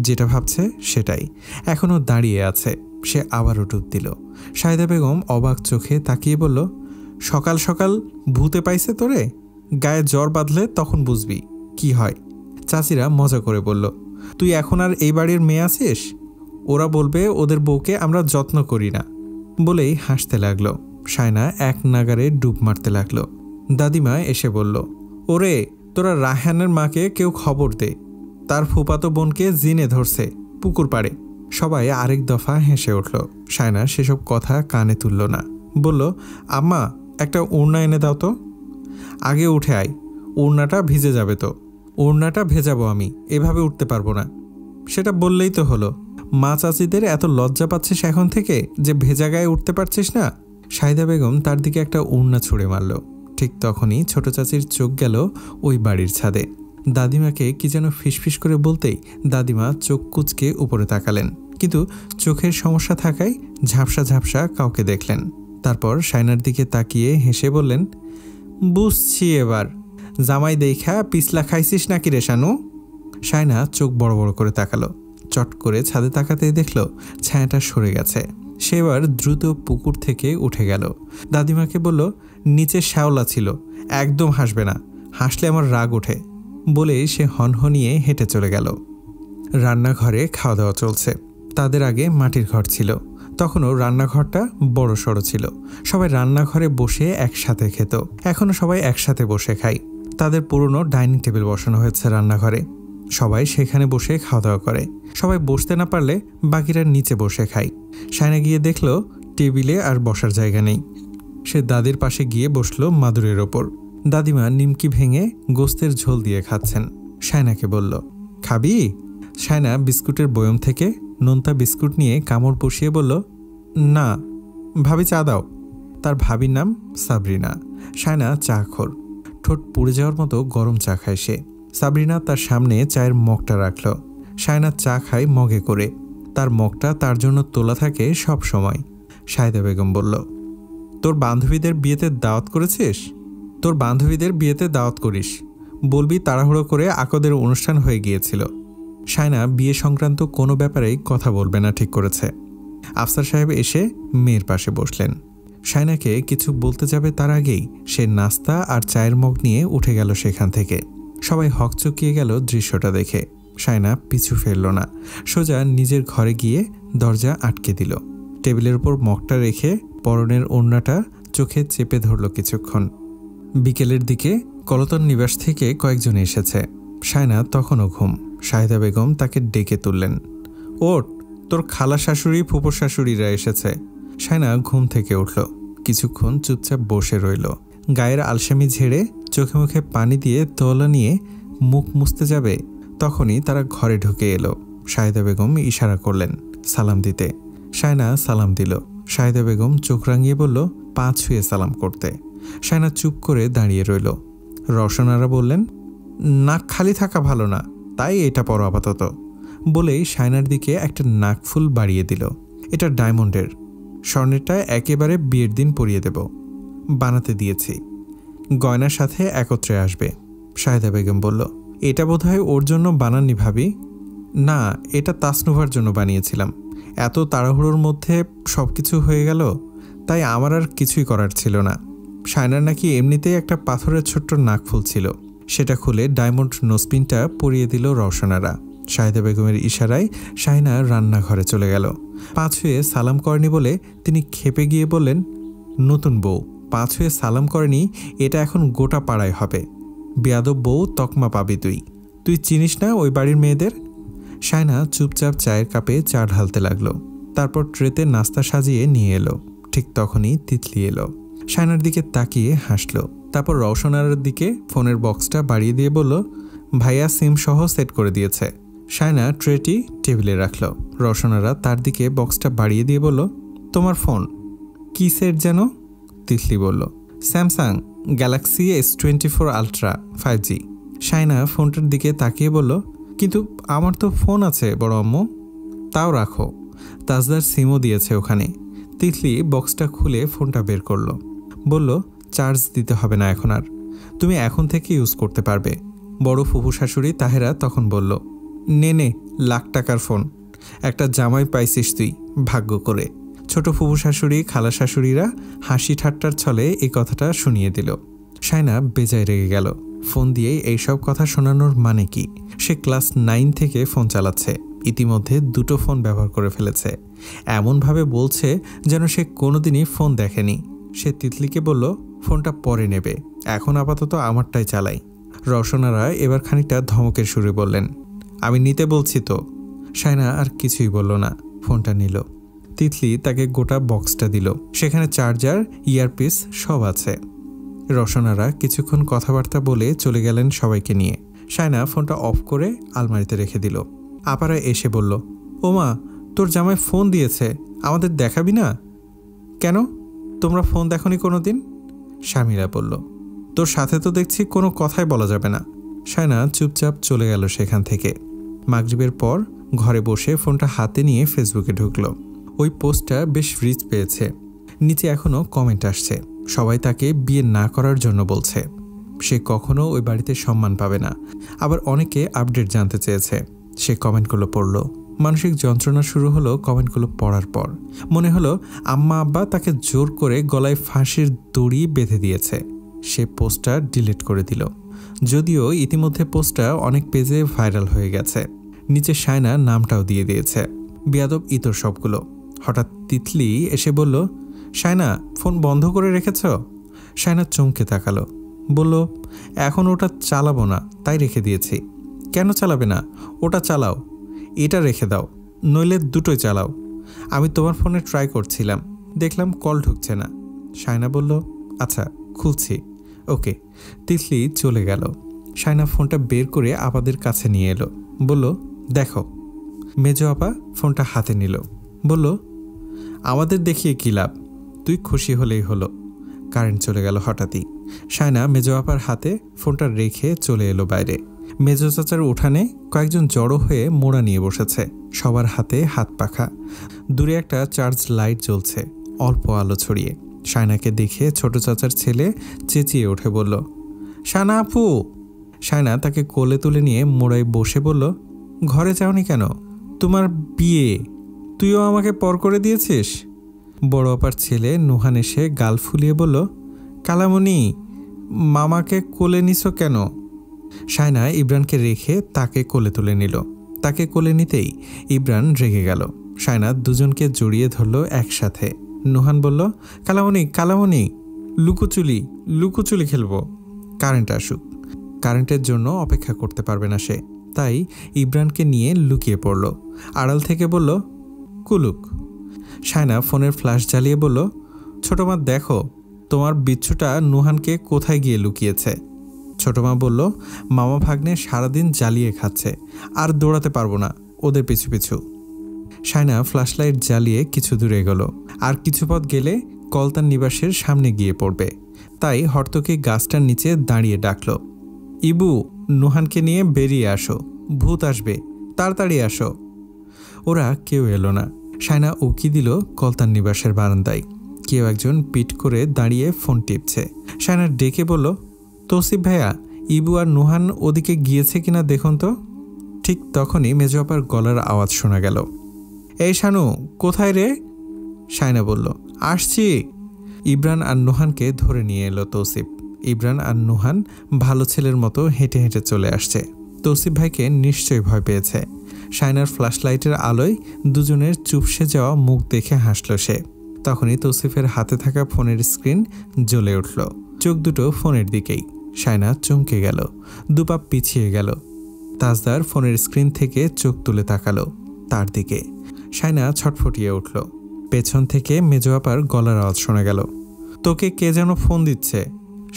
যেটা ভাবছে সেটাই, এখনও দাঁড়িয়ে আছে। সে আবারও ডুব দিল। শাহিদা বেগম অবাক চোখে তাকিয়ে বলল, সকাল সকাল ভূতে পাইছে তোরে? গায়ে জ্বর বাঁধলে তখন বুঝবি কি হয়। চাচিরা মজা করে বলল, তুই এখন আর এই বাড়ির মেয়ে আছিস? ওরা বলবে ওদের বউকে আমরা যত্ন করি না। বলেই হাসতে লাগলো। শায়না এক নাগারে ডুব মারতে লাগলো। দাদিমা এসে বলল, ওরে, তোরা রায়হানের মাকে কেউ খবর দে, তার ফুপাতো বোনকে জিনে ধরছে পুকুর পাড়ে। সবাই আরেক দফা হেসে উঠল। শায়না সেসব কথা কানে তুলল না। বলল, আম্মা, একটা ওড়না এনে দাও তো। আগে উঠে আয়, ওড়নাটা ভিজে যাবে তো। ওড়নাটা ভেজাবো আমি, এভাবে উঠতে পারবো না। সেটা বললেই তো হলো। মা চাচিদের এত লজ্জা পাচ্ছিস এখন থেকে যে ভেজা গায়ে উঠতে পারছিস না? শাহিদা বেগম তার দিকে একটা ওড়না ছুঁড়ে মারল। ঠিক তখনই ছোট চাচির চোখ গেল ওই বাড়ির ছাদে। দাদিমাকে কি যেন ফিসফিস করে বলতেই দাদিমা চোখ কুঁচকে উপরে তাকালেন, কিন্তু চোখের সমস্যা থাকায় ঝাপসা ঝাপসা কাউকে দেখলেন। তারপর শায়নার দিকে তাকিয়ে হেসে বললেন, বুঝছি এবার, জামাই দেখা পিছলা খাইছিস নাকি রে শানু? শায়না চোখ বড় বড় করে তাকালো। চট করে ছাদে তাকাতে দেখল ছায়াটা সরে গেছে। সে এবার দ্রুত পুকুর থেকে উঠে গেল। দাদিমাকে বলল, নিচে শ্যাওলা ছিল, একদম হাসবে না, হাসলে আমার রাগ ওঠে। বলেই সে হনহনিয়ে হেঁটে চলে গেল। রান্নাঘরে খাওয়া দাওয়া চলছে। তাদের আগে মাটির ঘর ছিল, তখনও রান্নাঘরটা বড় সড়ো ছিল। সবাই রান্নাঘরে বসে একসাথে খেত। এখনও সবাই একসাথে বসে খায়। তাদের পুরনো ডাইনিং টেবিল বসানো হয়েছে রান্নাঘরে। সবাই সেখানে বসে খাওয়া দাওয়া করে। সবাই বসতে না পারলে বাকিরা নিচে বসে খায়। শায়না গিয়ে দেখল টেবিলে আর বসার জায়গা নেই। সে দাদির পাশে গিয়ে বসলো মাদুরের ওপর। দাদিমা নিমকি ভেঙে গোস্তের ঝোল দিয়ে খাচ্ছেন। শায়নাকে বলল, খাবি? শায়না বিস্কুটের বয়ম থেকে নোনতা বিস্কুট নিয়ে কামড় বসিয়ে বলল, না ভাবি, চা দাও। তার ভাবির নাম সাবরিনা। শায়না চাখোর, ঠোঁট পুড়ে যাওয়ার মতো গরম চা খায় সে। সাবরিনা তার সামনে চায়ের মগটা রাখল। শায়না চা খায় মগে করে, তার মগটা তার জন্য তোলা থাকে সব সময়। শাহেদা বেগম বলল, তোর বান্ধবীদের বিয়েতে দাওয়াত করেছিস? তোর বান্ধবীদের বিয়েতে দাওয়াত করিস, বলবি তাড়াহুড়ো করে আকদের অনুষ্ঠান হয়ে গিয়েছিল। শায়না বিয়ে সংক্রান্ত কোনো ব্যাপারেই কথা বলবে না ঠিক করেছে। আফসার সাহেব এসে মেয়ের পাশে বসলেন। শায়নাকে কিছু বলতে যাবে তার আগেই সে নাস্তা আর চায়ের মগ নিয়ে উঠে গেল সেখান থেকে। সবাই হকচকিয়ে গেল দৃশ্যটা দেখে। শায়না পিছু ফেলল না, সোজা নিজের ঘরে গিয়ে দরজা আটকে দিল। টেবিলের উপর মগটা রেখে পরনের ওড়নাটা চোখে চেপে ধরল কিছুক্ষণ। বিকেলের দিকে কলতন নিবাস থেকে কয়েকজন এসেছে। শায়না তখনও ঘুম। শাহেদা বেগম তাকে ডেকে তুললেন। ওঠ, তোর খালা শাশুড়ি ফুপুর শাশুড়িরা এসেছে। শায়না ঘুম থেকে উঠল, কিছুক্ষণ চুপচাপ বসে রইল। গায়ের আলসেমি ঝেড়ে চোখে মুখে পানি দিয়ে তোলা নিয়ে মুখ মুছতে যাবে, তখনই তারা ঘরে ঢুকে এলো। শাহেদা বেগম ইশারা করলেন সালাম দিতে। শায়না সালাম দিল। শাহেদা বেগম চোখ রাঙিয়ে বলল, পা ছুঁয়ে সালাম করতে। শায়না চুপ করে দাঁড়িয়ে রইল। রওশনারা বললেন, নাক খালি থাকা ভালো না, তাই এটা পরো আপাতত, বলেই শায়নার দিকে একটা নাকফুল বাড়িয়ে দিল। এটা ডায়মন্ডের, স্বর্ণেরটা একেবারে বিয়ের দিন পরিয়ে দেব, বানাতে দিয়েছি, গয়নার সাথে একত্রে আসবে। শাহেদা বেগম বলল, এটা বোধহয় ওর জন্য বানাননি ভাবি। না, এটা তাসনুভার জন্য বানিয়েছিলাম। এত তাড়াহুড়োর মধ্যে সব কিছু হয়ে গেল, তাই আমার আর কিছুই করার ছিল না। শায়নার নাকি এমনিতেই একটা পাথরের ছোট্ট নাকফুল ছিল, সেটা খুলে ডায়মন্ড নোসপিনটা পরিয়ে দিল রওশনারা। শাহেদা বেগমের ইশারায় শায়না রান্নাঘরে চলে গেল। পা ছুঁয়ে সালাম করেনি বলে তিনি খেপে গিয়ে বললেন, নতুন বউ পা ছুঁয়ে সালাম করেনি, এটা এখন গোটা পাড়ায় হবে। বেয়াদব বউ তকমা পাবি তুই। তুই চিনিস না ওই বাড়ির মেয়েদের? শায়না চুপচাপ চায়ের কাপে চা ঢালতে লাগলো। তারপর ট্রেতে নাস্তা সাজিয়ে নিয়ে এলো। ঠিক তখনই তিতলি এলো। শায়নার দিকে তাকিয়ে হাসল। তারপর রওশনার দিকে ফোনের বক্সটা বাড়িয়ে দিয়ে বলল, ভাইয়া সিম সহ সেট করে দিয়েছে। শায়না ট্রেটি টেবিলে রাখল। রওশনারা তার দিকে বক্সটা বাড়িয়ে দিয়ে বলল, তোমার ফোন কি সেট যেন? তিতলি বলল, Samsung Galaxy S24 ultra 5G। Shayna ফোনটার দিকে তাকিয়ে বলল, কিন্তু আমার তো ফোন আছে বড় আম্মু। তাও রাখো, তাজদার সিমও দিয়েছে ওখানে। তিতলি বক্সটা খুলে ফোনটা বের করলো, বলল, চার্জ দিতে হবে না এখন আর, তুমি এখন থেকে ইউজ করতে পারবে। বড় ফুফু শাশুড়ি তাহেরা তখন বলল, নে লাখ টাকার ফোন, একটা জামাই পাইছিস তুই ভাগ্য করে। ছোট ফুফু শাশুড়ি খালা শাশুড়িরা হাসি ঠাট্টার ছলে এই কথাটা শুনিয়ে দিল। শায়না বেজায় রেগে গেল। ফোন দিয়েই এইসব কথা শোনানোর মানে কি? সে ক্লাস 9 থেকে ফোন চালাচ্ছে, ইতিমধ্যে 2টো ফোন ব্যবহার করে ফেলেছে। এমনভাবে বলছে যেন সে কোনোদিনই ফোন দেখেনি। সে তিতলিকে বলল, ফোনটা পরে নেবে, এখন আপাতত আমারটাই চালাই। রওশনারা এবার খানিকটা ধমকের সুরে বললেন, আমি নিতে বলছি তো। শায়না আর কিছুই বলল না, ফোনটা নিল। তিতলি তাকে গোটা বক্সটা দিল, সেখানে চার্জার ইয়ারপিস সব আছে। রওশনারা কিছুক্ষণ কথাবার্তা বলে চলে গেলেন সবাইকে নিয়ে। শায়না ফোনটা অফ করে আলমারিতে রেখে দিল। আপারা এসে বলল, ওমা, তোর জামাই ফোন দিয়েছে, আমাদের দেখাবি না? কেন, তোমরা ফোন দেখনি কোনো দিন? স্বামীরা বলল, তোর সাথে তো দেখছি কোনো কথাই বলা যাবে না। শায়না চুপচাপ চলে গেল সেখান থেকে। মাগরিবের পর ঘরে বসে ফোনটা হাতে নিয়ে ফেসবুকে ঢুকলো। ওই পোস্টটা বেশ রিচ পেয়েছে। নিচে এখনও কমেন্ট আসছে, সবাই তাকে বিয়ে না করার জন্য বলছে। সে কখনো ওই বাড়িতে সম্মান পাবে না। আবার অনেকে আপডেট জানতে চেয়েছে। সে কমেন্টগুলো পড়ল। মানসিক যন্ত্রণা শুরু হলো কমেন্টগুলো পড়ার পর। মনে হলো আম্মা আব্বা তাকে জোর করে গলায় ফাঁসির দড়ি বেঁধে দিয়েছে। সে পোস্টটা ডিলিট করে দিল, যদিও ইতিমধ্যে পোস্টটা অনেক পেজে ভাইরাল হয়ে গেছে। নিচে শায়না নামটাও দিয়ে দিয়েছে। বেয়াদব ইতর সবগুলো। হঠাৎ তিতলি এসে বলল, শায়না, ফোন বন্ধ করে রেখেছ? শায়না চমকে তাকালো, বলল, এখন ওটা চালাবো না, তাই রেখে দিয়েছি। কেন চালাবে না? ওটা চালাও, এটা রেখে দাও, নইলে দুটোই চালাও। আমি তোমার ফোনে ট্রাই করছিলাম, দেখলাম কল ঢুকছে না। শায়না বলল, আচ্ছা খুলছি, ওকে। তিতলি চলে গেল। শায়না ফোনটা বের করে আপাদের কাছে নিয়ে এলো, বলল, দেখো। মেজো আপা ফোনটা হাতে নিল, বলল, আমাদের দেখিয়ে কী লাভ, তুই খুশি হলেই হলো। কারেন্ট চলে গেল হঠাৎই। শায়না মেজো আপার হাতে ফোনটা রেখে চলে এলো বাইরে। মেজো চাচার উঠানে কয়েকজন জড়ো হয়ে মোড়া নিয়ে বসেছে, সবার হাতে হাত পাখা। দূরে একটা চার্জ লাইট জ্বলছে, অল্প আলো ছড়িয়ে। শায়নাকে দেখে ছোট চাচার ছেলে চেঁচিয়ে উঠে বলল, শায়না আপু। শায়না তাকে কোলে তুলে নিয়ে মোড়ায় বসে বলল, ঘরে যাওনি কেন? তোমার বিয়ে, তুইও আমাকে পর করে দিয়েছিস? বড় আপার ছেলে নুহান এসে গাল ফুলিয়ে বলল, কালামণি, মামাকে কোলে নিছো কেন? শায়না ইব্রানকে রেখে তাকে কোলে তুলে নিল। তাকে কোলে নিতেই ইব্রান রেগে গেল। শায়না দুজনকে জড়িয়ে ধরল একসাথে। নুহান বলল, কালামণি, কালামণি, লুকোচুরি, লুকোচুরি খেলবো। কারেন্ট আসুক। কারেন্টের জন্য অপেক্ষা করতে পারবে না সে, তাই ইব্রানকে নিয়ে লুকিয়ে পড়ল। আড়াল থেকে বলল, কুলুক। শায়না ফোনের ফ্ল্যাশ জ্বালিয়ে বলল, ছোট মা দেখো তোমার বিচ্ছুটা নুহানকে কোথায় গিয়ে লুকিয়েছে। ছোট মা বলল, মামা ভাগ্নে সারাদিন জ্বালিয়ে খাচ্ছে, আর দৌড়াতে পারবো না ওদের পিছু পিছু। শায়না ফ্ল্যাশলাইট জ্বালিয়ে কিছু দূরে গেল। আর কিছু পথ গেলে কলতান নিবাসের সামনে গিয়ে পড়বে, তাই হর্তকে গাছটার নিচে দাঁড়িয়ে ডাকল, ইবু, নুহানকে নিয়ে বেরিয়ে আসো, ভূত আসবে, তাড়াতাড়ি আসো। ওরা কেউ এলো না। শায়না উকি দিল কলতান নিবাসের বারান্দায়। কেউ একজন পিট করে দাঁড়িয়ে ফোন টিপছে। শায়না ডেকে বলল, তৌসিফ ভাইয়া, ইবু আর নুহান ওদিকে গিয়েছে কিনা দেখুন তো। ঠিক তখনই মেজো আপার গলার আওয়াজ শোনা গেল, এই শানু, কোথায় রে? শায়না বলল, আসছি। ইব্রান আর নুহানকে ধরে নিয়ে এলো তৌসিফ। ইব্রান আর নুহান ভালো ছেলের মতো হেঁটে হেঁটে চলে আসছে। তৌসিফ ভাইকে নিশ্চয়ই ভয় পেয়েছে। শায়নার ফ্ল্যাশলাইটের আলোয় দুজনের চুপসে যাওয়া মুখ দেখে হাসল সে। তখনই তৌসিফের হাতে থাকা ফোনের স্ক্রিন জ্বলে উঠল। চোখ দুটো ফোনের দিকেই। শায়না চমকে গেল, দুপা পিছিয়ে গেল। তাজদার ফোনের স্ক্রিন থেকে চোখ তুলে তাকালো তার দিকে। শায়না ছটফটিয়ে উঠল। পেছন থেকে মেজো আপার গলার আওয়াজ শোনা গেল, তোকে কে যেন ফোন দিচ্ছে।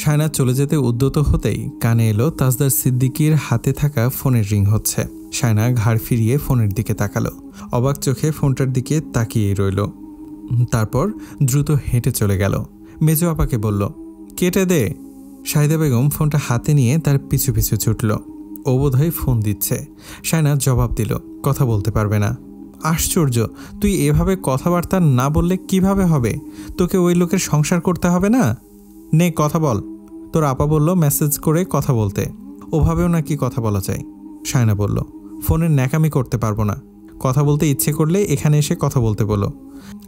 শায়না চলে যেতে উদ্যত হতেই কানে এলো তাজদার সিদ্দিকীর হাতে থাকা ফোনের রিং হচ্ছে। শায়না ঘাড় ফিরিয়ে ফোনের দিকে তাকালো। অবাক চোখে ফোনটার দিকে তাকিয়েই রইল। তারপর দ্রুত হেঁটে চলে গেল। মেজো আপাকে বলল, কেটে দে। শাহিদা বেগম ফোনটা হাতে নিয়ে তার পিছু পিছু ছুটল। ও বোধহয় ফোন দিচ্ছে। শায়না জবাব দিল, কথা বলতে পারবে না। আশ্চর্য, তুই এভাবে কথাবার্তা না বললে কিভাবে হবে? তোকে ওই লোকের সংসার করতে হবে না? নে কথা বল। তোর আপা বলল মেসেজ করে কথা বলতে, ওভাবেও নাকি কথা বলা যায়। শায়না বলল, ফোনের ন্যাকামি করতে পারবো না। কথা বলতে ইচ্ছে করলে এখানে এসে কথা বলতে বলো।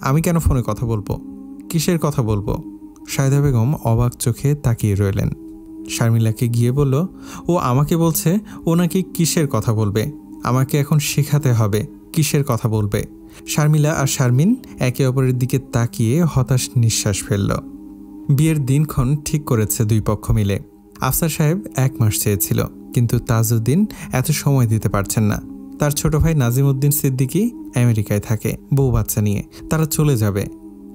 আমি কেন ফোনে কথা বলবো? কিসের কথা বলবো? শাহিদা বেগম অবাক চোখে তাকিয়ে রইলেন। শারমিলাকে গিয়ে বলল, ও আমাকে বলছে ও নাকি কিসের কথা বলবে। আমাকে এখন শেখাতে হবে কিসের কথা বলবে। শারমিলা আর শারমিন একে অপরের দিকে তাকিয়ে হতাশ নিঃশ্বাস ফেলল। বিয়ের দিনক্ষণ ঠিক করেছে দুই পক্ষ মিলে। আফসার সাহেব 1 মাস চেয়েছিল, কিন্তু তাজউদ্দিন এত সময় দিতে পারছেন না। তার ছোট ভাই নাজিমউদ্দিন সিদ্দিকী আমেরিকায় থাকে বউ বাচ্চা নিয়ে। তারা চলে যাবে।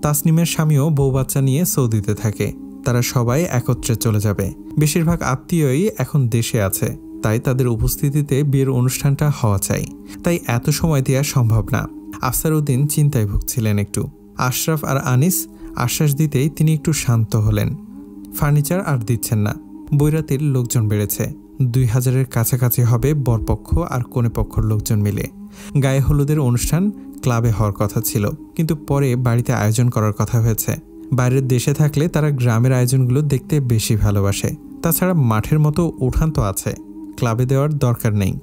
তাসনিমের স্বামীও বউ বাচ্চা নিয়ে সৌদিতে থাকে। তারা সবাই একত্রে চলে যাবে। বেশিরভাগ আত্মীয়ই এখন দেশে আছে, তাই তাদের উপস্থিতিতে বিয়ের অনুষ্ঠানটা হওয়া চাই। তাই এত সময় দেওয়া সম্ভব না। আফসার উদ্দিন চিন্তায় ভুগছিলেন একটু। আশরাফ আর আনিস আশ্বাস দিতেই তিনি একটু শান্ত হলেন। ফার্নিচার আর দিচ্ছেন না। বৈরাতির লোকজন বেড়েছে। 2000-এর কাছাকাছি হবে বরপক্ষ আর কনেপক্ষর লোকজন মিলে। গায়ে হলুদের অনুষ্ঠান ক্লাবে হওয়ার কথা ছিল, কিন্তু পরে বাড়িতে আয়োজন করার কথা হয়েছে। বাইরের দেশে থাকলে তারা গ্রামের আয়োজনগুলো দেখতে বেশি ভালোবাসে। তাছাড়া মাঠের মতো উঠান তো আছে, ক্লাবে দেওয়ার দরকার নেই।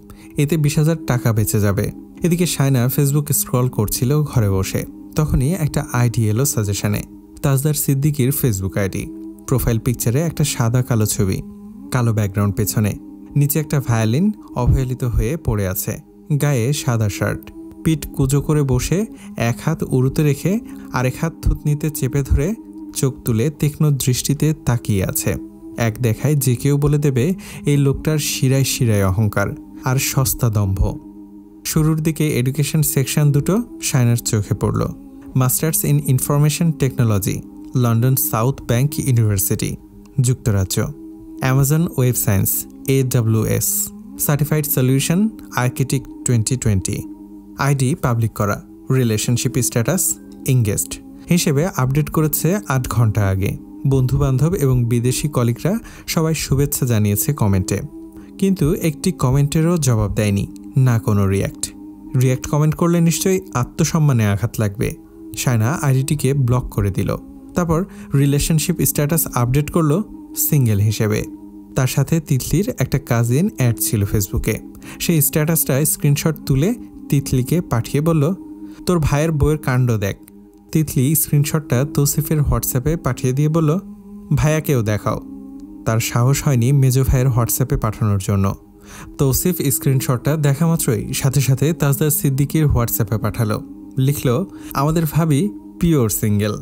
এতে 20,000 টাকা বেঁচে যাবে। এদিকে শায়না ফেসবুক স্ক্রল করছিল ঘরে বসে। তখনই একটা আইডি এলো সাজেশনে। তাজদার সিদ্দিকীর ফেসবুক আইডি। প্রোফাইল পিকচারে একটা সাদা কালো ছবি, কালো ব্যাকগ্রাউন্ড পেছনে। নিচে একটা ভায়োলিন অবহেলিত হয়ে পড়ে আছে। গায়ে সাদা শার্ট। পিঠ কুজো করে বসে এক হাত উড়ুতে রেখে আরেক হাত থুতনিতে চেপে ধরে চোখ তুলে তীক্ষ্ণ দৃষ্টিতে তাকিয়ে আছে। এক দেখায় যে কেউ বলে দেবে এই লোকটার শিরায় শিরায় অহংকার আর সস্তা দম্ভ। শুরুর দিকে এডুকেশন সেকশন দুটো শায়নার চোখে পড়ল। Masters in information technology, London South Bank University, যুক্তরাজ্য। Amazon web science, AWS, certified solution architect 2020। ID public করা। Relationship status engaged. হিসেবে আপডেট করেছে 8 ঘন্টা আগে। বন্ধুবান্ধব এবং বিদেশি কলিগরা সবাই শুভেচ্ছা জানিয়েছে কমেন্টে, কিন্তু একটি কমেন্টেরও জবাব দেয়নি, না কোনো রিয়্যাক্ট কমেন্ট করলে নিশ্চয়ই আত্মসম্মানে আঘাত লাগবে। শায়না আইডিটিকে ব্লক করে দিল। তারপর রিলেশনশিপ স্ট্যাটাস আপডেট করলো সিঙ্গেল হিসেবে। তার সাথে তিতলির একটা কাজিন অ্যাড ছিল ফেসবুকে। সেই স্ট্যাটাসটা স্ক্রিনশট তুলে তিতলিকে পাঠিয়ে বলল, তোর ভাইয়ের বউয়ের কাণ্ড দেখ। তিতলি স্ক্রিনশটটা তৌসিফের হোয়াটসঅ্যাপে পাঠিয়ে দিয়ে বলল, ভাইয়াকেও দেখাও। তার সাহস হয়নি মেজো ভাইয়ের হোয়াটসঅ্যাপে পাঠানোর জন্য। তৌসিফ স্ক্রিনশটটা দেখা মাত্রই সাথে সাথে তাজদার সিদ্দিকীর হোয়াটসঅ্যাপে পাঠালো। লিখল, আমাদের ভাবি পিওর সিঙ্গেল।